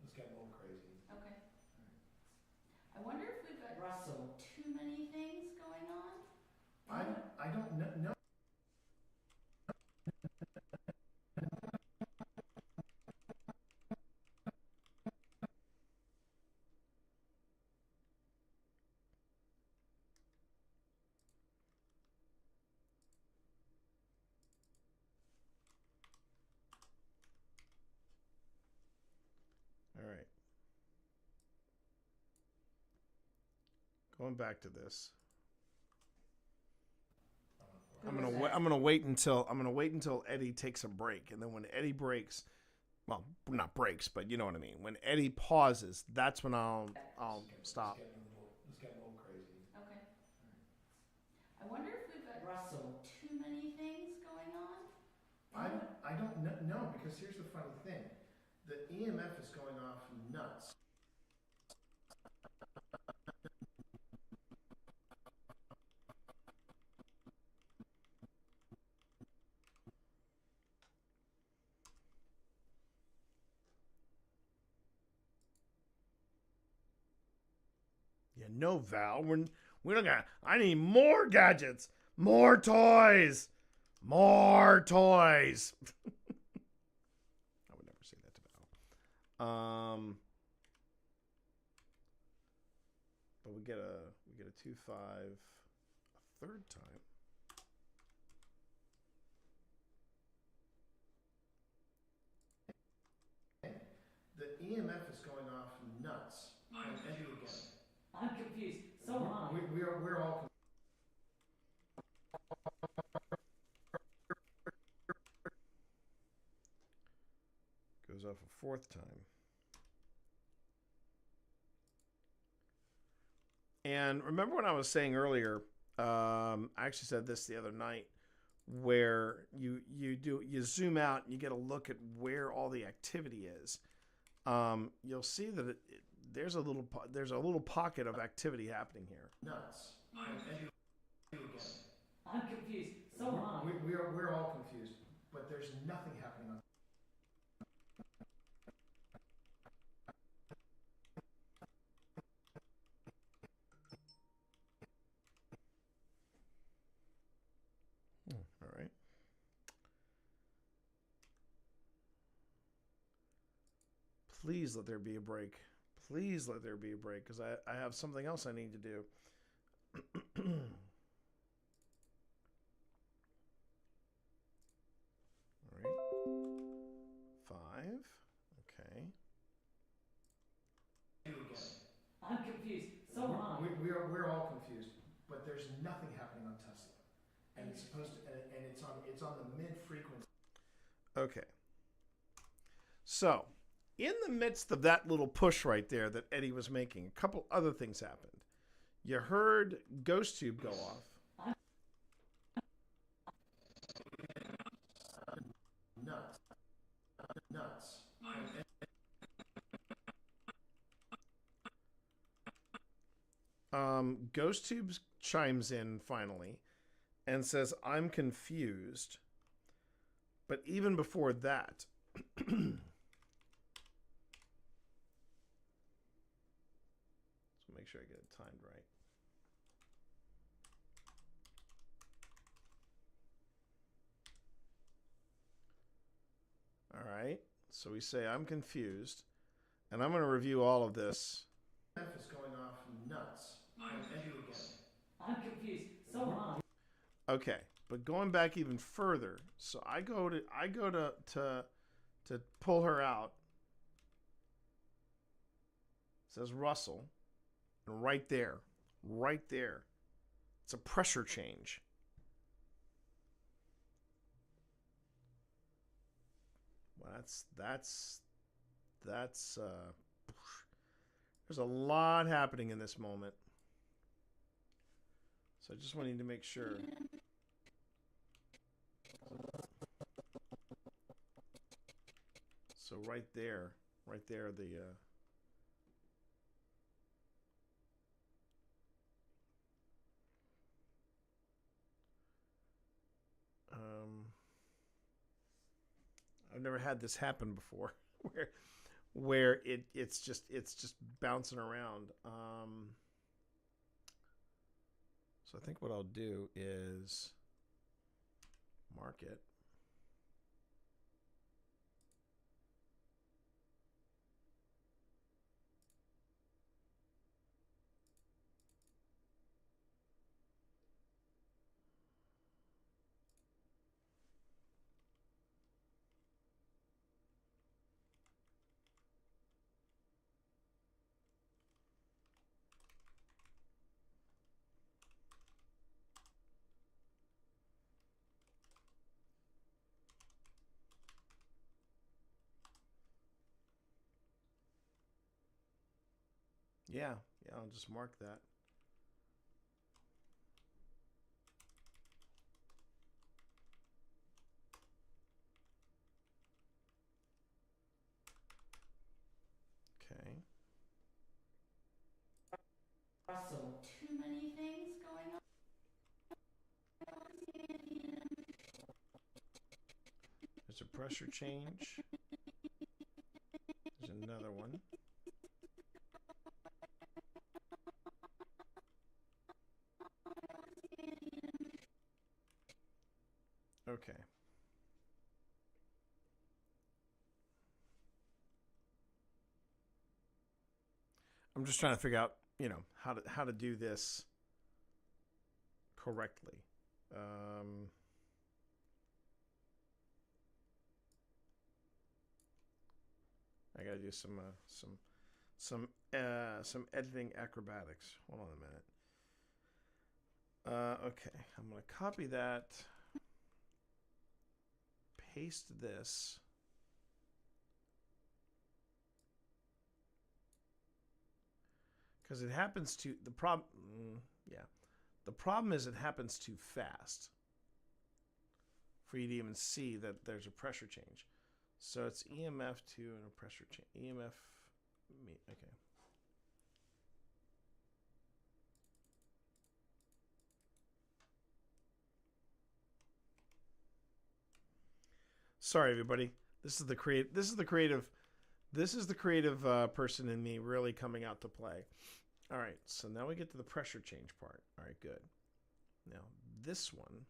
It's getting a little crazy. Okay. I wonder if we've got Russell too many things going on. I don't know. Going back to this. I'm gonna wait until Eddie takes a break, and then when Eddie breaks, well, not breaks, but you know what I mean. When Eddie pauses, that's when I'll stop. It's getting a little crazy. Okay. I wonder if we've got Russell. too many things going on. I don't know, because here's the funny thing. The EMF is going off nuts. Yeah, no, Val. We don't got. I need more gadgets, more toys, more toys. I would never say that to Val. But we get a 2-5 a third time. The EMF is going off nuts. And Eddie again. I'm confused. So am I. We're all confused. Goes off a fourth time. And remember when I was saying earlier, I actually said this the other night, where you zoom out and you get a look at where all the activity is. You'll see that there's a little pocket of activity happening here. Nuts. And Eddie again. I'm confused. So am I. We're all confused, but there's nothing happening on. All right. Please let there be a break. Please let there be a break, because I have something else I need to do. All right. 5. Okay. I'm confused. So am I. We're all confused, but there's nothing happening on Tesla, and it's supposed to, and it's on the mid frequency. Okay. So, in the midst of that little push right there that Eddie was making, a couple other things happened. You heard Ghost Tube go off. Nuts. Ghost Tube chimes in finally and says, "I'm confused." But even before that, let's make sure I get it timed right. All right. So we say, "I'm confused," and I'm going to review all of this. F is going off nuts. And Eddie again. I'm confused. So am I. Okay, but going back even further, so I go to pull her out. It says Russell, and right there, it's a pressure change. Well, that's there's a lot happening in this moment. So I just wanted to make sure. So right there, the I've never had this happen before, where it's just bouncing around. So I think what I'll do is mark it. Yeah, I'll just mark that. Okay. Russell, too many things going on. There's a pressure change. There's another one. Okay. I'm just trying to figure out, how to do this correctly. I gotta do some editing acrobatics. Hold on a minute. Okay, I'm gonna copy that, paste this. Because it happens to the problem. The problem is it happens too fast for you to even see that there's a pressure change. So it's EMF 2 and a pressure change. EMF me. Okay. Sorry, everybody. This is the creative person in me really coming out to play. All right, so now we get to the pressure change part. All right, good. Now, this one,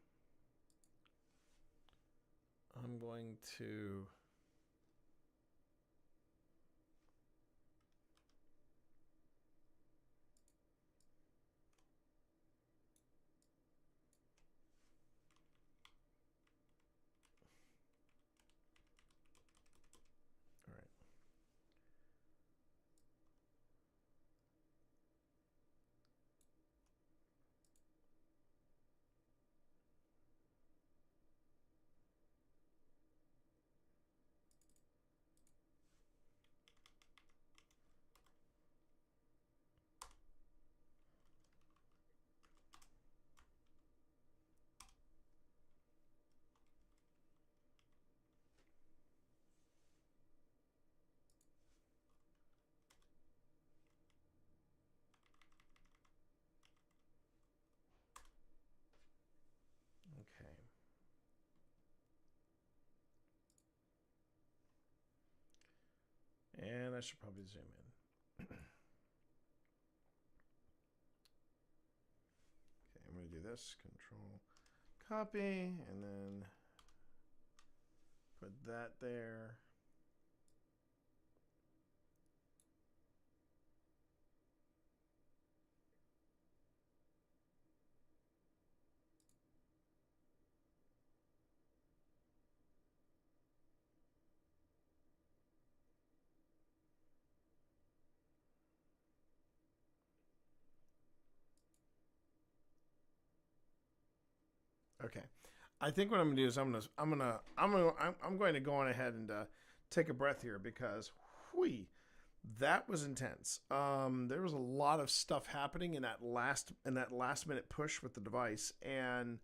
I'm going to... All right. Okay. And I should probably zoom in. Okay, I'm going to do this. Control copy, and then put that there. Okay, I think what I'm gonna do is I'm going to go on ahead and take a breath here because, whee, that was intense. There was a lot of stuff happening in that last minute push with the device, and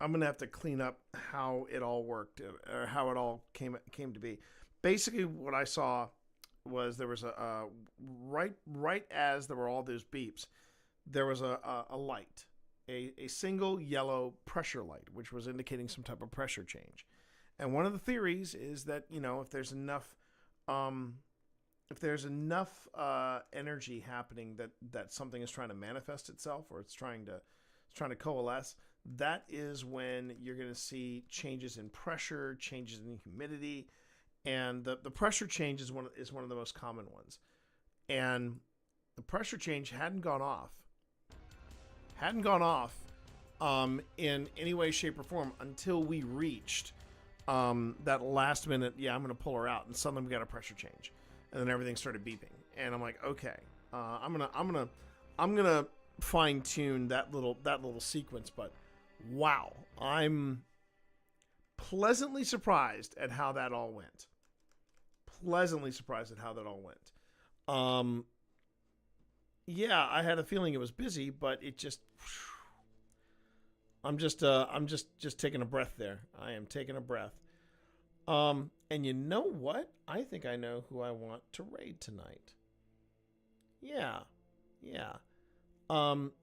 I'm gonna have to clean up how it all worked or how it all came to be. Basically, what I saw was there was a right as there were all those beeps, there was a light. A single yellow pressure light, which was indicating some type of pressure change. And one of the theories is that, if there's enough energy happening that something is trying to manifest itself, or it's trying to coalesce, that is when you're going to see changes in pressure, changes in humidity, and the pressure change is one of the most common ones. And the pressure change hadn't gone off in any way, shape, or form until we reached that last minute. Yeah, I'm going to pull her out, and suddenly we got a pressure change, and then everything started beeping, and I'm like, okay, I'm gonna fine tune that little sequence. But wow, I'm pleasantly surprised at how that all went. Yeah, I had a feeling it was busy, but it just. I'm just taking a breath there. I am taking a breath. And you know what? I think I know who I want to raid tonight. Yeah.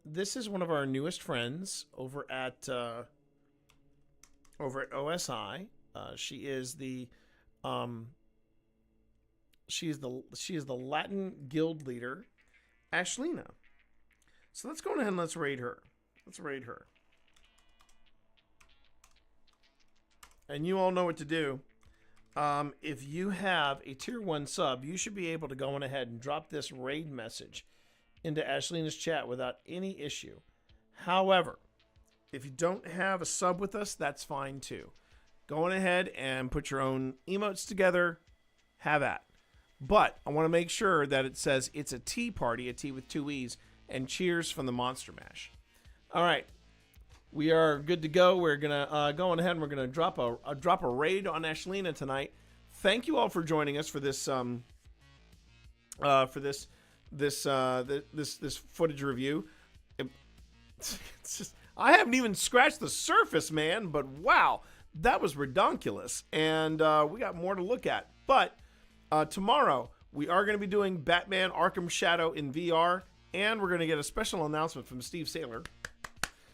This is one of our newest friends over at OSI. She is the Latin guild leader, Ashlina. So let's go ahead and let's raid her. And you all know what to do. If you have a tier 1 sub, you should be able to go on ahead and drop this raid message into Ashlina's chat without any issue. However, if you don't have a sub with us, that's fine too. Go on ahead and put your own emotes together. Have at. But I want to make sure that it says it's a tea party, a tea with 2 E's, and cheers from the Monster Mash. All right. We are good to go. We're gonna go on ahead and we're gonna drop a raid on Ashlina tonight. Thank you all for joining us for this this footage review. It's just, I haven't even scratched the surface, man. But wow, that was redonkulous, and we got more to look at. But tomorrow we are going to be doing Batman Arkham Shadow in VR, and we're going to get a special announcement from Steve Saylor.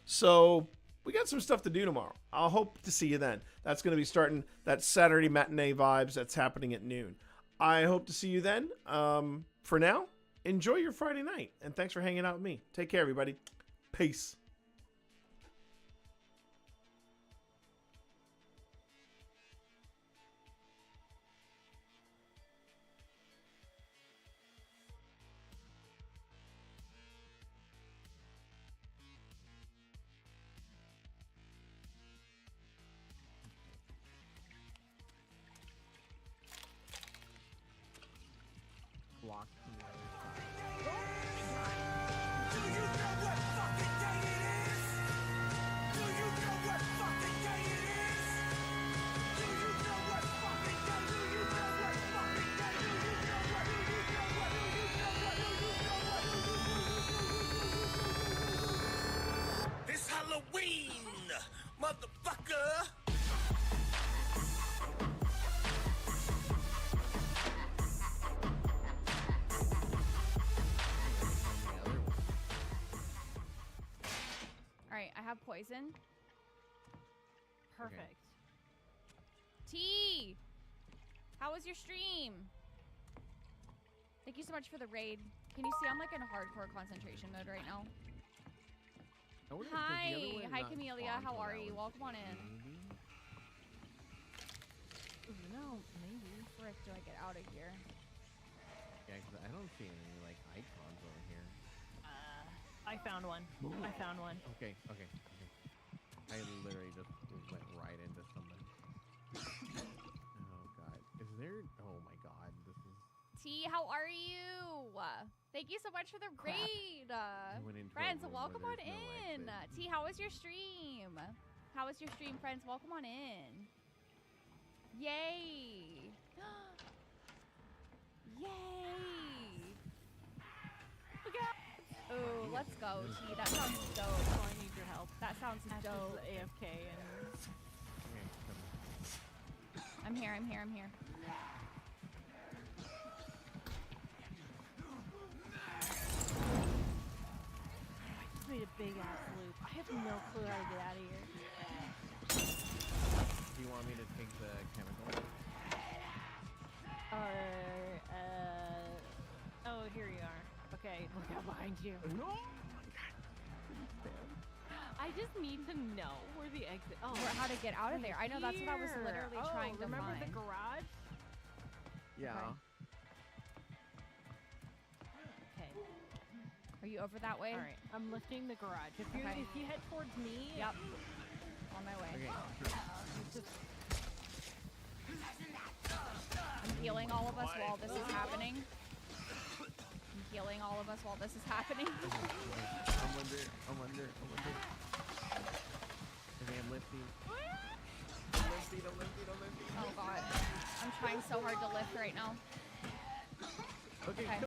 So we got some stuff to do tomorrow. I'll hope to see you then. That's going to be starting that Saturday matinee vibes that's happening at noon. I hope to see you then. For now, enjoy your Friday night, and thanks for hanging out with me. Take care, everybody. Peace. Blocked from the other side. It's Halloween, motherfucker. Alright, I have poison. Perfect. T! How was your stream? Thank you so much for the raid. Can you see I'm like in hardcore concentration mode right now? Hi, Camellia. How are you? Welcome on in. No, maybe. Frick, do I get out of here? Yeah, because I don't see any like icons over here. I found one. Okay. I literally just went right into somebody. Oh god. Is there? Oh my god. This is. T, how are you? Thank you so much for the raid. Friends, welcome on in. T, how was your stream? How was your stream, friends? Welcome on in. Yay. Yay. Oh, let's go, T. That sounds dope. Oh, I need your help. That sounds dope. AFK and. I'm here. I just made a big ass loop. I have no clue how to get out of here. Do you want me to take the chemical? Oh, here you are. Okay, look out behind you. No! I just need to know where the exit. Oh, or how to get out of there. I know that's what I was literally trying to remember find. the garage? Yeah. Okay. Are you over that way? All right, I'm lifting the garage. If you head towards me. Yep. On my way. Okay. I'm healing all of us while this is happening. I'm healing all of us while this is happening. I'm under. Okay, I'm lifting. Oh god. I'm trying so hard to lift right now. Okay.